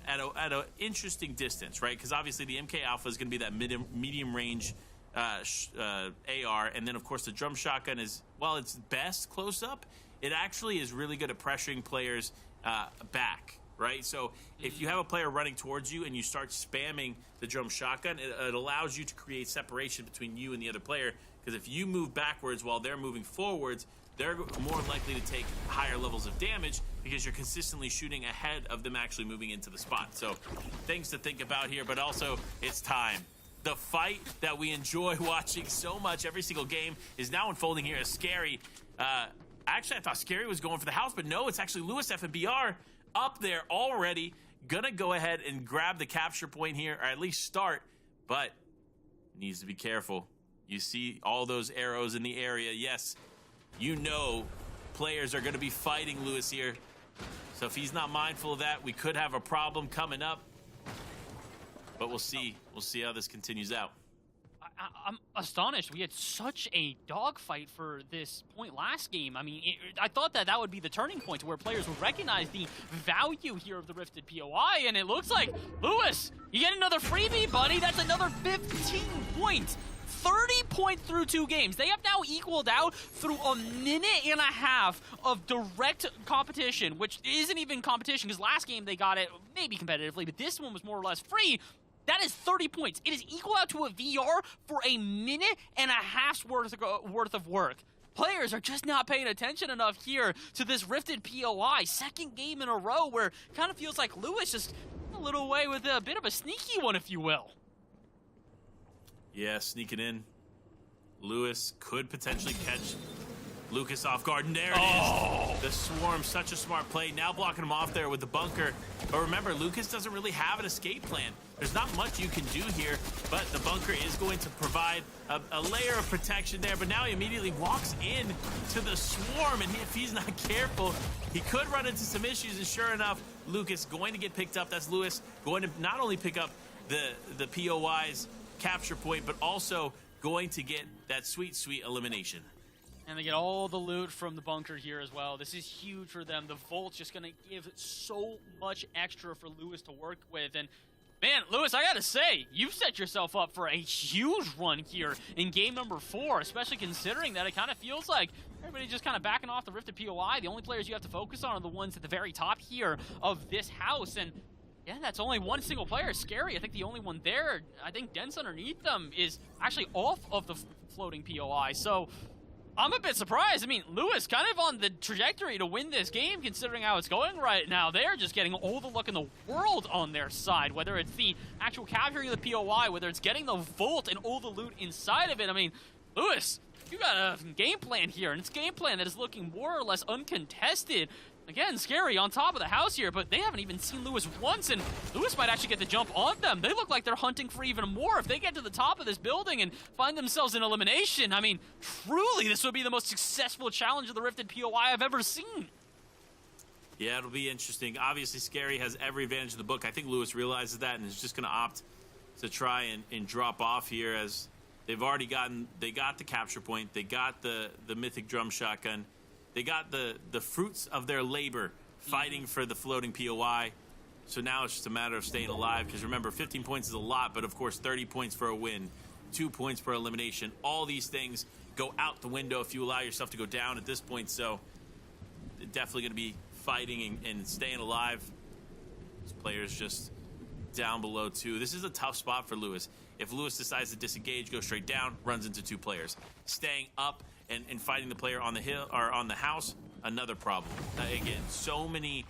an interesting distance, right? Because obviously the MK Alpha is going to be that medium range AR, and then of course the drum shotgun is, while it's best close up, it actually is really good at pressuring players back. Right, so if you have a player running towards you and you start spamming the drum shotgun, it allows you to create separation between you and the other player, because if you move backwards while they're moving forwards, they're more likely to take higher levels of damage because you're consistently shooting ahead of them actually moving into the spot. So things to think about here, but also it's time. The fight that we enjoy watching so much every single game is now unfolding here as Scary. Actually, I thought Scary was going for the house, but no, it's actually Lewis FNBR up there already, gonna go ahead and grab the capture point here, or at least start, but needs to be careful. You see all those arrows in the area. Yes, you know players are gonna be fighting Lewis here, so if he's not mindful of that, we could have a problem coming up, but we'll see how this continues out. I'm astonished. We had such a dogfight for this point last game. I mean, I thought that would be the turning point to where players would recognize the value here of the Rifted POI, and it looks like, Lewis, you get another freebie, buddy. That's another 15 points. 30 points through 2 games. They have now equaled out through a minute and a half of direct competition, which isn't even competition, because last game they got it maybe competitively, but this one was more or less free. That is 30 points. It is equal out to a VR for a minute and a half's worth of work. Players are just not paying attention enough here to this Rifted POI. Second game in a row where it kind of feels like Lewis just a little away with a bit of a sneaky one, if you will. Yeah, sneaking in. Lewis could potentially catch Lucas off guard, and there it is. The swarm, such a smart play. Now blocking him off there with the bunker. But remember, Lucas doesn't really have an escape plan. There's not much you can do here, but the bunker is going to provide a layer of protection there. But now he immediately walks in to the swarm, and if he's not careful, he could run into some issues. And sure enough, Lucas going to get picked up. That's Lewis going to not only pick up the POI's capture point, but also going to get that sweet, sweet elimination. And they get all the loot from the bunker here as well. This is huge for them. The Volt's just going to give so much extra for Lewis to work with. And man, Lewis, I gotta say, you've set yourself up for a huge run here in game number 4, especially considering that it kind of feels like everybody's just kind of backing off the Rifted POI. The only players you have to focus on are the ones at the very top here of this house. And yeah, that's only one single player. Scary. I think the only one there, I think Dents underneath them, is actually off of the floating POI. So I'm a bit surprised. I mean, Lewis kind of on the trajectory to win this game, considering how it's going right now. They're just getting all the luck in the world on their side, whether it's the actual capturing of the POI, whether it's getting the vault and all the loot inside of it. I mean, Lewis, you got a game plan here, and it's a game plan that is looking more or less uncontested. Again, Scary on top of the house here, but they haven't even seen Lewis once, and Lewis might actually get the jump on them. They look like they're hunting for even more. If they get to the top of this building and find themselves in elimination, I mean, truly, this would be the most successful challenge of the Rifted POI I've ever seen. Yeah, it'll be interesting. Obviously, Scary has every advantage in the book. I think Lewis realizes that and is just going to opt to try and drop off here, as they've already got the capture point. They got the mythic drum shotgun. They got the fruits of their labor fighting for the floating POI. So now it's just a matter of staying alive, because remember, 15 points is a lot, but of course 30 points for a win, 2 points per elimination. All these things go out the window if you allow yourself to go down at this point. So definitely going to be fighting and staying alive. This player's just down below 2. This is a tough spot for Lewis. If Lewis decides to disengage, go straight down, runs into 2 players. Staying up and fighting the player on the hill or on the house, another problem. Again, so many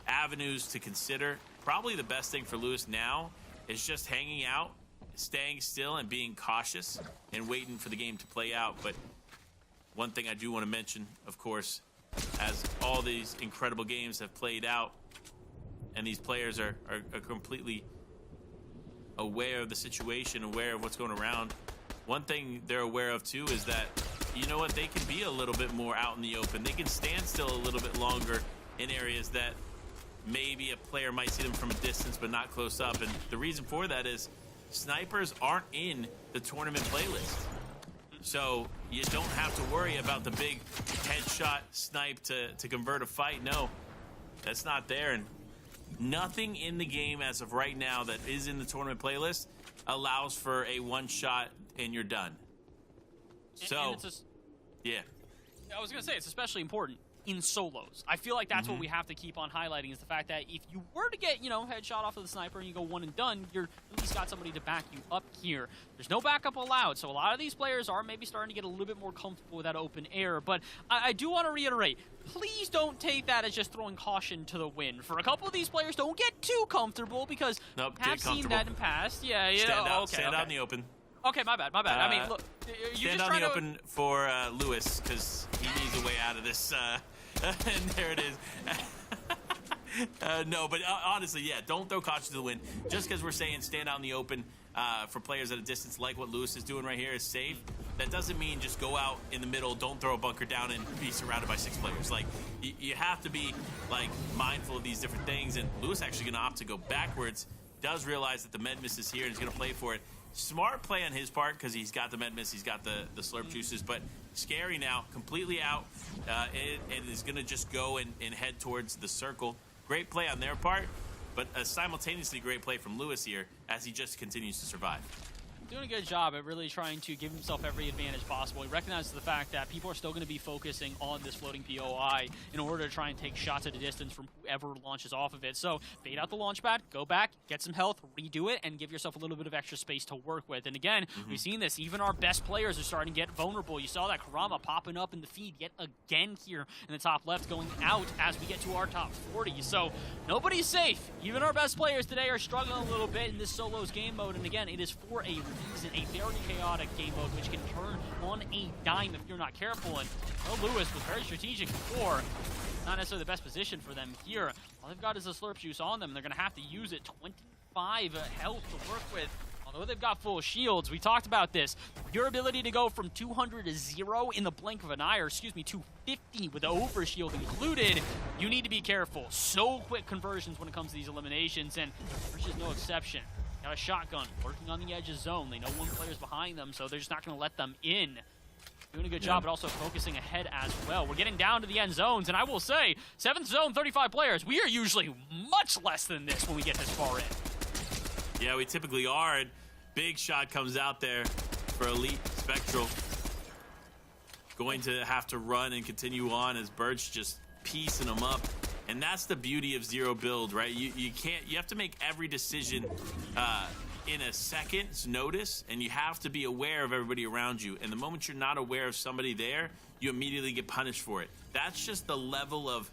avenues to consider. Probably the best thing for Lewis now is just hanging out, staying still, and being cautious and waiting for the game to play out. But one thing I do want to mention, of course, as all these incredible games have played out and these players are completely aware of the situation, aware of what's going around, one thing they're aware of too is that, you know what, they can be a little bit more out in the open. They can stand still a little bit longer in areas that maybe a player might see them from a distance but not close up. And the reason for that is snipers aren't in the tournament playlist. So you don't have to worry about the big headshot snipe to convert a fight. No, that's not there. And nothing in the game as of right now that is in the tournament playlist allows for a one shot and you're done. So, yeah. I was going to say, it's especially important in solos. I feel like that's what we have to keep on highlighting, is the fact that if you were to get, headshot off of the sniper and you go one and done, you're at least got somebody to back you up here. There's no backup allowed, so a lot of these players are maybe starting to get a little bit more comfortable with that open air. But I do want to reiterate, please don't take that as just throwing caution to the wind. For a couple of these players, don't get too comfortable, because I've seen that in past. Yeah, Stand out in the open. Okay, my bad. I mean, look, you stand just on the open for Lewis, because he needs a way out of this. And there it is. No, but honestly, yeah, don't throw caution to the wind. Just because we're saying stand out in the open for players at a distance, like what Lewis is doing right here, is safe, that doesn't mean just go out in the middle, don't throw a bunker down, and be surrounded by 6 players. Like, you have to be, like, mindful of these different things. And Lewis actually going to opt to go backwards. Does realize that the med miss is here and is going to play for it. Smart play on his part, because he's got the med miss, he's got the slurp juices, but Scary now completely out and is going to just go and head towards the circle. Great play on their part, but a simultaneously great play from Lewis here as he just continues to survive. Doing a good job at really trying to give himself every advantage possible. He recognizes the fact that people are still going to be focusing on this floating POI in order to try and take shots at a distance from whoever launches off of it. So bait out the launch pad, go back, get some health, redo it, and give yourself a little bit of extra space to work with. And again, we've seen this. Even our best players are starting to get vulnerable. You saw that Karama popping up in the feed yet again here in the top left, going out as we get to our top 40. So nobody's safe. Even our best players today are struggling a little bit in this solos game mode. And again, it is for a reason, a very chaotic game mode which can turn on a dime if you're not careful. And Lewis was very strategic before. Not necessarily the best position for them here. All they've got is a slurp juice on them. They're going to have to use it. 25 health to work with. Although they've got full shields, we talked about this. Your ability to go from 200 to 0 in the blink of an eye, or excuse me, 250 with the overshield included, you need to be careful. So quick conversions when it comes to these eliminations, and there's just no exception. Got a shotgun working on the edge of zone. They know one player's behind them, so they're just not going to let them in. Doing a good job, but also focusing ahead as well. We're getting down to the end zones, and I will say, 7th zone, 35 players. We are usually much less than this when we get this far in. Yeah, we typically are, and big shot comes out there for Elite Spectral. Going to have to run and continue on as Bird's just piecing them up. And that's the beauty of zero build, right? You have to make every decision in a second's notice, and you have to be aware of everybody around you. And the moment you're not aware of somebody there, you immediately get punished for it. That's just the level of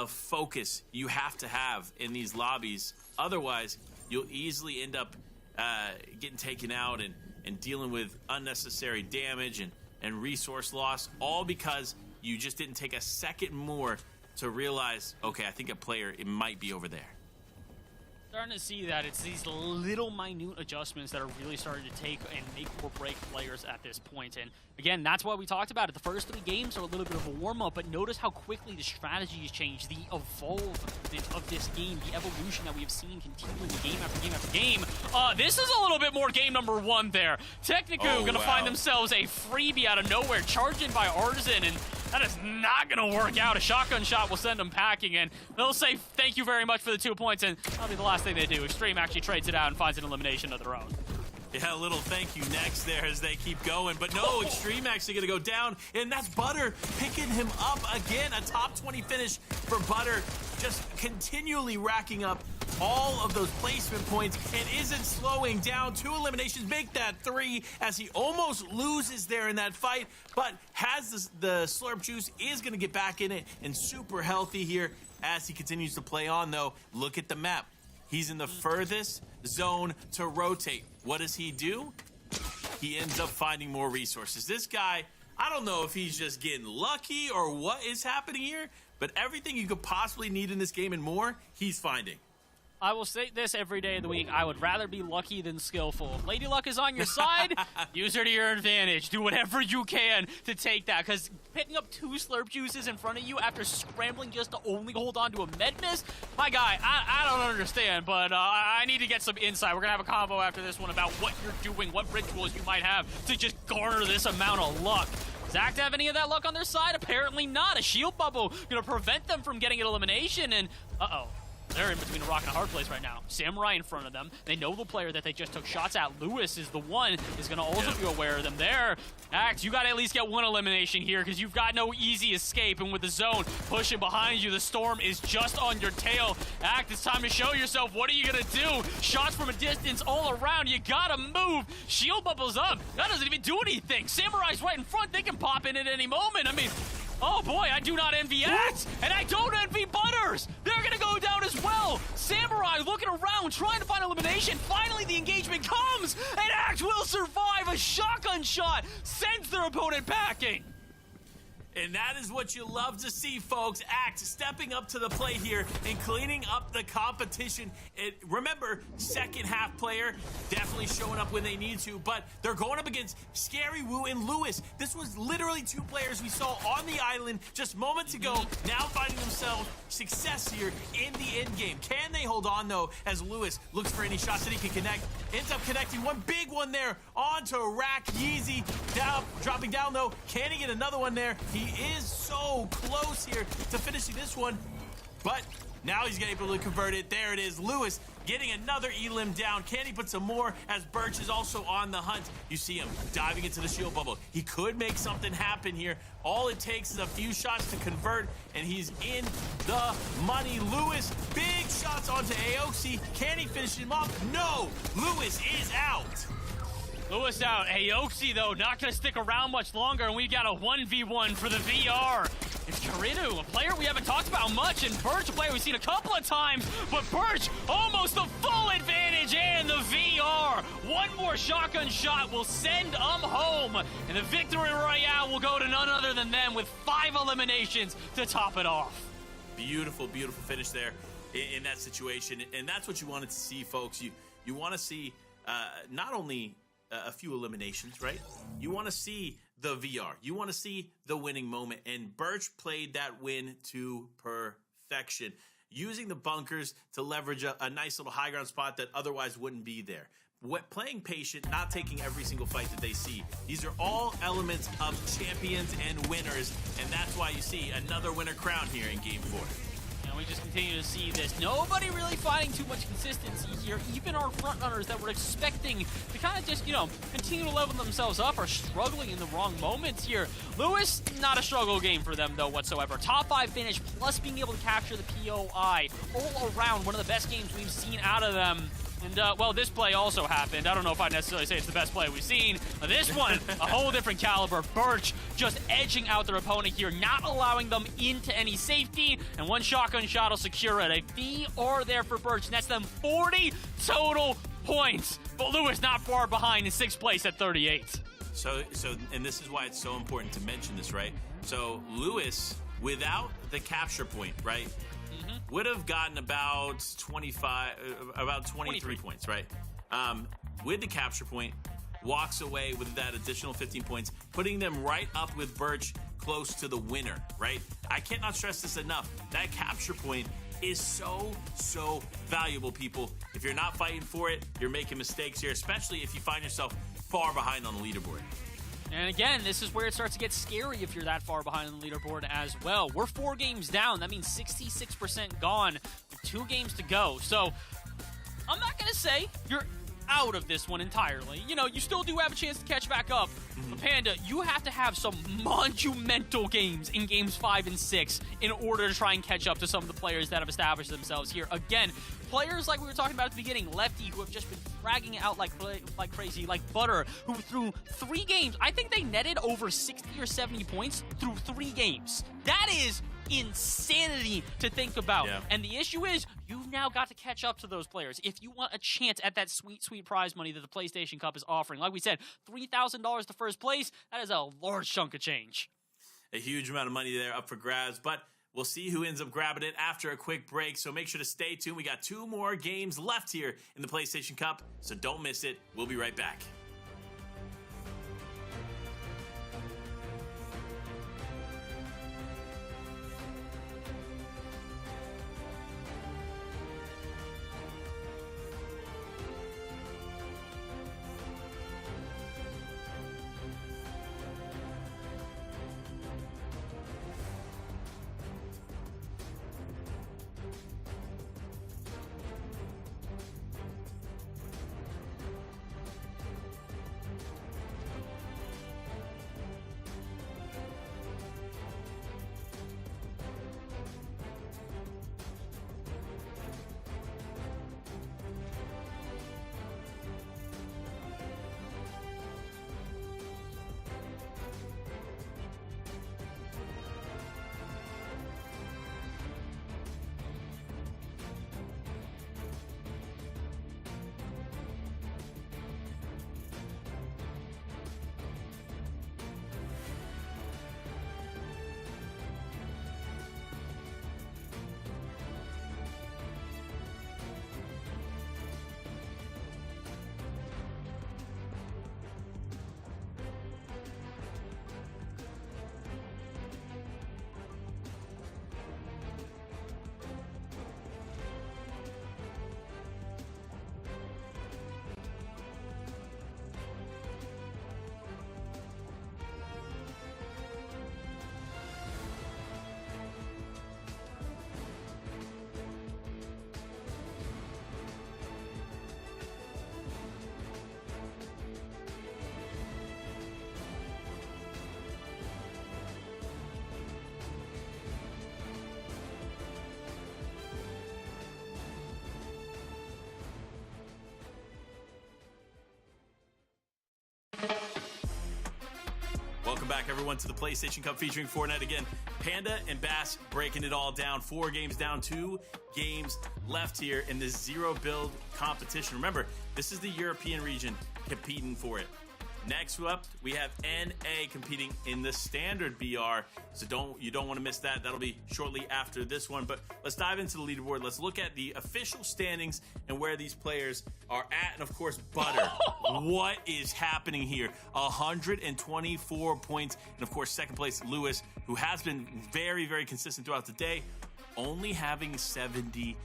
focus you have to have in these lobbies. Otherwise, you'll easily end up getting taken out and dealing with unnecessary damage and resource loss, all because you just didn't take a second more to realize, okay, I think a player, it might be over there. Starting to see that it's these little minute adjustments that are really starting to take and make or break players at this point. And again, that's why we talked about it. The first 3 games are a little bit of a warm-up, but notice how quickly the strategies change, the evolvement of this game, the evolution that we have seen continuing game after game after game. This is a little bit more game number 1 there. Technico gonna find themselves a freebie out of nowhere, charged in by Artisan, and that is not going to work out. A shotgun shot will send them packing, and they'll say thank you very much for the 2 points, and that'll be the last thing they do. Extreme actually trades it out and finds an elimination of their own. Yeah, a little thank you next there as they keep going. But no, Extreme actually going to go down, and that's Butter picking him up again. A top 20 finish for Butter, just continually racking up all of those placement points and isn't slowing down. 2 eliminations, make that 3 as he almost loses there in that fight, but has the slurp juice, is going to get back in it and super healthy here as he continues to play on, though. Look at the map. He's in the furthest zone to rotate. What does he do? He ends up finding more resources. This guy, I don't know if he's just getting lucky or what is happening here, but everything you could possibly need in this game and more, he's finding. I will say this every day of the week. I would rather be lucky than skillful. If Lady Luck is on your side, use her to your advantage. Do whatever you can to take that, because picking up 2 slurp juices in front of you after scrambling just to only hold on to a med miss, my guy, I don't understand, but I need to get some insight. We're going to have a convo after this one about what you're doing, what rituals you might have to just garner this amount of luck. Does Act have any of that luck on their side? Apparently not. A shield bubble going to prevent them from getting an elimination, and uh-oh. They're in between a rock and a hard place right now. Samurai in front of them. They know the player that they just took shots at. Lewis is the one is going to also be aware of them there. Act, you got to at least get 1 elimination here because you've got no easy escape. And with the zone pushing behind you, the storm is just on your tail. Act, it's time to show yourself. What are you going to do? Shots from a distance all around. You got to move. Shield bubbles up. That doesn't even do anything. Samurai's right in front. They can pop in at any moment. I mean, oh boy, I do not envy Act, and I don't envy Butters. They're gonna go down as well. Samurai looking around, trying to find elimination. Finally, the engagement comes, and Act will survive. A shotgun shot sends their opponent packing. And that is what you love to see, folks. Act stepping up to the plate here and cleaning up the competition. Remember, second half player definitely showing up when they need to, but they're going up against Scary Woo and Lewis. This was literally 2 players we saw on the island just moments ago, now finding themselves success here in the end game. Can they hold on, though, as Lewis looks for any shots that he can connect? Ends up connecting one big one there onto Rack Yeezy. Down, dropping down, though. Can he get another one there? He is so close here to finishing this one, but now he's able to convert it. There it is. Lewis getting another elim down. Can he put some more as Birch is also on the hunt? You see him diving into the shield bubble. He could make something happen here. All it takes is a few shots to convert, and he's in the money. Lewis, big shots onto Aoxy. Can he finish him off? No! Lewis is out. Lewis out. Aoxy, though, not going to stick around much longer, and we've got a 1v1 for the VR. It's Karidu, a player we haven't talked about much, and Birch, a player we've seen a couple of times, but Birch almost the full advantage, and the VR. 1 more shotgun shot will send them home, and the victory royale will go to none other than them with 5 eliminations to top it off. Beautiful, beautiful finish there in that situation, and that's what you wanted to see, folks. You want to see not only a few eliminations, right? You want to see the VR. You want to see the winning moment. And Birch played that win to perfection, using the bunkers to leverage a nice little high ground spot that otherwise wouldn't be there. Playing patient, not taking every single fight that they see. These are all elements of champions and winners. And that's why you see another winner crown here in Game 4. We just continue to see this. Nobody really finding too much consistency here. Even our front runners that were expecting to kind of just, continue to level themselves up are struggling in the wrong moments here. Lewis, not a struggle game for them, though, whatsoever. Top 5 finish, plus being able to capture the POI. All around, one of the best games we've seen out of them. And, well, this play also happened. I don't know if I'd necessarily say it's the best play we've seen. This one, a whole different caliber. Birch just edging out their opponent here, not allowing them into any safety. And one shotgun shot will secure it. A VR there for Birch. And that's them 40 total points. But Lewis not far behind in 6th place at 38. So, and this is why it's so important to mention this, right? So, Lewis, without the capture point, right, would have gotten about 23 points, right? With the capture point, walks away with that additional 15 points, putting them right up with Birch, close to the winner, right? I cannot stress this enough. That capture point is so valuable, people. If you're not fighting for it, you're making mistakes here, especially if you find yourself far behind on the leaderboard. And again, this is where it starts to get scary if you're that far behind on the leaderboard as well. We're 4 games down. That means 66% gone with 2 games to go. So I'm not going to say you're out of this one entirely. You know, you still do have a chance to catch back up. But Panda, you have to have some monumental games in games 5 and 6 in order to try and catch up to some of the players that have established themselves here. Again, players like we were talking about at the beginning, Lefty, who have just been fragging it out like crazy, like Butter, who through 3 games, I think they netted over 60 or 70 points through 3 games. That is insanity to think about. Yeah. And the issue is, you've now got to catch up to those players if you want a chance at that sweet prize money that the PlayStation Cup is offering. Like we said, $3,000 to first place, that is a large chunk of change. A huge amount of money there up for grabs, but we'll see who ends up grabbing it after a quick break, so make sure to stay tuned. We got 2 more games left here in the PlayStation Cup, so don't miss it. We'll be right back. Welcome back, everyone, to the PlayStation Cup featuring Fortnite. Again, Panda and Bass breaking it all down. 4 games down, 2 games left here in this zero build competition. Remember, this is the European region competing for it. Next up, we have NA competing in the standard BR, so you don't want to miss that. That'll be shortly after this one, but let's dive into the leaderboard. Let's look at the official standings and where these players are at, and of course, Butter. What is happening here? 124 points, and of course, second place, Lewis, who has been very consistent throughout the day, only having 79.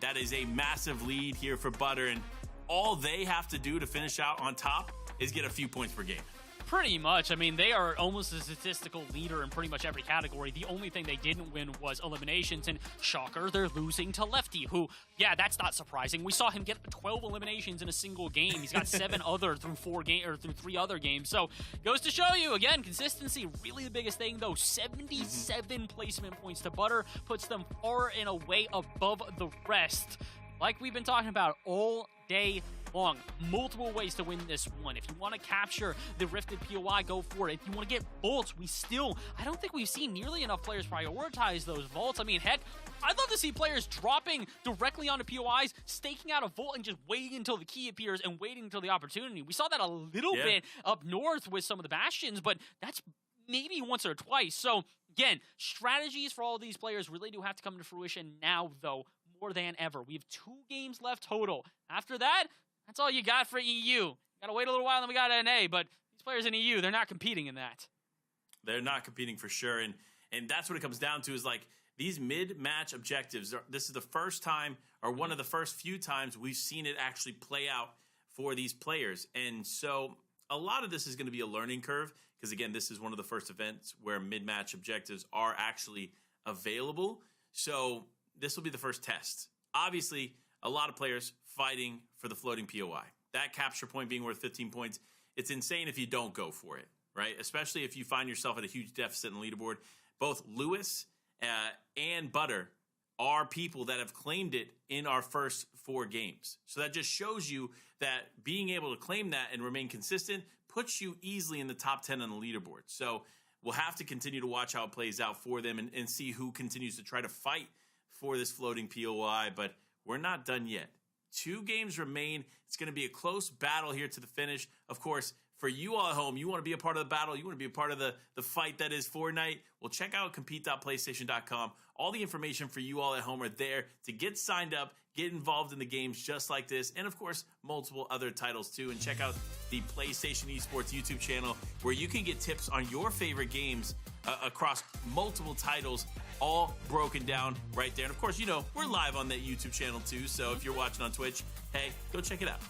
That is a massive lead here for Butter, and all they have to do to finish out on top is get a few points per game. Pretty much. I mean, they are almost a statistical leader in pretty much every category. The only thing they didn't win was eliminations, and shocker, they're losing to Lefty, who, yeah, that's not surprising. We saw him get 12 eliminations in a single game. He's got 7 other through 3 other games. So, goes to show you, again, consistency, really the biggest thing, though. 77 placement points to Butter, puts them far and away above the rest. Like we've been talking about all day long. Multiple ways to win this one. If you want to capture the Rifted POI, go for it. If you want to get vaults, I don't think we've seen nearly enough players prioritize those vaults. I mean, heck, I'd love to see players dropping directly onto POIs, staking out a vault, and just waiting until the key appears and waiting until the opportunity. We saw that a little bit up north with some of the Bastions, but that's maybe once or twice. So, again, strategies for all of these players really do have to come to fruition now, though, more than ever. We have 2 games left total. After that, that's all you got for EU. Got to wait a little while, and then we got NA, but these players in EU, they're not competing in that. They're not competing for sure, and that's what it comes down to is, like, these mid-match objectives. This is the first time, or one of the first few times, we've seen it actually play out for these players. And so a lot of this is going to be a learning curve, because, again, this is one of the first events where mid-match objectives are actually available. So this will be the first test. Obviously, a lot of players fighting for the floating POI. That capture point being worth 15 points, it's insane if you don't go for it, right? Especially if you find yourself at a huge deficit in the leaderboard. Both Lewis and Butter are people that have claimed it in our first 4 games. So that just shows you that being able to claim that and remain consistent puts you easily in the top 10 on the leaderboard. So we'll have to continue to watch how it plays out for them and see who continues to try to fight for this floating POI, but we're not done yet. 2 games remain. It's going to be a close battle here to the finish. Of course, for you all at home, you want to be a part of the battle, you want to be a part of the fight that is Fortnite, well, check out compete.playstation.com. All the information for you all at home are there to get signed up, get involved in the games just like this, and of course, multiple other titles too. And check out the PlayStation Esports YouTube channel where you can get tips on your favorite games across multiple titles, all broken down right there. And of course, you know, we're live on that YouTube channel too, so if you're watching on Twitch, hey, go check it out.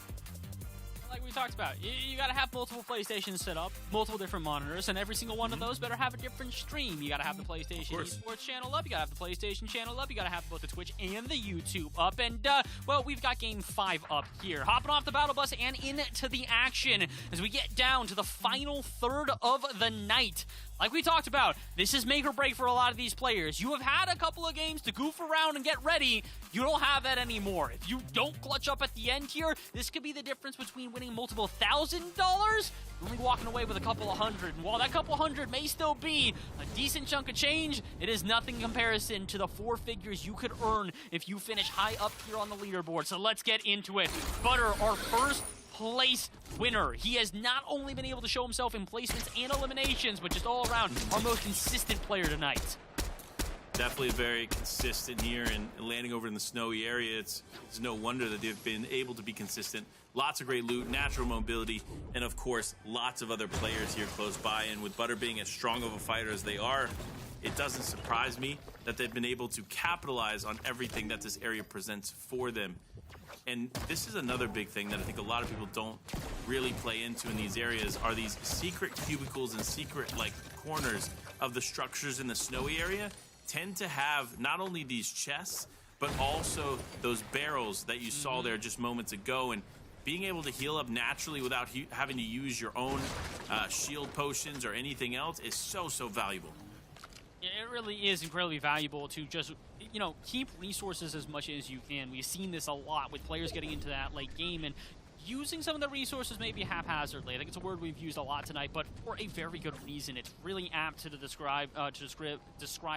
Like we talked about, you got to have multiple PlayStations set up, multiple different monitors, and every single one of those better have a different stream. You got to have the PlayStation Esports channel up, you got to have the PlayStation channel up, you got to have both the Twitch and the YouTube up, and, well, we've got Game 5 up here. Hopping off the battle bus and into the action as we get down to the final third of the night. Like we talked about, this is make or break for a lot of these players. You have had a couple of games to goof around and get ready. You don't have that anymore. If you don't clutch up at the end here, this could be the difference between winning multiple $1,000 and only walking away with a couple of hundred. And while that couple of hundred may still be a decent chunk of change, it is nothing in comparison to the 4 figures you could earn if you finish high up here on the leaderboard. So let's get into it. Butter, our first place winner. He has not only been able to show himself in placements and eliminations, but just all around our most consistent player tonight. Definitely very consistent here and landing over in the snowy area. It's no wonder that they've been able to be consistent. Lots of great loot, natural mobility, and of course, lots of other players here close by. And with Butter being as strong of a fighter as they are, it doesn't surprise me that they've been able to capitalize on everything that this area presents for them. And this is another big thing that I think a lot of people don't really play into in these areas are these secret cubicles and secret like corners of the structures in the snowy area tend to have not only these chests, but also those barrels that you saw there just moments ago. And being able to heal up naturally without having to use your own shield potions or anything else is so valuable. It really is incredibly valuable to just, you know, keep resources as much as you can. We've seen this a lot with players getting into that late game and using some of the resources maybe haphazardly. I think it's a word we've used a lot tonight, but for a very good reason. It's really apt to describe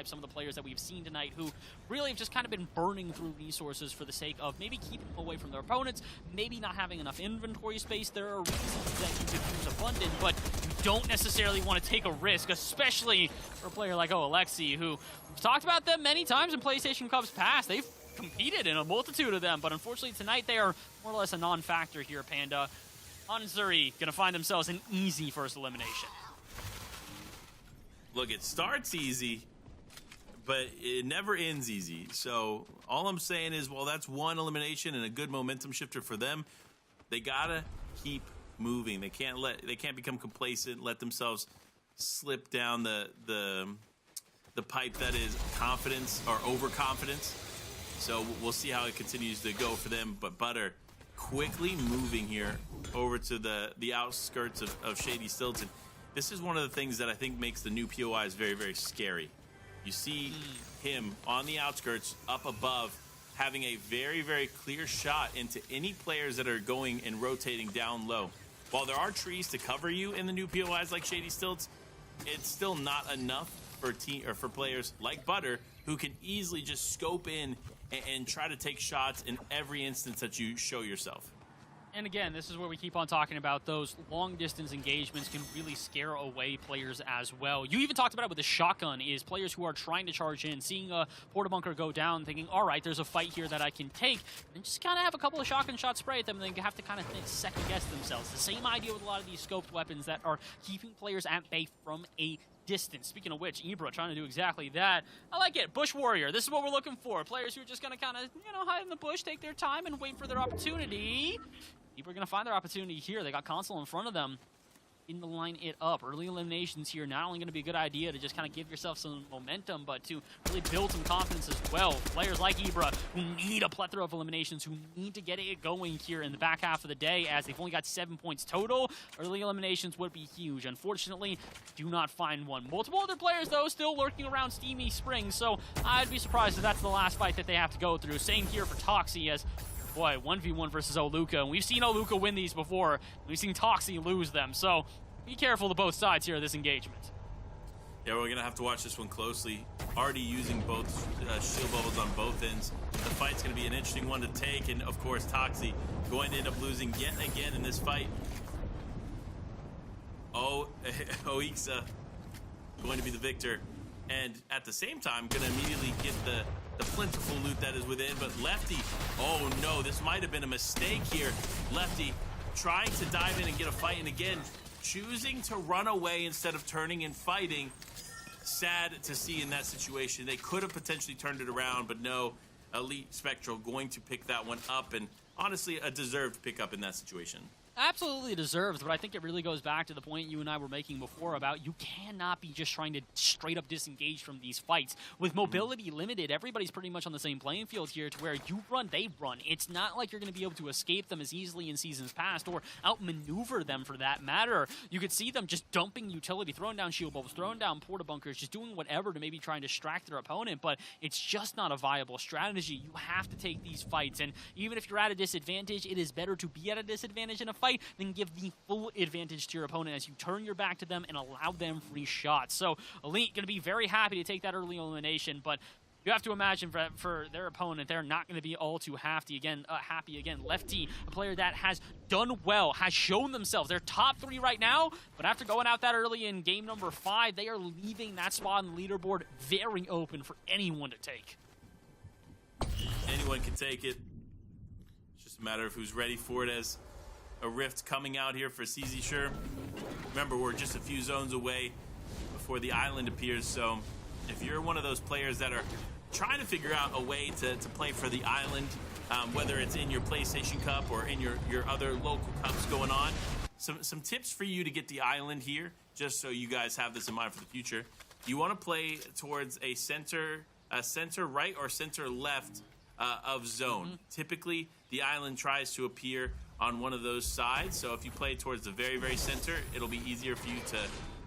some of the players that we've seen tonight who really have just kind of been burning through resources for the sake of maybe keeping them away from their opponents, maybe not having enough inventory space. There are reasons that you could use abundant, but you don't necessarily want to take a risk, especially for a player like Alexi, who we've talked about them many times in PlayStation Cups past. They've competed in a multitude of them, but unfortunately tonight they are more or less a non-factor here, Panda. Anzuri gonna find themselves an easy first elimination. Look, it starts easy, but it never ends easy. So all I'm saying is, well, that's one elimination and a good momentum shifter for them. They gotta keep moving. They can't become complacent, let themselves slip down the pipe that is confidence or overconfidence. So we'll see how it continues to go for them. But Butter quickly moving here over to the outskirts of Shady Stilton. This is one of the things that I think makes the new POIs very scary. You see him on the outskirts, up above, having a very, very clear shot into any players that are going and rotating down low. While there are trees to cover you in the new POIs like Shady Stilts, it's still not enough for players like Butter who can easily just scope in and try to take shots in every instance that you show yourself. And again, this is where we keep on talking about those long-distance engagements can really scare away players as well. You even talked about it with the shotgun, is players who are trying to charge in, seeing a porta bunker go down, thinking, all right, there's a fight here that I can take, and just kind of have a couple of shotgun shots spray at them, and then have to kind of second-guess themselves. The same idea with a lot of these scoped weapons that are keeping players at bay from a distance. Speaking of which, Ibra trying to do exactly that. I like it. Bush Warrior. This is what we're looking for. Players who are just going to kind of, hide in the bush, take their time, and wait for their opportunity. People are going to find their opportunity here. They got console in front of them in the line it up. Early eliminations here, not only going to be a good idea to just kind of give yourself some momentum, but to really build some confidence as well. Players like Ibra who need a plethora of eliminations, who need to get it going here in the back half of the day, as they've only got 7 points total. Early eliminations would be huge. Unfortunately, do not find one. Multiple other players, though, still lurking around Steamy Springs, so I'd be surprised if that's the last fight that they have to go through. Same here for Toxie, as boy, 1v1 versus Oluka, and we've seen Oluka win these before. We've seen Toxie lose them, so be careful to both sides here of this engagement. Yeah, we're going to have to watch this one closely. Already using both shield bubbles on both ends. The fight's going to be an interesting one to take, and of course, Toxie going to end up losing yet again in this fight. Oixa going to be the victor, and at the same time, going to immediately get the plentiful loot that is within, but Lefty, oh no, this might have been a mistake here. Lefty trying to dive in and get a fight, and again, choosing to run away instead of turning and fighting. Sad to see in that situation. They could have potentially turned it around, but no, Elite Spectral going to pick that one up, and honestly, a deserved pickup in that situation. Absolutely deserved, but I think it really goes back to the point you and I were making before about you cannot be just trying to straight up disengage from these fights. With mobility limited, everybody's pretty much on the same playing field here, to where you run, they run. It's not like you're going to be able to escape them as easily in seasons past or outmaneuver them for that matter. You could see them just dumping utility, throwing down shield bubbles, throwing down porta bunkers, just doing whatever to maybe try and distract their opponent, but it's just not a viable strategy. You have to take these fights, and even if you're at a disadvantage, it is better to be at a disadvantage in a fight then give the full advantage to your opponent as you turn your back to them and allow them free shots. So Elite going to be very happy to take that early elimination, but you have to imagine for their opponent, they're not going to be all too happy again. Lefty, a player that has done well, has shown themselves. They're top 3 right now, but after going out that early in game number 5, they are leaving that spot on the leaderboard very open for anyone to take. Anyone can take it. It's just a matter of who's ready for it, as a rift coming out here for CZ Sure. Remember, we're just a few zones away before the island appears, so if you're one of those players that are trying to figure out a way to play for the island, whether it's in your PlayStation Cup or in your other local cups going on, some tips for you to get the island here, just so you guys have this in mind for the future. You want to play towards a center right or center left of zone. Mm-hmm. Typically, the island tries to appear on one of those sides, so if you play towards the very, very center, it'll be easier for you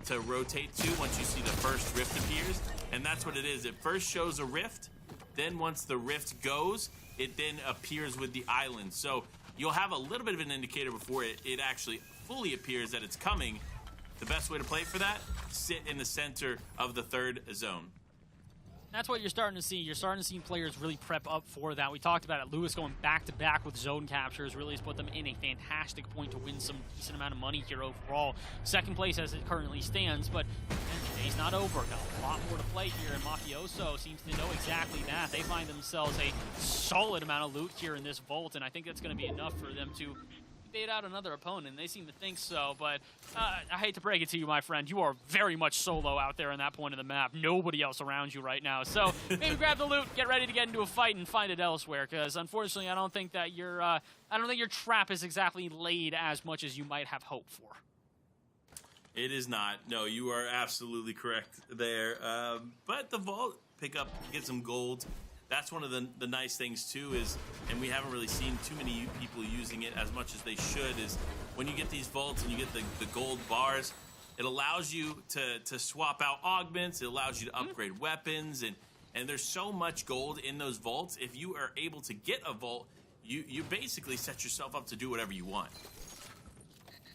to rotate to once you see the first rift appears. And that's what it is. It first shows a rift, then once the rift goes, it then appears with the island. So you'll have a little bit of an indicator before it actually fully appears that it's coming. The best way to play for that, sit in the center of the third zone. That's what you're starting to see. You're starting to see players really prep up for that. We talked about it. Lewis going back-to-back with zone captures really has put them in a fantastic point to win some decent amount of money here overall. Second place as it currently stands, but the day's not over. Got a lot more to play here, and Mafioso seems to know exactly that. They find themselves a solid amount of loot here in this vault, and I think that's going to be enough for them to bait out another opponent. They seem to think so, but I hate to break it to you, my friend. You are very much solo out there in that point of the map. Nobody else around you right now. So maybe grab the loot, get ready to get into a fight, and find it elsewhere. Because unfortunately, I don't think that your trap is exactly laid as much as you might have hoped for. It is not. No, you are absolutely correct there. But the vault pick up, get some gold. That's one of the nice things too is, and we haven't really seen too many people using it as much as they should, is when you get these vaults and you get the gold bars, it allows you to swap out augments, it allows you to upgrade weapons, and And there's so much gold in those vaults. If you are able to get a vault, you basically set yourself up to do whatever you want.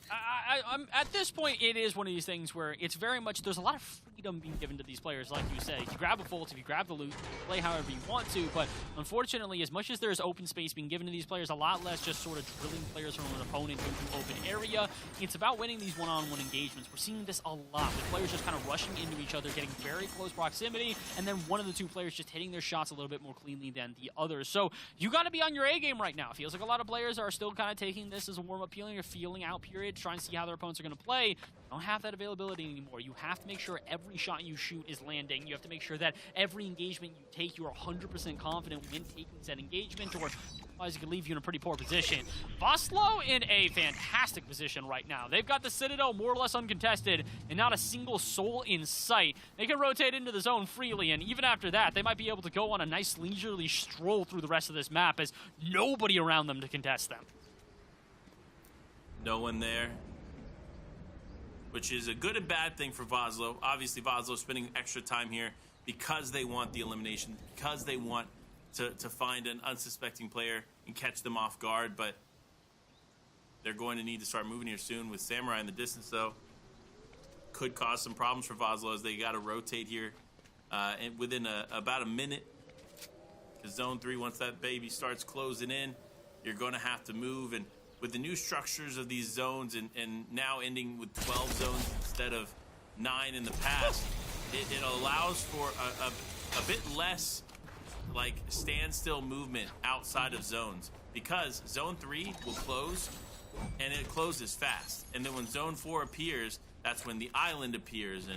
I'm at this point, it is one of these things where it's very much, there's a lot of freedom being given to these players, like you said. If you grab a vault, if you grab the loot, play however you want to, but unfortunately, as much as there's open space being given to these players, a lot less just sort of drilling players from an opponent into open area. It's about winning these one-on-one engagements. We're seeing this a lot, with players just kind of rushing into each other, getting very close proximity, and then one of the two players just hitting their shots a little bit more cleanly than the other. So you got to be on your A game right now. It feels like a lot of players are still kind of taking this as a warm-up feeling or feeling out period, trying to see how their opponents are going to play. You don't have that availability anymore. You have to make sure every shot you shoot is landing. You have to make sure that every engagement you take, you are 100% confident when taking said engagement, or otherwise it could leave you in a pretty poor position. Vosloo in a fantastic position right now. They've got the Citadel more or less uncontested and not a single soul in sight. They can rotate into the zone freely, and even after that, they might be able to go on a nice leisurely stroll through the rest of this map as nobody around them to contest them. No one there, which is a good and bad thing for Vosloo. Obviously, Vosloo spending extra time here because they want the elimination, because they want to find an unsuspecting player and catch them off guard, but they're going to need to start moving here soon with Samurai in the distance, though. Could cause some problems for Vosloo as they got to rotate here and within about a minute. Because Zone 3, once that baby starts closing in, you're going to have to move, and with the new structures of these zones and now ending with 12 zones instead of 9 in the past, it allows for a bit less like standstill movement outside of zones, because Zone 3 will close and it closes fast. And then when Zone 4 appears, that's when the island appears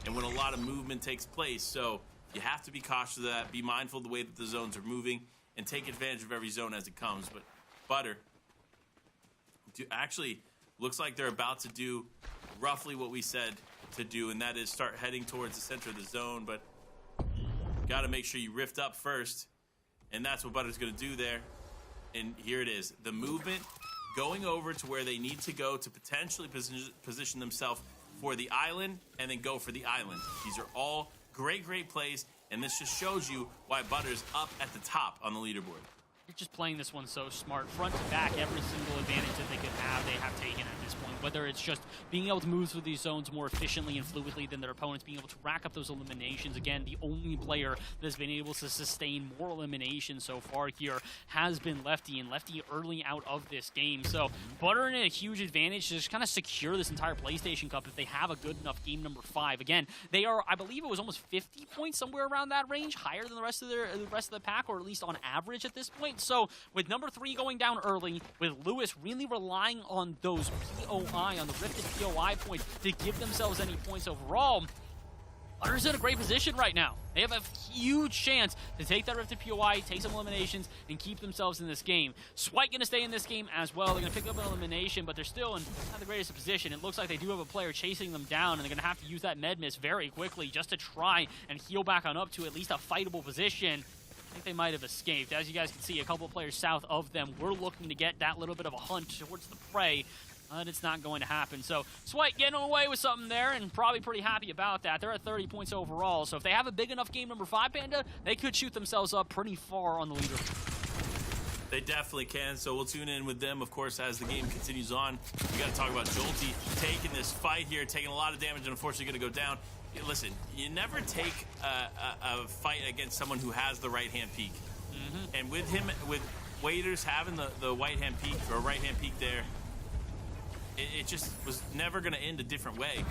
and when a lot of movement takes place. So you have to be cautious of that, be mindful of the way that the zones are moving, and take advantage of every zone as it comes. But Butter actually looks like they're about to do roughly what we said to do, and that is start heading towards the center of the zone, but got to make sure you rift up first, and that's what Butter's going to do there. And here it is, the movement going over to where they need to go to potentially position themselves for the island, and then go for the island. These are all great plays, and this just shows you why Butter's up at the top on the leaderboard. You're just playing this one so smart. Front to back, every single advantage that they could have, they have taken at this point. Whether it's just being able to move through these zones more efficiently and fluidly than their opponents, being able to rack up those eliminations. Again, the only player that has been able to sustain more eliminations so far here has been Lefty, and Lefty early out of this game. So Butter in a huge advantage to just kind of secure this entire PlayStation Cup if they have a good enough game number 5. Again, they are, I believe it was almost 50 points, somewhere around that range, higher than the rest of the pack, or at least on average at this point. So with number 3 going down early, with Lewis really relying on those POI, on the Rifted POI points to give themselves any points overall, Butter's in a great position right now. They have a huge chance to take that Rifted POI, take some eliminations, and keep themselves in this game. Swipe going to stay in this game as well. They're going to pick up an elimination, but they're still in not the greatest position. It looks like they do have a player chasing them down, and they're going to have to use that med miss very quickly just to try and heal back on up to at least a fightable position. I think they might have escaped. As you guys can see, a couple of players south of them were looking to get that little bit of a hunt towards the prey, but it's not going to happen. So Swipe getting away with something there, and probably pretty happy about that. They're at 30 points overall, so if they have a big enough game number 5, Panda, they could shoot themselves up pretty far on the leaderboard. They definitely can, so we'll tune in with them, of course, as the game continues on. We got to talk about Jolty taking this fight here, taking a lot of damage, and unfortunately going to go down. Listen, you never take a fight against someone who has the right-hand peek. And with him, with Waiters having the right-hand peek, or right-hand peek there, it just was never going to end a different way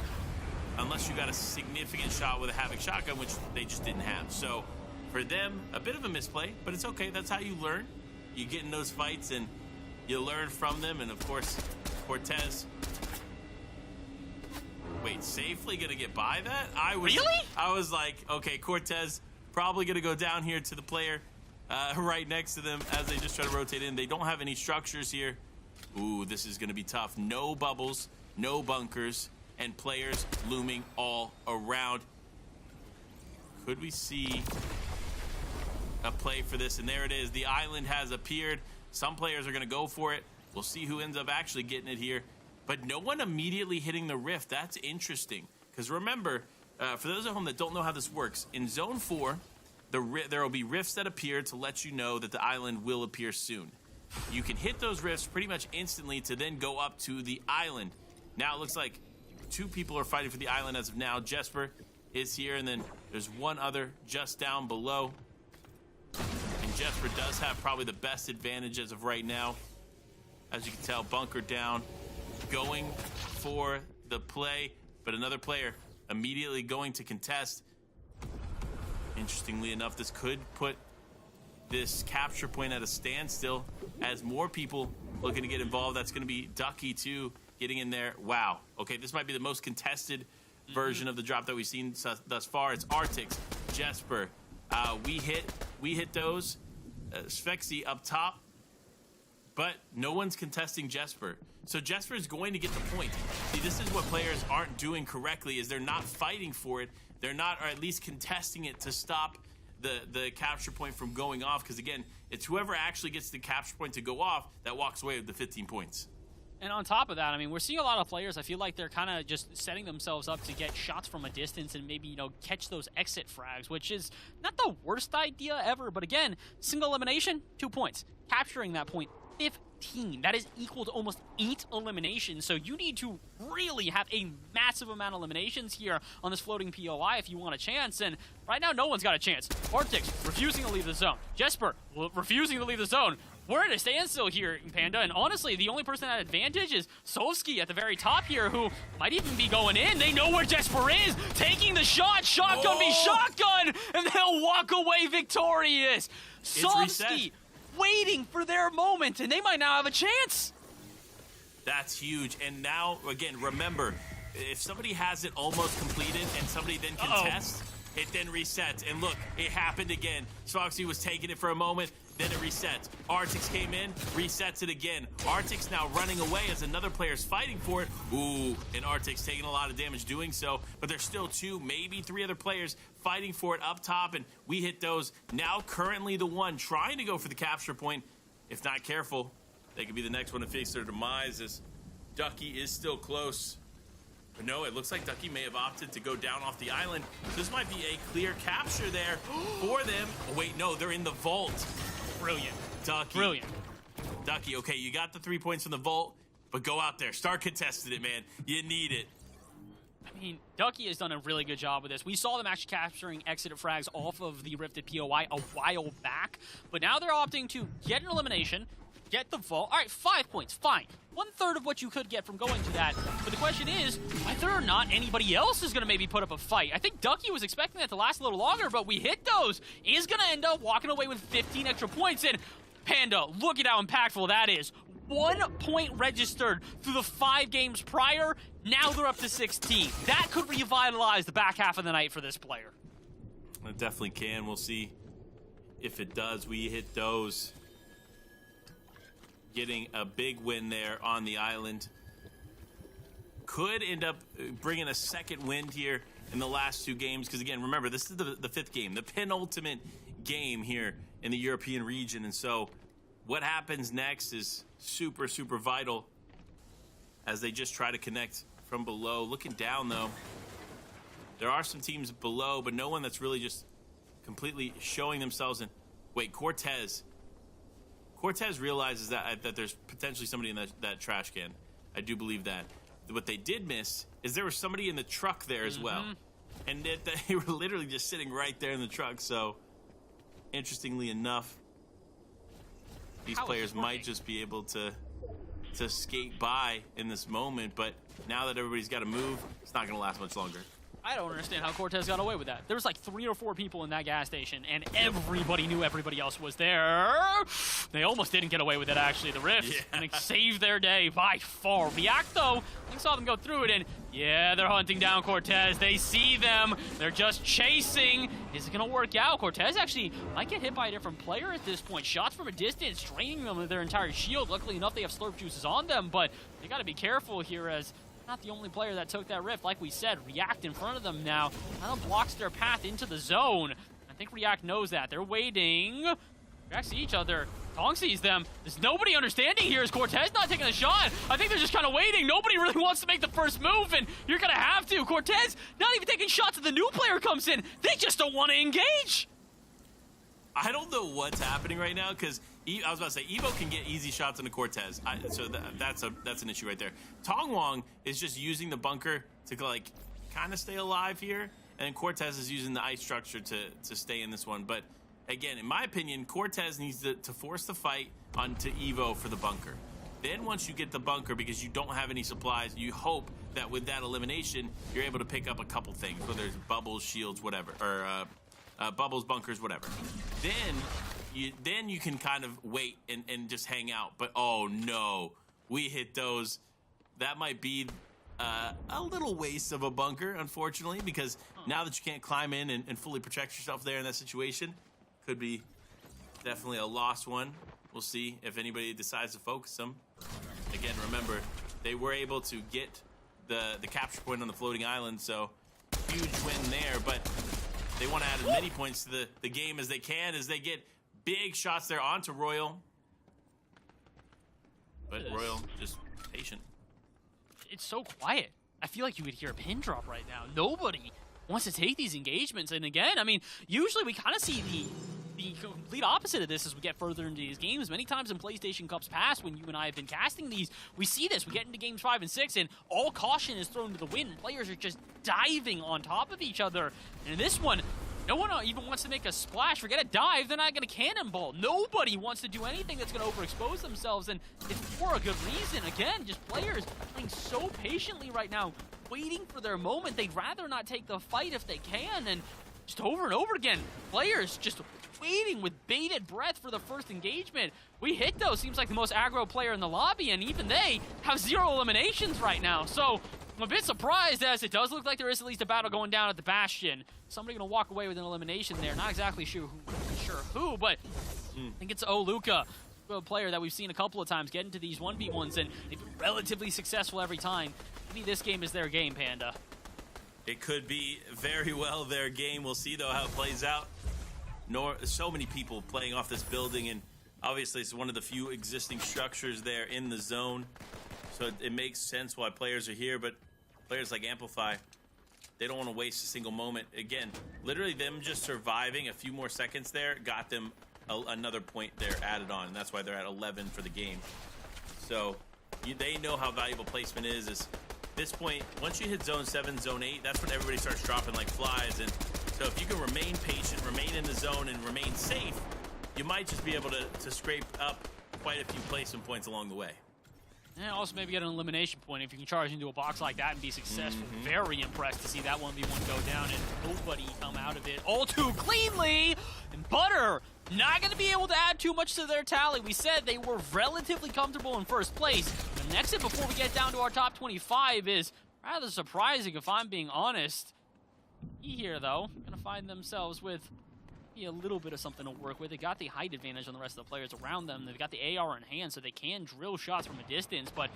unless you got a significant shot with a Havoc shotgun, which they just didn't have. So for them, a bit of a misplay, but it's okay. That's how you learn. You get in those fights and you learn from them. And of course, Cortez, wait, safely gonna get by that? I was like, okay, Cortez probably gonna go down here to the player right next to them as they just try to rotate in. They don't have any structures here. Ooh, this is gonna be tough. No bubbles, no bunkers, and players looming all around. Could we see a play for this? And there it is. The island has appeared. Some players are gonna go for it. We'll see who ends up actually getting it here. But no one immediately hitting the rift. That's interesting. Because remember, for those at home that don't know how this works, in Zone 4, there will be rifts that appear to let you know that the island will appear soon. You can hit those rifts pretty much instantly to then go up to the island. Now it looks like 2 people are fighting for the island as of now. Jesper is here, and then there's one other just down below. And Jesper does have probably the best advantage as of right now. As you can tell, bunker down, going for the play, but another player immediately going to contest. Interestingly enough, this could put this capture point at a standstill as more people looking to get involved. That's going to be Ducky too, getting in there. Wow. Okay, this might be the most contested version of the drop that we've seen thus far. It's Artix, Jesper. We hit those. Svexy up top, but no one's contesting Jesper. So Jesper is going to get the point. See, this is what players aren't doing correctly, is they're not fighting for it. They're not, or at least contesting it to stop the capture point from going off. Because again, it's whoever actually gets the capture point to go off that walks away with the 15 points. And on top of that, I mean, we're seeing a lot of players, I feel like they're kind of just setting themselves up to get shots from a distance and maybe, catch those exit frags, which is not the worst idea ever. But again, single elimination, 2 points. Capturing that point, 15. That is equal to almost 8 eliminations. So you need to really have a massive amount of eliminations here on this floating POI if you want a chance. And right now, no one's got a chance. Arctic refusing to leave the zone. Jesper refusing to leave the zone. We're at a standstill here, Panda, and honestly, the only person at advantage is Sovsky at the very top here, who might even be going in. They know where Jesper is, taking the shot, shotgun be shotgun, and they'll walk away victorious. Sovsky waiting for their moment, and they might now have a chance. That's huge. And now, again, remember, if somebody has it almost completed and somebody then contests, it then resets. And look, it happened again. Sovsky was taking it for a moment, then it resets. Artix came in, resets it again. Artix now running away as another player's fighting for it. Ooh, and Artix taking a lot of damage doing so, but there's still 2, maybe 3 other players fighting for it up top, and we hit those. Now currently the one trying to go for the capture point. If not careful, they could be the next one to face their demise, as Ducky is still close. But no, it looks like Ducky may have opted to go down off the island. So this might be a clear capture there for them. Oh, wait, no, they're in the vault. Brilliant. Ducky. Brilliant. Ducky, okay, you got the 3 points from the vault, but go out there. Start contesting it, man. You need it. I mean, Ducky has done a really good job with this. We saw them actually capturing exit frags off of the Rifted POI a while back, but now they're opting to get an elimination, get the vault. All right, 5 points, fine. 1/3 of what you could get from going to that. But the question is, whether or not anybody else is going to maybe put up a fight. I think Ducky was expecting that to last a little longer, but we hit those. Is going to end up walking away with 15 extra points. And Panda, look at how impactful that is. 1 point registered through the 5 games prior. Now they're up to 16. That could revitalize the back half of the night for this player. It definitely can. We'll see if it does. We hit those. Getting a big win there on the island. Could end up bringing a second win here in the last 2 games. Because, again, remember, this is the 5th game. The penultimate game here in the European region. And so what happens next is super, super vital as they just try to connect from below. Looking down, though, there are some teams below, but no one that's really just completely showing themselves. And wait, Cortez realizes that there's potentially somebody in that trash can. I do believe that. What they did miss is there was somebody in the truck there as well. And they were literally just sitting right there in the truck. So, interestingly enough, these players might just be able to skate by in this moment. But now that everybody's got to move, it's not going to last much longer. I don't understand how Cortez got away with that. There was like 3 or 4 people in that gas station, and everybody knew everybody else was there. They almost didn't get away with it, actually, the Rift. And it saved their day by far. React, though, I saw them go through it, and yeah, they're hunting down Cortez. They see them. They're just chasing. Is it going to work out? Cortez actually might get hit by a different player at this point. Shots from a distance, draining them of their entire shield. Luckily enough, they have slurp juices on them, but they got to be careful here as not the only player that took that rift. Like we said, React in front of them now. Kind of blocks their path into the zone. I think React knows that. They're waiting. React see each other. Tong sees them. There's nobody understanding here. Is Cortez not taking a shot? I think they're just kind of waiting. Nobody really wants to make the first move, and you're going to have to. Cortez not even taking shots if the new player comes in. They just don't want to engage. I don't know what's happening right now because I was about to say Evo can get easy shots on the Cortez, so that's an issue right there. Tong Wong is just using the bunker to like kind of stay alive here, and then Cortez is using the ice structure to stay in this one. But again, in my opinion, Cortez needs to force the fight onto Evo for the bunker. Then once you get the bunker, because you don't have any supplies, you hope that with that elimination, you're able to pick up a couple things, whether it's bubbles, shields, whatever, or bubbles, bunkers, whatever. Then you can kind of wait and just hang out. But oh no, we hit those. That might be a little waste of a bunker, unfortunately, because now that you can't climb in and fully protect yourself there in that situation, could be definitely a lost one. We'll see if anybody decides to focus them. Again, remember, they were able to get the capture point on the floating island, so huge win there, but they want to add as many points to the game as they can as they get big shots there onto Royal. But Royal just patient. It's so quiet. I feel like you would hear a pin drop right now. Nobody wants to take these engagements. And again, I mean, usually we kind of see the complete opposite of this as we get further into these games. Many times in PlayStation Cups past, when you and I have been casting these, we see this. We get into games 5 and 6, and all caution is thrown to the wind. Players are just diving on top of each other. And in this one, no one even wants to make a splash. Forget a dive, they're not going to cannonball. Nobody wants to do anything that's going to overexpose themselves, and it's for a good reason. Again, just players playing so patiently right now, waiting for their moment. They'd rather not take the fight if they can, and just over and over again, players just waiting with bated breath for the first engagement. We hit though, seems like the most aggro player in the lobby, and even they have 0 eliminations right now. So I'm a bit surprised, as it does look like there is at least a battle going down at the Bastion. Somebody gonna walk away with an elimination there. Not exactly sure who, but I think it's Luca, a player that we've seen a couple of times get into these 1v1s, and they've been relatively successful every time. Maybe this game is their game, Panda. It could be very well their game. We'll see though how it plays out. So many people playing off this building, and obviously it's one of the few existing structures there in the zone, so it makes sense why players are here. But players like Amplify, they don't want to waste a single moment. Again, literally them just surviving a few more seconds there got them another point there added on, and that's why they're at 11 for the game. So they know how valuable placement is. This point, once you hit zone 7, zone 8, that's when everybody starts dropping like flies. And so if you can remain patient, remain in the zone, and remain safe, you might just be able to scrape up quite a few placement points along the way. And also maybe get an elimination point if you can charge into a box like that and be successful. Very impressed to see that 1v1 go down and nobody come out of it all too cleanly. And Butter not going to be able to add too much to their tally. We said they were relatively comfortable in first place. The next hit before we get down to our top 25 is rather surprising, if I'm being honest. Here, though, going to find themselves with a little bit of something to work with. They got the height advantage on the rest of the players around them. They've got the AR in hand, so they can drill shots from a distance, but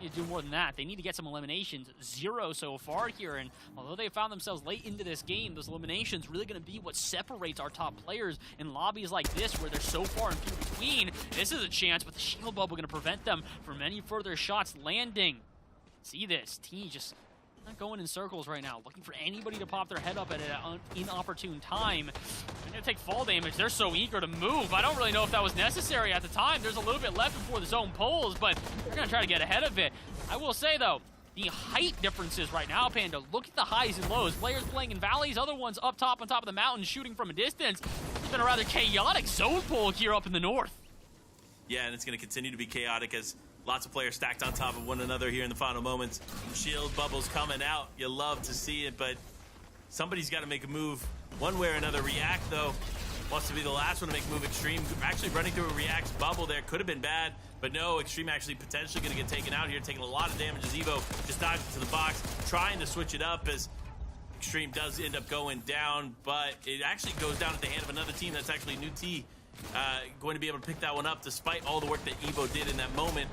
you do more than that. They need to get some eliminations. 0 so far here, and although they found themselves late into this game, those eliminations really going to be what separates our top players in lobbies like this, where they're so far and few between. This is a chance, but the shield bubble going to prevent them from any further shots landing. See this, T just not going in circles right now, looking for anybody to pop their head up at an inopportune time. They're going to take fall damage. They're so eager to move. I don't really know if that was necessary at the time. There's a little bit left before the zone pulls, but they're going to try to get ahead of it. I will say, though, the height differences right now, Panda, look at the highs and lows. Players playing in valleys, other ones up top on top of the mountain, shooting from a distance. It's been a rather chaotic zone pull here up in the north. Yeah, and it's going to continue to be chaotic as lots of players stacked on top of one another here in the final moments. Shield bubbles coming out. You love to see it, but somebody's got to make a move one way or another. React, though, wants to be the last one to make a move. Extreme actually running through a React's bubble there. Could have been bad, but no, Extreme actually potentially going to get taken out here, taking a lot of damage as Evo just dives into the box, trying to switch it up as Extreme does end up going down, but it actually goes down at the hand of another team. That's actually New T going to be able to pick that one up despite all the work that Evo did in that moment.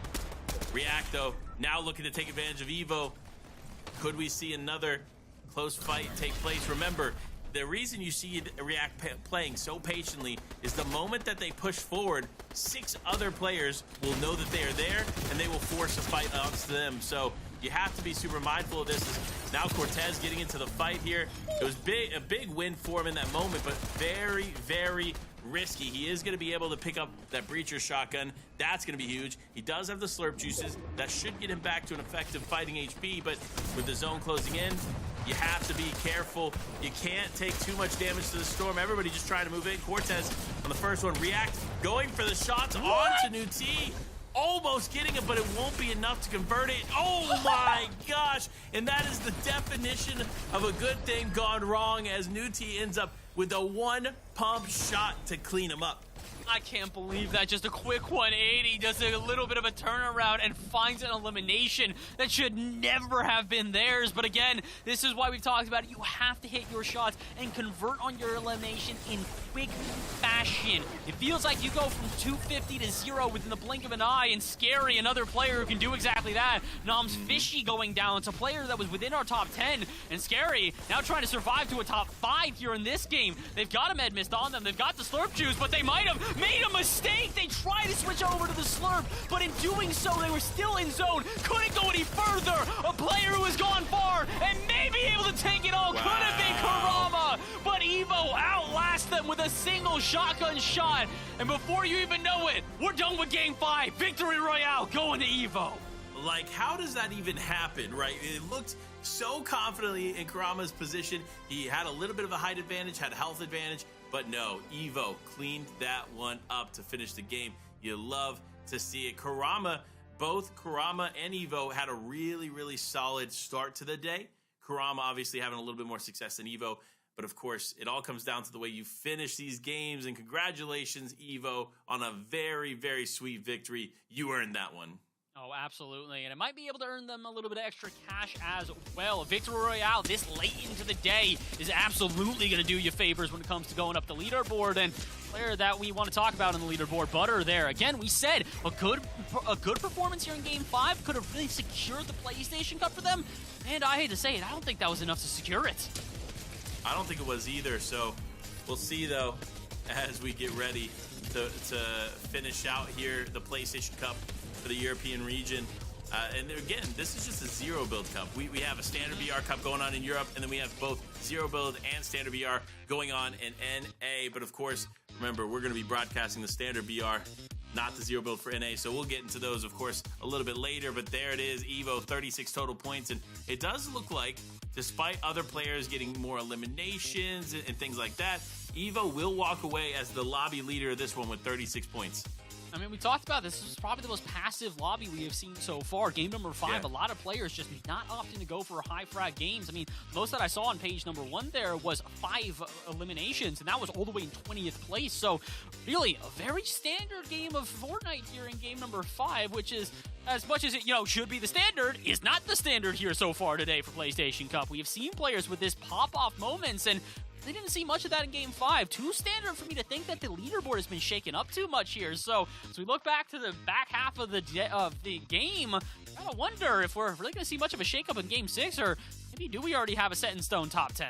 React, though, now looking to take advantage of Evo. Could we see another close fight take place? Remember, the reason you see React playing so patiently is the moment that they push forward, 6 other players will know that they are there, and they will force a fight onto them. So you have to be super mindful of this. Now Cortez getting into the fight here. It was a big win for him in that moment, but very, very risky. He is going to be able to pick up that breacher shotgun. That's going to be huge. He does have the slurp juices. That should get him back to an effective fighting HP, but with the zone closing in, you have to be careful. You can't take too much damage to the storm. Everybody just trying to move in. Cortez on the first one, React going for the shots onto New T. Almost getting it, but it won't be enough to convert it. Oh my gosh. And that is the definition of a good thing gone wrong, as New T ends up with a one pump shot to clean him up. I can't believe that. Just a quick 180, does a little bit of a turnaround and finds an elimination that should never have been theirs. But again, this is why we've talked about it. You have to hit your shots and convert on your elimination in quick fashion. It feels like you go from 250 to 0 within the blink of an eye, and Scary, another player who can do exactly that. Nom's Fishy going down. It's a player that was within our top 10, and Scary now trying to survive to a top 5 here in this game. They've got a med mist on them. They've got the slurp juice, but they might have made a mistake. They tried to switch over to the slurp, but in doing so, they were still in zone. Couldn't go any further. A player who has gone far and may be able to take it all. Could have been Karama, but Evo outlasts them with a single shotgun shot. And before you even know it, we're done with Game 5. Victory Royale going to Evo. Like, how does that even happen, right? It looked so confidently in Karama's position. He had a little bit of a height advantage, had a health advantage, but no, Evo cleaned that one up to finish the game. You love to see it. Both Karama and Evo had a really, really solid start to the day. Karama obviously having a little bit more success than Evo, but of course, it all comes down to the way you finish these games, and congratulations, Evo, on a very, very sweet victory. You earned that one. Oh, absolutely, and it might be able to earn them a little bit of extra cash as well. Victory Royale this late into the day is absolutely going to do you favors when it comes to going up the leaderboard, and player that we want to talk about on the leaderboard, Butter there. Again, we said a good performance here in Game 5 could have really secured the PlayStation Cup for them, and I hate to say it, I don't think that was enough to secure it. I don't think it was either, so we'll see, though, as we get ready to finish out here the PlayStation Cup for the European region. And again, this is just a zero build cup. We have a standard BR cup going on in Europe, and then we have both zero build and standard BR going on in NA. But of course, remember, we're going to be broadcasting the standard BR, not the zero build for NA. So we'll get into those, of course, a little bit later. But there it is, Evo, 36 total points. And it does look like, despite other players getting more eliminations and things like that, Evo will walk away as the lobby leader of this one with 36 points. I mean, we talked about this. This is probably the most passive lobby we have seen so far. Game number 5, a lot of players just not opting to go for high frag games. I mean, most that I saw on page number 1 there was 5 eliminations, and that was all the way in 20th place. So, really, a very standard game of Fortnite here in game number 5, which is, as much as it, should be the standard, is not the standard here so far today for PlayStation Cup. We have seen players with this pop-off moments, and they didn't see much of that in Game 5. Too standard for me to think that the leaderboard has been shaken up too much here. So, as we look back to the back half of the game, I gotta wonder if we're really going to see much of a shakeup in Game 6, or maybe do we already have a set-in-stone top 10?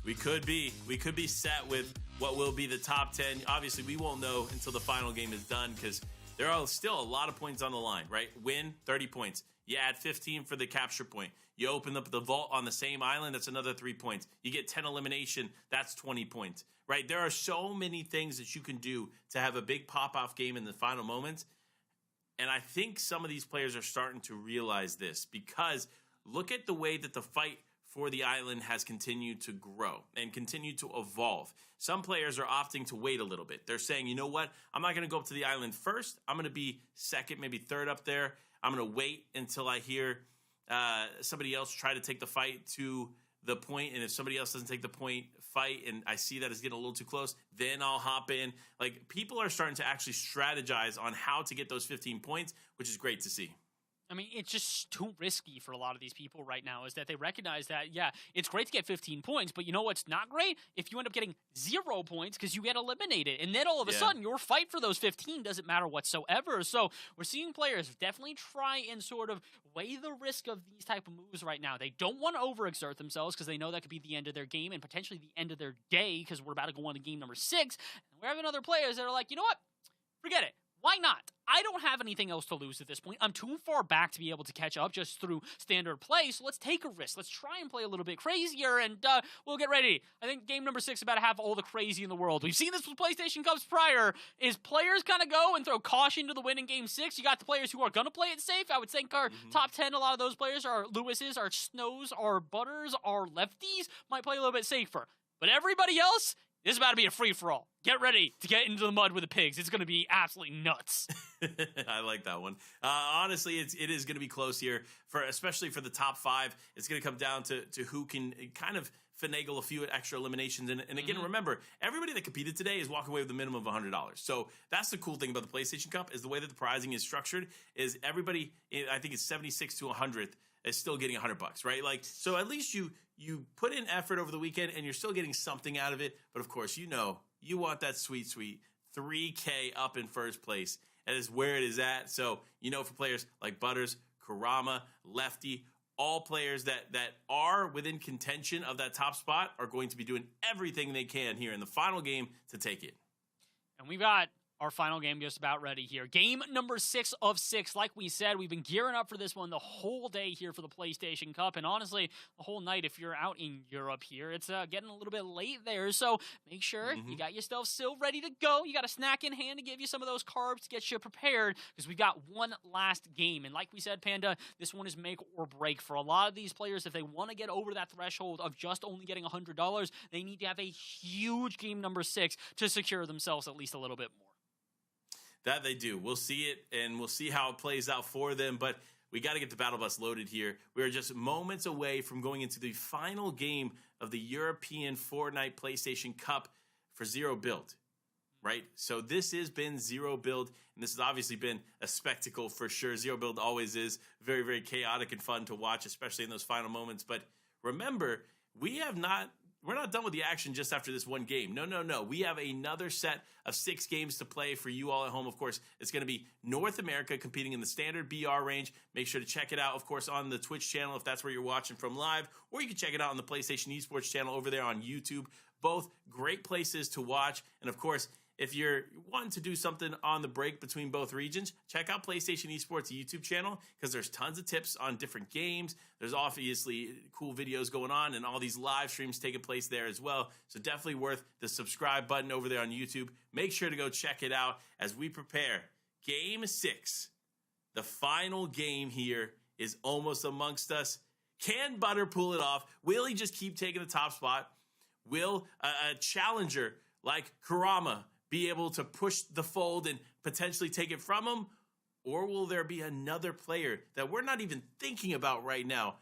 We could be. We could be set with what will be the top 10. Obviously, we won't know until the final game is done, because there are still a lot of points on the line, right? Win, 30 points. You add 15 for the capture point. You open up the vault on the same island, that's another 3 points. You get 10 elimination, that's 20 points, right? There are so many things that you can do to have a big pop-off game in the final moments. And I think some of these players are starting to realize this, because look at the way that the fight for the island has continued to grow and continue to evolve. Some players are opting to wait a little bit. They're saying, you know what? I'm not going to go up to the island first. I'm going to be second, maybe third up there. I'm going to wait until I hear somebody else try to take the fight to the point, and if somebody else doesn't take the point, fight, and I see that it's getting a little too close, then I'll hop in. Like, people are starting to actually strategize on how to get those 15 points, which is great to see. I mean, it's just too risky for a lot of these people right now, is that they recognize that, yeah, it's great to get 15 points, but you know what's not great? If you end up getting 0 points because you get eliminated, and then all of a sudden your fight for those 15 doesn't matter whatsoever. So we're seeing players definitely try and sort of weigh the risk of these type of moves right now. They don't want to overexert themselves because they know that could be the end of their game and potentially the end of their day, because we're about to go on to game number 6. And we're having other players that are like, you know what? Forget it. Why not? I don't have anything else to lose at this point. I'm too far back to be able to catch up just through standard play, so let's take a risk. Let's try and play a little bit crazier, and we'll get ready. I think game number 6 is about to have all the crazy in the world. We've seen this with PlayStation Cups prior, is players kind of go and throw caution to the wind in game 6. You got the players who are going to play it safe. I would think our top 10, a lot of those players are Lewis's, our Snows, our Butters, our Lefties, might play a little bit safer. But everybody else, this is about to be a free-for-all. Get ready to get into the mud with the pigs. It's going to be absolutely nuts. I like that one. Honestly, it is going to be close here, especially for the top 5. It's going to come down to who can kind of finagle a few extra eliminations. And again, remember, everybody that competed today is walking away with a minimum of $100. So that's the cool thing about the PlayStation Cup, is the way that the prizing is structured is everybody, I think it's 76 to 100th, is still getting $100, right? Like, so at least you put in effort over the weekend and you're still getting something out of it. But of course, you want that sweet 3K up in first place. That is where it is at. So, for players like Butters, Kurama, Lefty, all players that are within contention of that top spot are going to be doing everything they can here in the final game to take it. And we've got our final game just about ready here. Game number 6 of 6. Like we said, we've been gearing up for this one the whole day here for the PlayStation Cup, and honestly, the whole night if you're out in Europe here. It's getting a little bit late there, so make sure you got yourself still ready to go. You got a snack in hand to give you some of those carbs to get you prepared, because we've got one last game. And like we said, Panda, this one is make or break. For a lot of these players, if they want to get over that threshold of just only getting $100, they need to have a huge game number 6 to secure themselves at least a little bit more. That they do. We'll see it, and we'll see how it plays out for them, but we got to get the battle bus loaded here. We are just moments away from going into the final game of the European Fortnite PlayStation Cup for Zero Build, right? So this has been Zero Build, and this has obviously been a spectacle for sure. Zero Build always is very, very chaotic and fun to watch, especially in those final moments. But remember, we're not done with the action just after this one game. No. We have another set of 6 games to play for you all at home. Of course, it's going to be North America competing in the standard BR range. Make sure to check it out, of course, on the Twitch channel if that's where you're watching from live, or you can check it out on the PlayStation Esports channel over there on YouTube. Both great places to watch. And of course, if you're wanting to do something on the break between both regions, check out PlayStation Esports YouTube channel, because there's tons of tips on different games. There's obviously cool videos going on and all these live streams taking place there as well. So definitely worth the subscribe button over there on YouTube. Make sure to go check it out as we prepare Game 6. The final game here is almost amongst us. Can Butter pull it off? Will he just keep taking the top spot? Will a challenger like Kurama be able to push the fold and potentially take it from him? Or will there be another player that we're not even thinking about right now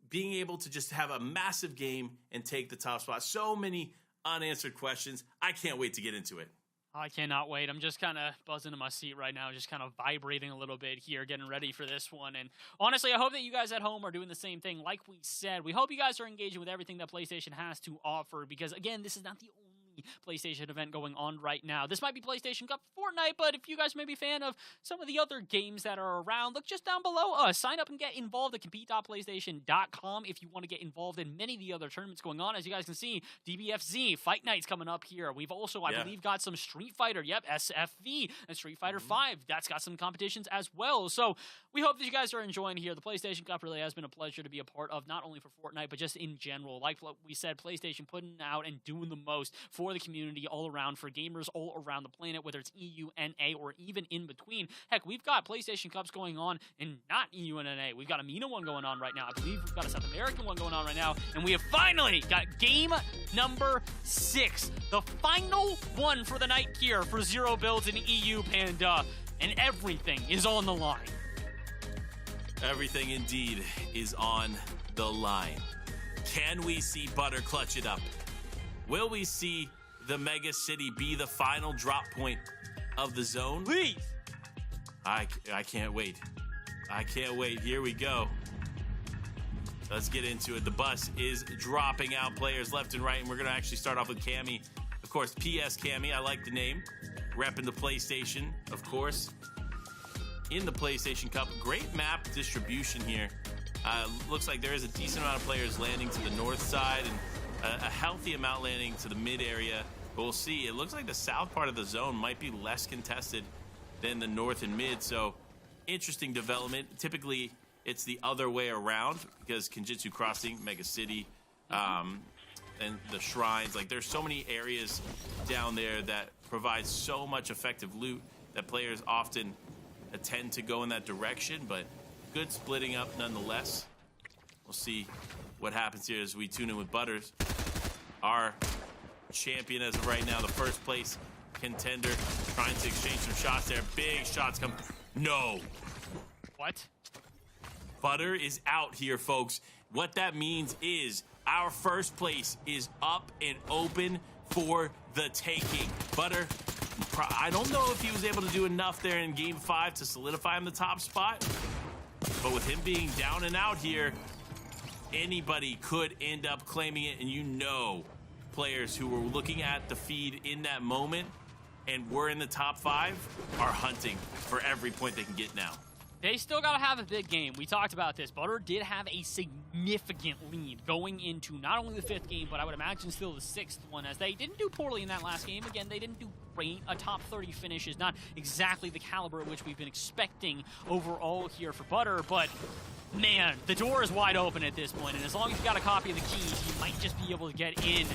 being able to just have a massive game and take the top spot? So many unanswered questions. I can't wait to get into it. I cannot wait. I'm just kind of buzzing in my seat right now, just kind of vibrating a little bit here, getting ready for this one. And honestly, I hope that you guys at home are doing the same thing. Like we said, we hope you guys are engaging with everything that PlayStation has to offer, because again, this is not the only PlayStation event going on right now. This might be PlayStation Cup Fortnite, but if you guys may be a fan of some of the other games that are around, look just down below us. Sign up and get involved at compete.playstation.com if you want to get involved in many of the other tournaments going on. As you guys can see, DBFZ, Fight Night's coming up here. We've also, I believe, got some Street Fighter, SFV, and Street Fighter 5. That's got some competitions as well. So we hope that you guys are enjoying here. The PlayStation Cup really has been a pleasure to be a part of, not only for Fortnite, but just in general. Like what we said, PlayStation putting out and doing the most for the community all around, for gamers all around the planet, whether it's EU, NA, or even in between. Heck, we've got PlayStation Cups going on in not EU and NA. We've got a MENA one going on right now. I believe we've got a South American one going on right now. And we have finally got game number 6. The final one for the night here for Zero Builds in EU, Panda. And everything is on the line. Everything indeed is on the line. Can we see Butter clutch it up? Will we see the mega city be the final drop point of the zone? Please. I can't wait. I can't wait. Here we go. Let's get into it. The bus is dropping out players left and right, and we're going to actually start off with Cammy. Of course, PS Cammy. I like the name. Repping the PlayStation, of course. In the PlayStation Cup. Great map distribution here. Looks like there is a decent amount of players landing to the north side, and a healthy amount landing to the mid area, but we'll see. It looks like the south part of the zone might be less contested. than the north and mid. So interesting development. Typically, it's the other way around because Kenjutsu Crossing, Mega City, and the shrines, like there's so many areas down there that provide so much effective loot that players often tend to go in that direction, but good splitting up nonetheless. We'll see what happens here as we tune in with Butters, our champion as of right now, the first place contender, trying to exchange some shots there. Big shots come. No. What? Butter is out here, folks. What that means is our first place is up and open for the taking. Butter, I don't know if he was able to do enough there in Game 5 to solidify him the top spot, but with him being down and out here, anybody could end up claiming it. And you know, players who were looking at the feed in that moment and were in the top 5 are hunting for every point they can get now. They still got to have a big game. We talked about this. Butter did have a significant lead going into not only the 5th game, but I would imagine still the 6th one, as they didn't do poorly in that last game. Again, they didn't do great. A top 30 finish is not exactly the caliber at which we've been expecting overall here for Butter, but man, the door is wide open at this point, and as long as you got a copy of the keys, you might just be able to get in.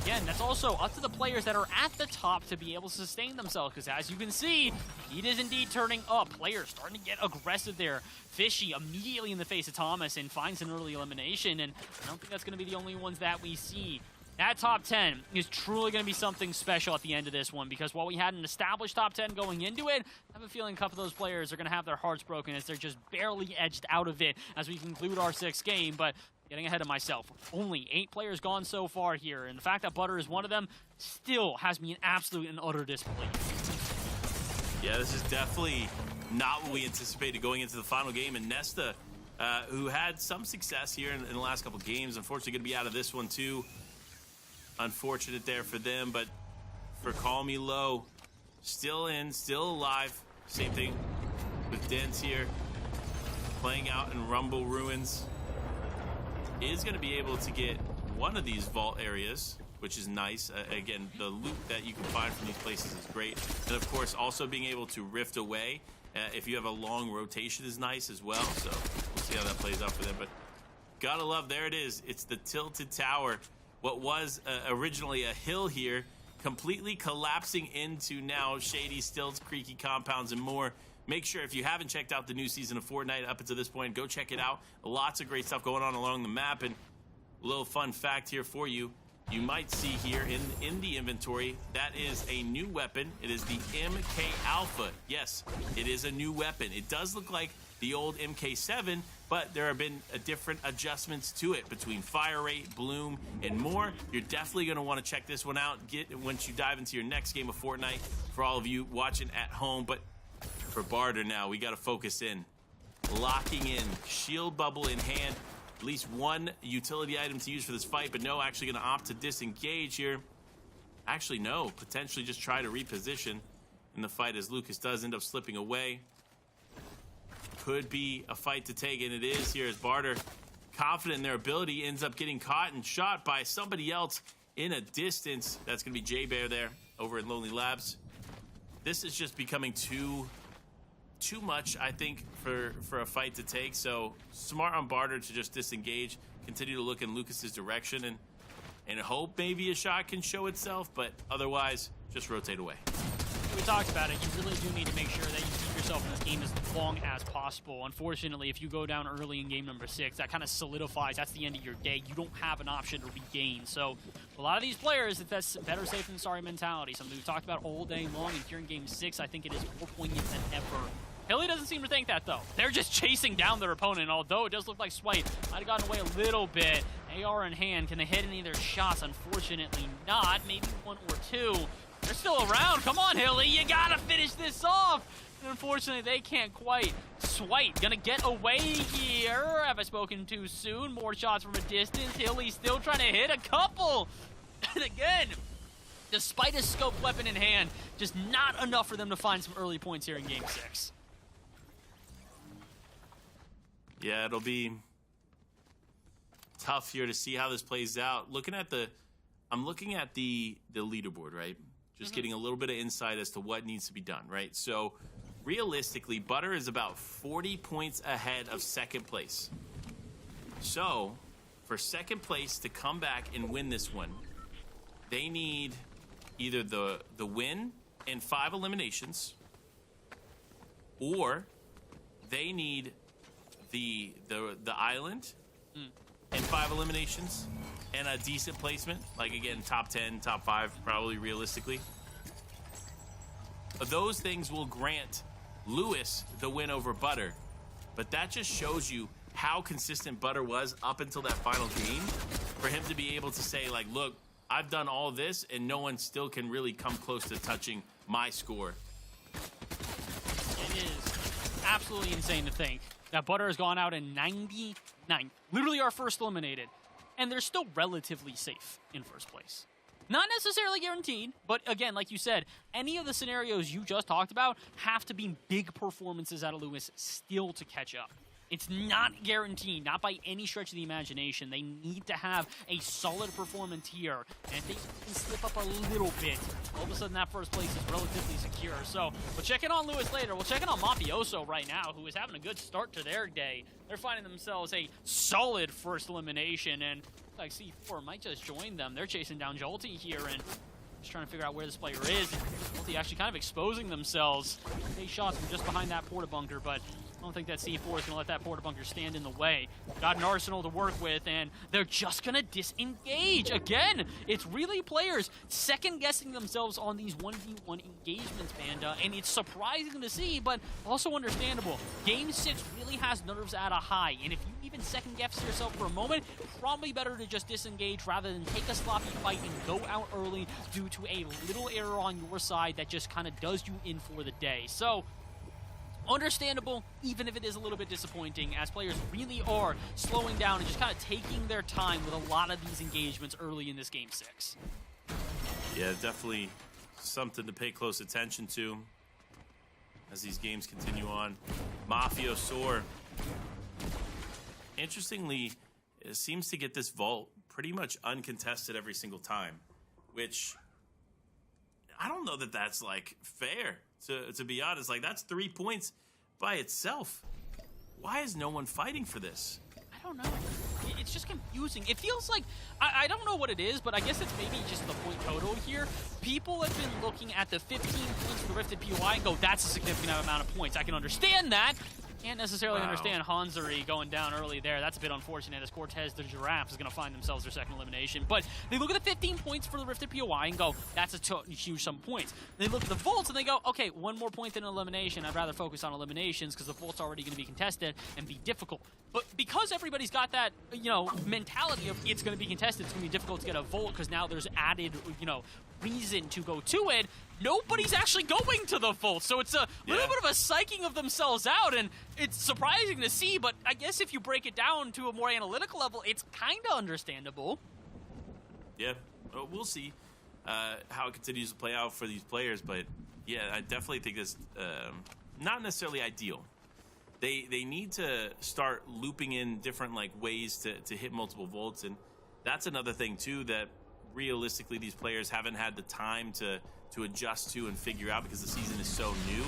Again, that's also up to the players that are at the top to be able to sustain themselves, because as you can see, heat is indeed turning up. Players starting to get aggressive there. Fishy immediately in the face of Thomas and finds an early elimination, and I don't think that's going to be the only ones that we see. That top 10 is truly going to be something special at the end of this one, because while we had an established top 10 going into it, I have a feeling a couple of those players are going to have their hearts broken as they're just barely edged out of it as we conclude our 6th game. But getting ahead of myself, only 8 players gone so far here, and the fact that Butter is one of them still has me in absolute and utter disbelief. Yeah, this is definitely not what we anticipated going into the final game, and Nesta, who had some success here in the last couple games, unfortunately going to be out of this one too. Unfortunate there for them, but for Call Me Low, still in, still alive. Same thing with Dens here, playing out in Rumble Ruins. Is going to be able to get one of these vault areas, which is nice. Again, the loot that you can find from these places is great. And of course, also being able to rift away if you have a long rotation is nice as well. So we'll see how that plays out for them. But gotta love, there it is. It's the Tilted Tower. What was originally a hill here, completely collapsing into now shady, stilts, creaky compounds, and more. Make sure, if you haven't checked out the new season of Fortnite up until this point, go check it out. Lots of great stuff going on along the map. And a little fun fact here for you. You might see here in the inventory, that is a new weapon. It is the MK Alpha. Yes, it is a new weapon. It does look like the old MK7, but there have been different adjustments to it between fire rate, bloom, and more. You're definitely going to want to check this one out once you dive into your next game of Fortnite, for all of you watching at home. But for Barter now, we got to focus in. Locking in, shield bubble in hand. At least one utility item to use for this fight, but no, actually going to opt to disengage here. Actually, no, potentially just try to reposition in the fight as Lucas does end up slipping away. Could be a fight to take, and it is here as Barter, confident in their ability, ends up getting caught and shot by somebody else in a distance. That's going to be J-Bear there over in Lonely Labs. This is just becoming too much, I think, for a fight to take. So smart on Barter to just disengage, continue to look in Lucas's direction, and hope maybe a shot can show itself, but otherwise just rotate away. We talked about it. You really do need to make sure that you keep yourself in this game as long as possible. Unfortunately, if you go down early in game number 6, that kind of solidifies that's the end of your day. You don't have an option to regain. So a lot of these players, that's better safe than sorry mentality. Something we've talked about all day long, and here in game 6, I think it is more poignant than ever. Hilly doesn't seem to think that, though. They're just chasing down their opponent, although it does look like Swipe might have gotten away a little bit. AR in hand. Can they hit any of their shots? Unfortunately not. Maybe one or two. They're still around. Come on, Hilly. You gotta finish this off. And unfortunately, they can't quite. Swipe gonna get away here. Have I spoken too soon? More shots from a distance. Hilly still trying to hit a couple. And again, despite a scoped weapon in hand, just not enough for them to find some early points here in game 6. Yeah, it'll be tough here to see how this plays out. I'm looking at the leaderboard, right? Just getting a little bit of insight as to what needs to be done, right? So realistically, Butter is about 40 points ahead of second place. So, for second place to come back and win this one, they need either the win and 5 eliminations, or they need the island and 5 eliminations and a decent placement, like again top 10, top 5 probably realistically. Those things will grant Lewis the win over Butter, but that just shows you how consistent Butter was up until that final game for him to be able to say, like, look, I've done all this and no one still can really come close to touching my score. It is absolutely insane to think that Butter has gone out in 99th, literally our first eliminated, and they're still relatively safe in first place. Not necessarily guaranteed, but again, like you said, any of the scenarios you just talked about have to be big performances out of Lewis still to catch up. It's not guaranteed, not by any stretch of the imagination. They need to have a solid performance here. And if they can slip up a little bit, all of a sudden that first place is relatively secure. So we'll check in on Lewis later. We'll check in on Mafioso right now, who is having a good start to their day. They're finding themselves a solid first elimination, and like C4 might just join them. They're chasing down Jolty here and just trying to figure out where this player is. Jolty actually kind of exposing themselves. 8 shots from just behind that porta bunker, but I don't think that C4 is going to let that porta bunker stand in the way. Got an arsenal to work with, and they're just going to disengage. Again, it's really players second-guessing themselves on these 1v1 engagements, Panda, and it's surprising to see, but also understandable. Game 6 really has nerves at a high, and if you even second-guess yourself for a moment, probably better to just disengage rather than take a sloppy fight and go out early due to a little error on your side that just kind of does you in for the day. So, understandable, even if it is a little bit disappointing, as players really are slowing down and just kind of taking their time with a lot of these engagements early in this Game 6. Yeah, definitely something to pay close attention to as these games continue on. Mafioso, interestingly, it seems to get this vault pretty much uncontested every single time, which I don't know that that's, like, fair. To be honest, like, that's 3 points by itself. Why is no one fighting for this? I don't know. It's just confusing. It feels like, I don't know what it is, but I guess it's maybe just the point total here. People have been looking at the 15 points for the Rifted POI and go, that's a significant amount of points. I can understand that. Can't necessarily understand Hanzari going down early there. That's a bit unfortunate, as Cortez the Giraffe is going to find themselves their second elimination. But they look at the 15 points for the Rifted POI and go, that's a huge sum of points. They look at the Volts and they go, okay, 1 more point than an elimination. I'd rather focus on eliminations because the Volt's already going to be contested and be difficult. But because everybody's got that, mentality of it's going to be contested, it's going to be difficult to get a Volt because now there's added, reason to go to it, nobody's actually going to the Volt. So it's a little bit of a psyching of themselves out, and it's surprising to see, but I guess if you break it down to a more analytical level, it's kind of understandable. Yeah, we'll see how it continues to play out for these players, but yeah, I definitely think this not necessarily ideal. They need to start looping in different ways to hit multiple Volts, and that's another thing too that realistically these players haven't had the time to adjust to and figure out because the season is so new,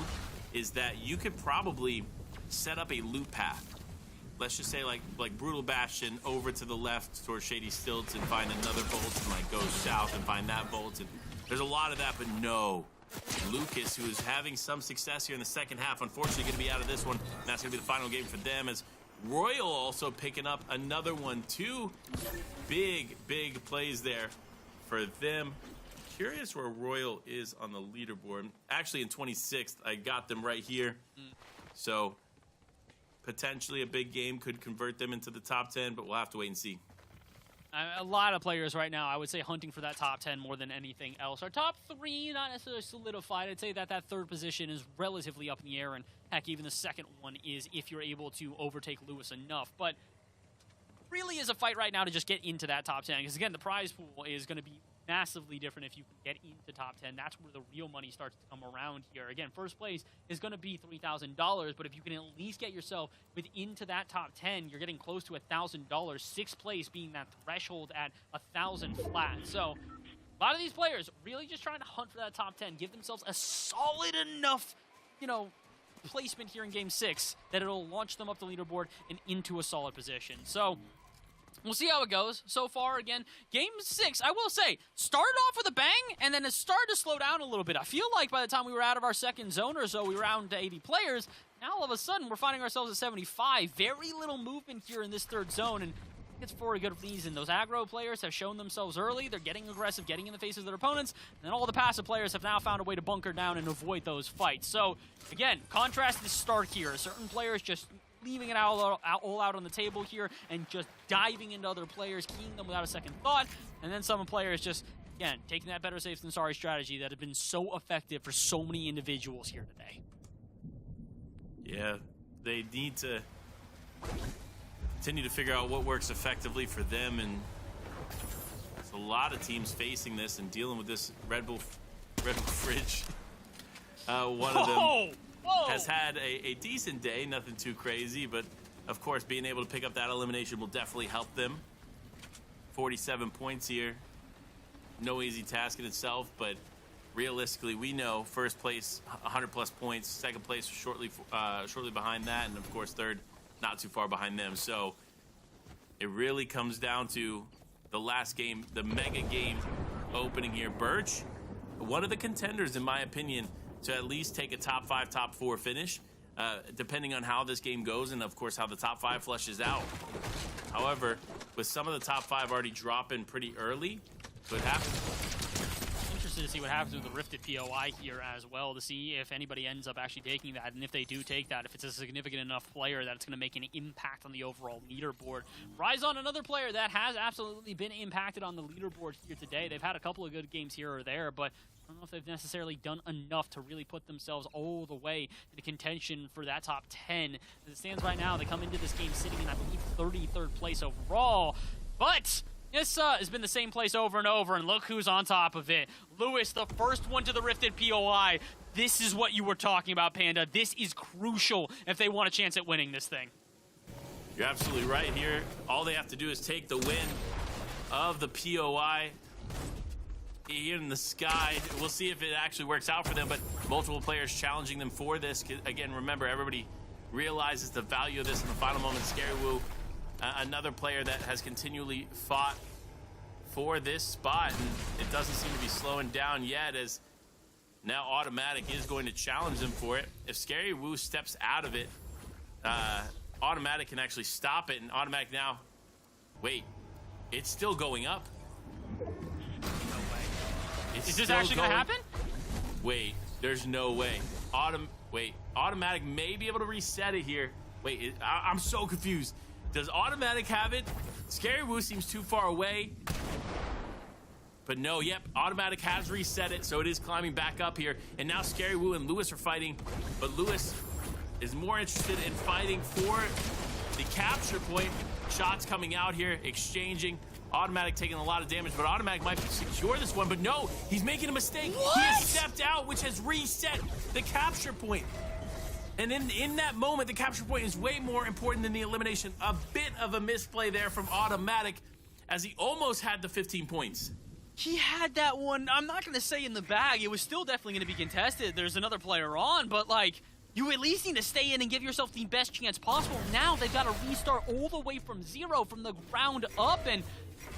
is that you could probably set up a loop path. Let's just say like Brutal Bastion over to the left towards Shady Stilts and find another Volt and go south and find that Volt. And there's a lot of that, but no. Lucas, who is having some success here in the second half, unfortunately going to be out of this one, and that's going to be the final game for them, as Royal also picking up another one. 2 big plays there for them. Curious where Royal is on the leaderboard. Actually, in 26th, I got them right here. So potentially a big game could convert them into the top 10, but we'll have to wait and see. A lot of players right now, I would say, hunting for that top 10 more than anything else. Our top 3, not necessarily solidified. I'd say that 3rd position is relatively up in the air, and heck, even the 2nd one is if you're able to overtake Lewis enough. But really is a fight right now to just get into that top 10, because again, the prize pool is going to be massively different if you can get into top 10. That's where the real money starts to come around here. Again, first place is going to be $3,000, but if you can at least get yourself into that top 10, you're getting close to $1,000. 6th place being that threshold at 1,000 flat. So a lot of these players really just trying to hunt for that top 10, give themselves a solid enough, placement here in Game 6 that it'll launch them up the leaderboard and into a solid position. So we'll see how it goes. So far, again, Game 6, I will say, started off with a bang, and then it started to slow down a little bit. I feel like by the time we were out of our second zone or so, we were around to 80 players. Now, all of a sudden, we're finding ourselves at 75. Very little movement here in this third zone, and it's for a good reason. Those aggro players have shown themselves early. They're getting aggressive, getting in the faces of their opponents, and all the passive players have now found a way to bunker down and avoid those fights. So, again, contrast is stark here. Certain players just leaving it all out on the table here and just diving into other players, keying them without a second thought. And then some players just, again, taking that better safe than sorry strategy that had been so effective for so many individuals here today. Yeah, they need to continue to figure out what works effectively for them, and there's a lot of teams facing this and dealing with this Red Bull fridge. One of them has had a decent day, nothing too crazy, but of course being able to pick up that elimination will definitely help them. 47 points here. No easy task in itself, but realistically we know first place 100 plus points, second place shortly behind that, and of course third not too far behind them. So it really comes down to the last game, the mega game opening here. Birch, one of the contenders in my opinion to at least take a top 5, top 4 finish, depending on how this game goes and, of course, how the top 5 flushes out. However, with some of the top 5 already dropping pretty early, could happen. Interested to see what happens with the Rifted POI here as well, to see if anybody ends up actually taking that, and if they do take that, if it's a significant enough player that it's going to make an impact on the overall leaderboard. Ryzon, another player that has absolutely been impacted on the leaderboard here today. They've had a couple of good games here or there, but I don't know if they've necessarily done enough to really put themselves all the way into contention for that top 10. As it stands right now, they come into this game sitting in, I believe, 33rd place overall. But this has been the same place over and over, and look who's on top of it. Lewis, the first one to the Rifted POI. This is what you were talking about, Panda. This is crucial if they want a chance at winning this thing. You're absolutely right here. All they have to do is take the win of the POI here in the sky. We'll see if it actually works out for them, but multiple players challenging them for this. Again, remember, everybody realizes the value of this in the final moment. Scary Woo, another player that has continually fought for this spot, and it doesn't seem to be slowing down yet, as now Automatic is going to challenge them for it. If Scary Woo steps out of it, Automatic can actually stop it, and Automatic now, wait, it's still going up. Is this actually going to happen? Wait, there's no way. Automatic may be able to reset it here. Wait, I'm so confused. Does Automatic have it? Scary Woo seems too far away. But no, yep, Automatic has reset it, so it is climbing back up here. And now Scary Woo and Lewis are fighting, but Lewis is more interested in fighting for the capture point. Shots coming out here, exchanging. Automatic taking a lot of damage, but Automatic might secure this one, but no, he's making a mistake. What? He has stepped out, which has reset the capture point. And in that moment, the capture point is way more important than the elimination. A bit of a misplay there from Automatic, as he almost had the 15 points. He had that one, I'm not going to say in the bag. It was still definitely going to be contested. There's another player on, but like, you at least need to stay in and give yourself the best chance possible. Now they've got to restart all the way from zero, from the ground up, and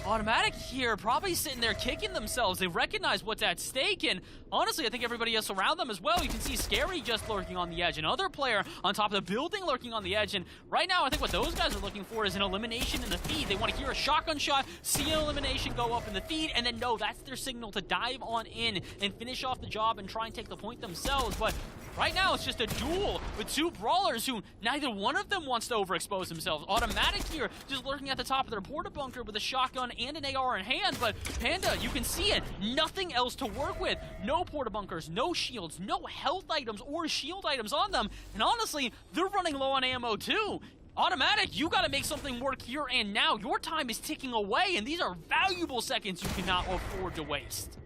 Automatic here probably sitting there kicking themselves. They recognize what's at stake, and honestly, I think everybody else around them as well. You can see Scary just lurking on the edge, another player on top of the building lurking on the edge, and right now I think what those guys are looking for is an elimination in the feed. They want to hear a shotgun shot, see an elimination go up in the feed, and then no, that's their signal to dive on in and finish off the job and try and take the point themselves. But right now, it's just a duel with two brawlers who neither one of them wants to overexpose themselves. Automatic here just lurking at the top of their porta bunker with a shotgun and an AR in hand, but Panda, you can see it. Nothing else to work with. No porta bunkers, no shields, no health items or shield items on them, and honestly, they're running low on ammo too. Automatic, you got to make something work here and now. Your time is ticking away, and these are valuable seconds you cannot afford to waste.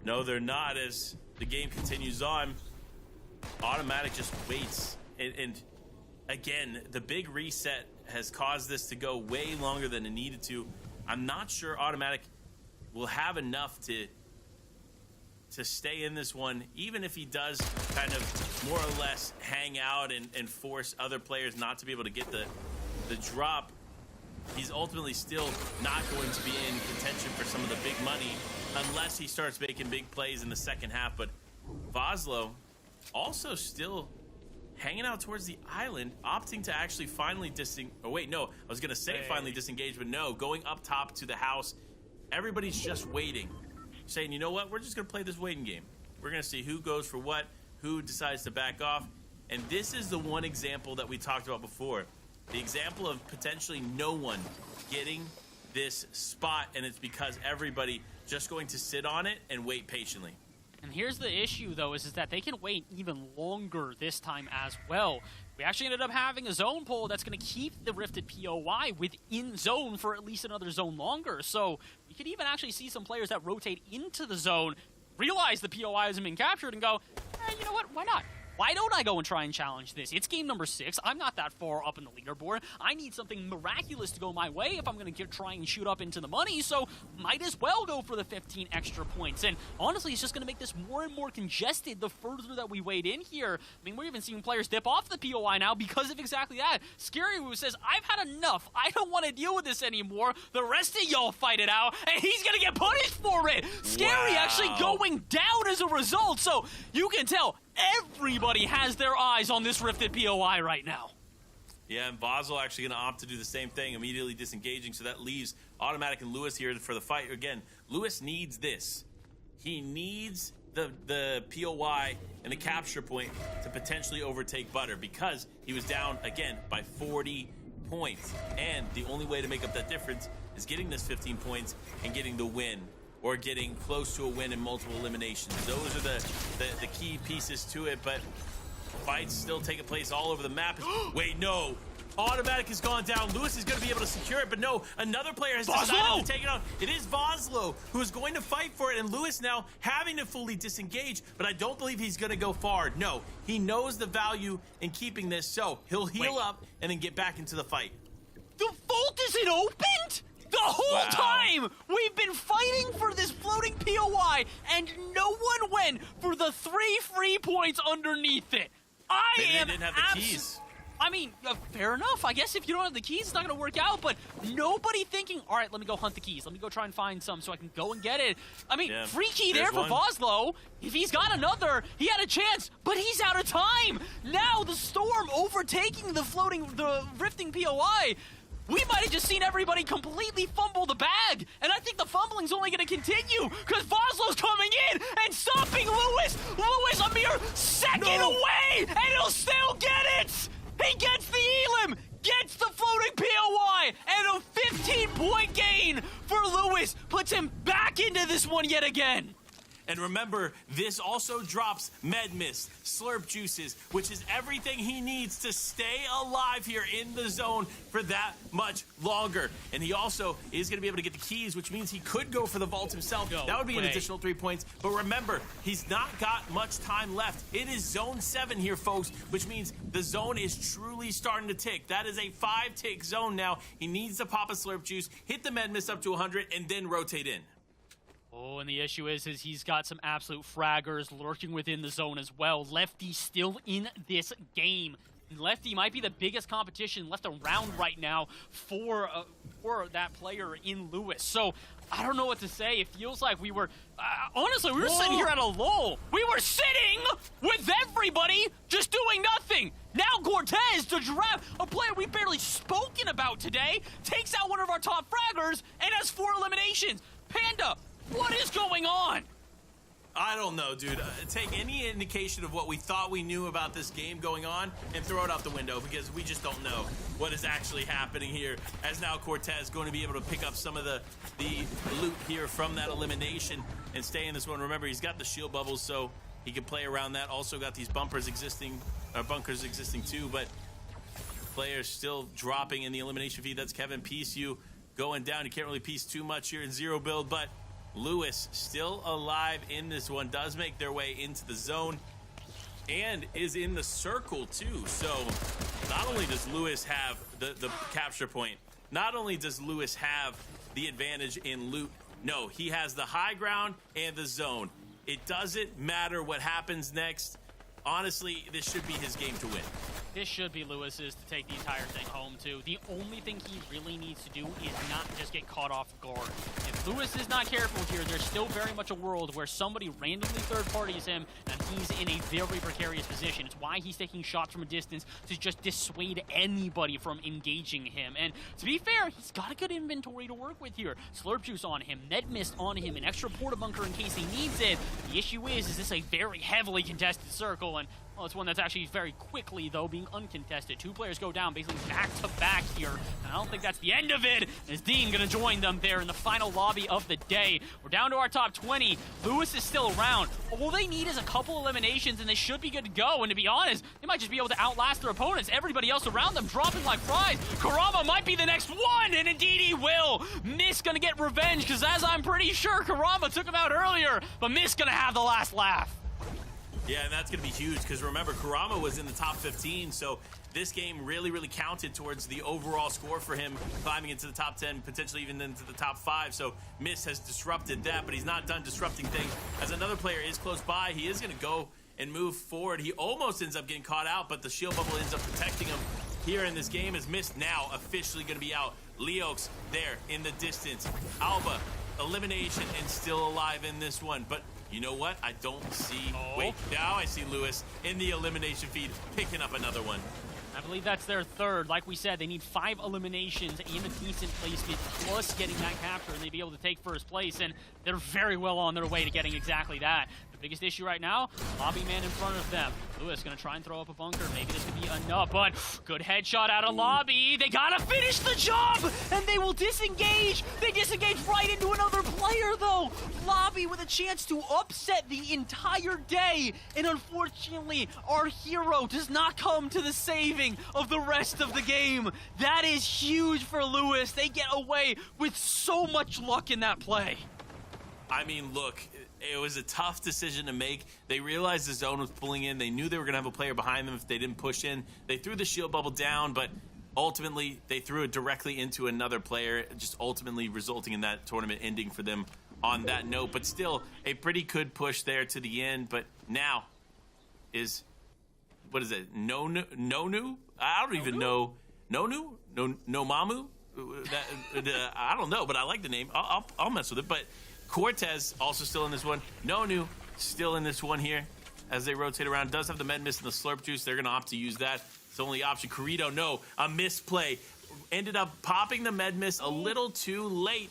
No, they're not, as the game continues on. Automatic just waits, and again, the big reset has caused this to go way longer than it needed to. I'm not sure Automatic will have enough to to stay in this one, even if he does kind of more or less hang out and force other players not to be able to get the drop. He's ultimately still not going to be in contention for some of the big money unless he starts making big plays in the second half. But Voslo also still hanging out towards the island, opting to actually finally finally disengage, but no, going up top to the house. Everybody's just waiting, saying, you know what, we're just going to play this waiting game. We're going to see who goes for what, who decides to back off. And this is the one example that we talked about before. The example of potentially no one getting this spot, and it's because everybody just going to sit on it and wait patiently. And here's the issue, though, is that they can wait even longer this time as well. We actually ended up having a zone pull that's going to keep the Rifted POI within zone for at least another zone longer. So we could even actually see some players that rotate into the zone, realize the POI hasn't been captured, and go, you know what, why not? Why don't I go and try and challenge this? It's game number 6. I'm not that far up in the leaderboard. I need something miraculous to go my way if I'm going to try and shoot up into the money, so might as well go for the 15 extra points. And honestly, it's just going to make this more and more congested the further that we wade in here. I mean, we're even seeing players dip off the POI now because of exactly that. Scary Woo says, I've had enough. I don't want to deal with this anymore. The rest of y'all fight it out, and he's going to get punished for it. Scary actually going down as a result, so you can tell everybody has their eyes on this Rifted POI right now. Yeah, and Voslo actually going to opt to do the same thing, immediately disengaging, so that leaves Automatic and Lewis here for the fight. Again, Lewis needs this. He needs the POI and the capture point to potentially overtake Butter because he was down, again, by 40 points. And the only way to make up that difference is getting this 15 points and getting the win, or getting close to a win in multiple eliminations. Those are the key pieces to it, but fights still taking place all over the map. Wait, no. Automatic has gone down. Lewis is going to be able to secure it, but no, another player has decided to take it on. It is Voslo who is going to fight for it, and Lewis now having to fully disengage, but I don't believe he's going to go far. No, he knows the value in keeping this, so he'll heal up and then get back into the fight. The vault isn't opened? The whole time we've been fighting for this floating POI, and no one went for the 3 free points underneath it. Maybe they didn't have the keys. I mean, fair enough. I guess if you don't have the keys, it's not going to work out, but nobody thinking, all right, let me go hunt the keys. Let me go try and find some so I can go and get it. I mean, free key there for Voslo. If he's got another, he had a chance, but he's out of time. Now the Storm overtaking the rifting POI. We might have just seen everybody completely fumble the bag, and I think the fumbling's only going to continue because Voslo's coming in and stopping Lewis. Lewis a mere second away, and he'll still get it. He gets the elim, gets the floating POI, and a 15-point gain for Lewis puts him back into this one yet again. And remember, this also drops Med Mist, Slurp Juices, which is everything he needs to stay alive here in the zone for that much longer. And he also is going to be able to get the keys, which means he could go for the vault himself. That would be an additional 3 points. But remember, he's not got much time left. It is zone 7 here, folks, which means the zone is truly starting to tick. That is a 5-tick zone now. He needs to pop a Slurp Juice, hit the Med Mist up to 100, and then rotate in. Oh, and the issue is he's got some absolute fraggers lurking within the zone as well. Lefty still in this game. Lefty might be the biggest competition left around right now for that player in Lewis. So I don't know what to say. It feels like we were, honestly, we were sitting here at a lull. We were sitting with everybody just doing nothing. Now Cortez, the Giraffe, a player we've barely spoken about today, takes out one of our top fraggers and has 4 eliminations. Panda, what is going on? I don't know, dude. Take any indication of what we thought we knew about this game going on and throw it out the window because we just don't know what is actually happening here. As now Cortez going to be able to pick up some of the loot here from that elimination and stay in this one. Remember, he's got the shield bubbles, so he can play around that. Also got these bunkers existing too, but players still dropping in the elimination feed. That's Kevin Piece you going down. You can't really piece too much here in zero build, but Lewis still alive in this one, does make their way into the zone and is in the circle too. So not only does Lewis have the capture point, not only does Lewis have the advantage in loot, no, he has the high ground and the zone. It doesn't matter what happens next. Honestly, this should be his game to win. This should be Lewis's to take the entire thing home, too. The only thing he really needs to do is not just get caught off guard. If Lewis is not careful here, there's still very much a world where somebody randomly third-parties him, and he's in a very precarious position. It's why he's taking shots from a distance to just dissuade anybody from engaging him. And to be fair, he's got a good inventory to work with here. Slurp Juice on him, Med Mist on him, an extra Porta Bunker in case he needs it. The issue is this a very heavily contested circle, and well, it's one that's actually very quickly, though, being uncontested. Two players go down basically back-to-back here, and I don't think that's the end of it. Is Dean going to join them there in the final lobby of the day? We're down to our top 20. Lewis is still around. All they need is a couple eliminations, and they should be good to go. And to be honest, they might just be able to outlast their opponents. Everybody else around them dropping like flies. Karama might be the next one, and indeed he will. Miss going to get revenge, because as I'm pretty sure Karama took him out earlier, but Miss going to have the last laugh. Yeah, and that's going to be huge because remember, Kurama was in the top 15, so this game really, really counted towards the overall score for him, climbing into the top 10, potentially even into the top 5. So Miss has disrupted that, but he's not done disrupting things. As another player is close by, he is going to go and move forward. He almost ends up getting caught out, but the shield bubble ends up protecting him here in this game. As Miss now officially going to be out. Leox there in the distance. Alba, elimination, and still alive in this one, but you know what? I don't see... Wait, now I see Lewis in the elimination feed picking up another one. I believe that's their third. Like we said, they need 5 eliminations and a decent placement, plus getting that capture, and they'd be able to take first place, and they're very well on their way to getting exactly that. The biggest issue right now, lobby man in front of them. Lewis gonna try and throw up a bunker. Maybe this could be enough, but good headshot out of lobby. They gotta finish the job, and they will disengage. They disengage right into another player, though. Lobby with a chance to upset the entire day, and unfortunately, our hero does not come to the saving of the rest of the game. That is huge for Lewis. They get away with so much luck in that play. I mean, look, it was a tough decision to make. They realized the zone was pulling in. They knew they were going to have a player behind them if they didn't push in. They threw the shield bubble down, but ultimately they threw it directly into another player, just ultimately resulting in that tournament ending for them on that note. But still, a pretty good push there to the end. But now is, what is it, Nonu? I don't even know. Nonu? No Mamu? I don't know, but I like the name. I'll mess with it. But Cortez also still in this one. Nonu still in this one here as they rotate around. Does have the Med Mist and the Slurp Juice. They're going to opt to use that. It's the only option. Corrido, no. A misplay. Ended up popping the Med Mist a little too late.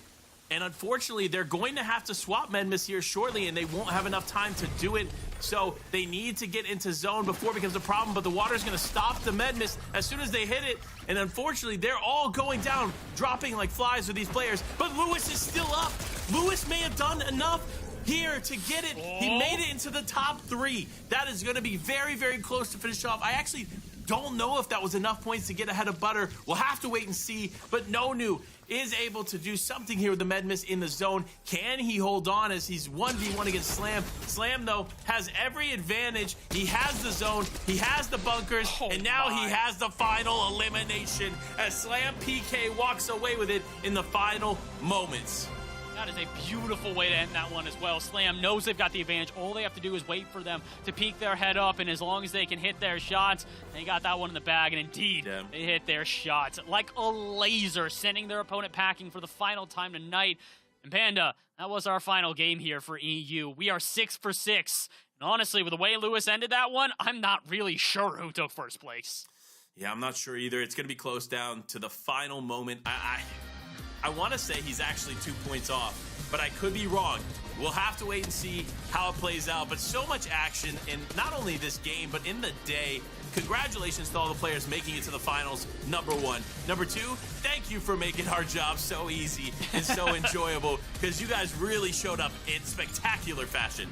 And unfortunately, they're going to have to swap Med Mist here shortly, and they won't have enough time to do it. So they need to get into zone before it becomes a problem, but the water's going to stop the Med Mist as soon as they hit it. And unfortunately, they're all going down, dropping like flies with these players. But Lewis is still up. Lewis may have done enough here to get it. He made it into the top 3. That is going to be very, very close to finish off. I actually don't know if that was enough points to get ahead of Butter. We'll have to wait and see. But Nonu is able to do something here with the Med Mist in the zone. Can he hold on as he's 1v1 against Slam? Slam, though, has every advantage. He has the zone, he has the bunkers, and now he has the final elimination as Slam PK walks away with it in the final moments. That is a beautiful way to end that one as well. Slam knows they've got the advantage. All they have to do is wait for them to peek their head up, and as long as they can hit their shots, they got that one in the bag, and indeed, they hit their shots like a laser, sending their opponent packing for the final time tonight. And Panda, that was our final game here for EU. We are 6 for 6. And honestly, with the way Lewis ended that one, I'm not really sure who took first place. Yeah, I'm not sure either. It's going to be close down to the final moment. I want to say he's actually 2 points off, but I could be wrong. We'll have to wait and see how it plays out. But so much action in not only this game, but in the day. Congratulations to all the players making it to the finals, number 1. Number 2, thank you for making our job so easy and so enjoyable, because you guys really showed up in spectacular fashion.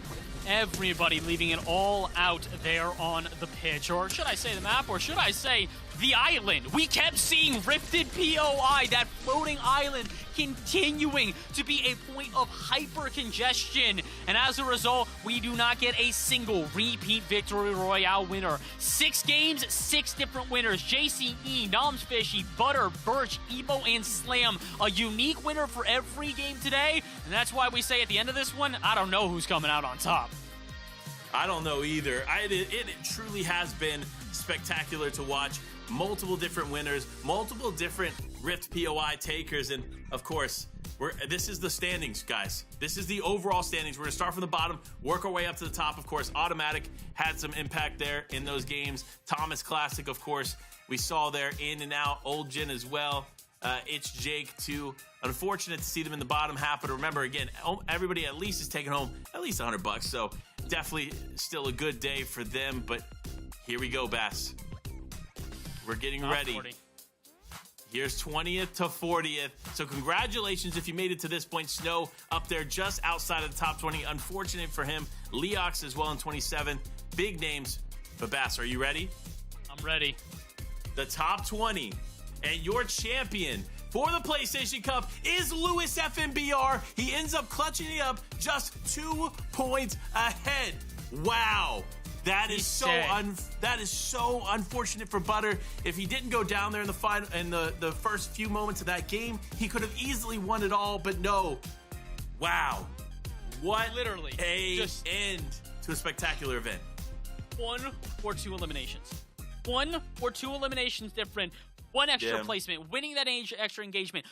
Everybody leaving it all out there on the pitch. Or should I say the map, or should I say the island? We kept seeing Rifted POI, that floating island, continuing to be a point of hyper congestion. And as a result, we do not get a single repeat Victory Royale winner. 6 games, 6 different winners. JCE, Noms Fishy, Butter, Birch, Evo, and Slam. A unique winner for every game today. And that's why we say at the end of this one, I don't know who's coming out on top. I don't know either. It truly has been spectacular to watch. Multiple different winners, multiple different Rift POI takers, and of course, this is the standings, guys. This is the overall standings. We're gonna start from the bottom, work our way up to the top. Of course, Automatic had some impact there in those games. Thomas Classic, of course, we saw there in and out. Old Jin as well. It's Jake too. Unfortunate to see them in the bottom half, but remember, again, everybody at least is taking home at least $100, so definitely still a good day for them. But here we go, Bass. We're getting ready. 40. Here's 20th to 40th. So congratulations if you made it to this point. Snow up there just outside of the top 20. Unfortunate for him. Leox as well in 27. Big names. But Bass, are you ready? I'm ready. The top 20 and your champion for the PlayStation Cup is Lewis FMBR. He ends up clutching it up just 2 points ahead. Wow. That is so unfortunate for Butter. If he didn't go down there in the final, in the first few moments of that game, he could have easily won it all. But no, wow, what Literally just end to a spectacular event. 1 or 2 eliminations. 1 or 2 eliminations different. 1 extra placement, winning that extra engagement.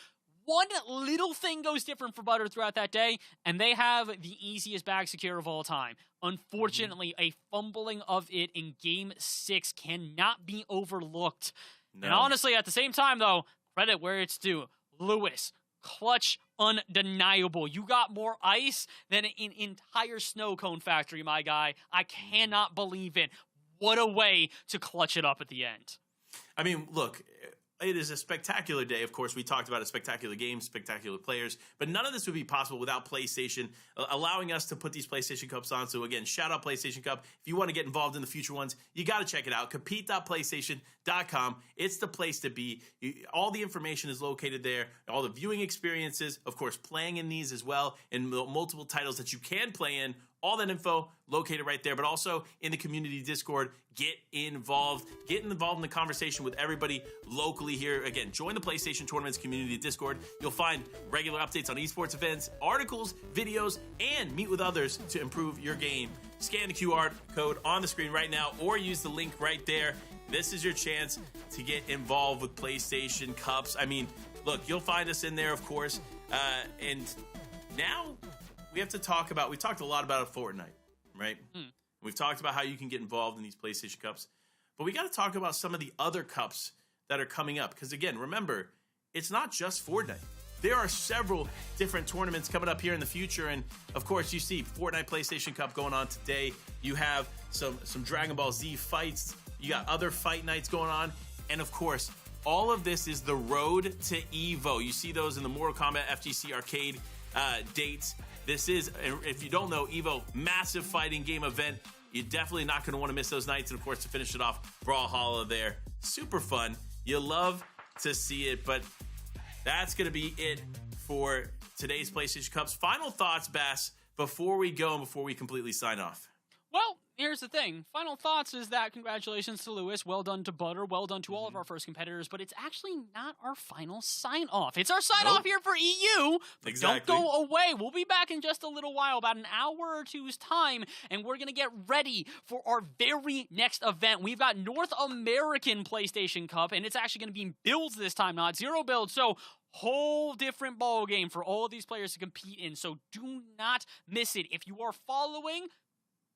1 little thing goes different for Butter throughout that day, and they have the easiest bag secure of all time. Unfortunately, a fumbling of it in Game 6 cannot be overlooked. No. And honestly, at the same time, though, credit where it's due. Lewis, clutch undeniable. You got more ice than an entire snow cone factory, my guy. I cannot believe it. What a way to clutch it up at the end. I mean, look, it is a spectacular day. Of course, we talked about a spectacular game, spectacular players, but none of this would be possible without PlayStation allowing us to put these PlayStation Cups on. So again, shout out PlayStation Cup. If you want to get involved in the future ones, you got to check it out. Compete.playstation.com. It's the place to be. All the information is located there. All the viewing experiences, of course, playing in these as well, and multiple titles that you can play in. All that info located right there, but also in the community Discord. Get involved. Get involved in the conversation with everybody locally here. Again, join the PlayStation Tournaments community Discord. You'll find regular updates on esports events, articles, videos, and meet with others to improve your game. Scan the QR code on the screen right now or use the link right there. This is your chance to get involved with PlayStation Cups. I mean, look, you'll find us in there, of course. And now we have to talk about, we talked a lot about Fortnite, right? We've talked about how you can get involved in these PlayStation Cups, but we got to talk about some of the other cups that are coming up. Because again, remember, it's not just Fortnite. There are several different tournaments coming up here in the future. And of course, you see Fortnite PlayStation Cup going on today. You have some Dragon Ball Z fights. You got other fight nights going on. And of course, all of this is the road to EVO. You see those in the Mortal Kombat FGC arcade dates. This is, if you don't know, EVO, massive fighting game event. You're definitely not going to want to miss those nights. And of course, to finish it off, Brawlhalla there. Super fun. You love to see it, but that's going to be it for today's PlayStation Cups. Final thoughts, Bass, before we go and before we completely sign off. Well, here's the thing. Final thoughts is that congratulations to Lewis. Well done to Butter. Well done to all of our first competitors. But it's actually not our final sign-off. It's our sign-off here for EU. But exactly. Don't go away. We'll be back in just a little while, about an hour or two's time, and we're going to get ready for our very next event. We've got North American PlayStation Cup, and it's actually going to be in builds this time, not 0 builds. So whole different ball game for all of these players to compete in. So do not miss it. If you are following,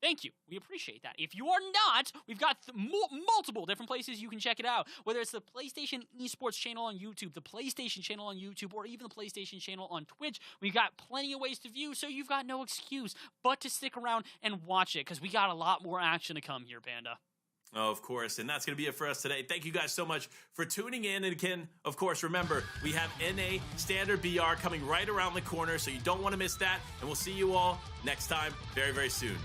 thank you. We appreciate that. If you are not, we've got multiple different places you can check it out, whether it's the PlayStation Esports channel on YouTube, the PlayStation channel on YouTube, or even the PlayStation channel on Twitch. We've got plenty of ways to view, so you've got no excuse but to stick around and watch it, because we got a lot more action to come here, Panda. Oh, of course, and that's going to be it for us today. Thank you guys so much for tuning in. And again, of course, remember, we have NA Standard BR coming right around the corner, so you don't want to miss that. And we'll see you all next time very, very soon.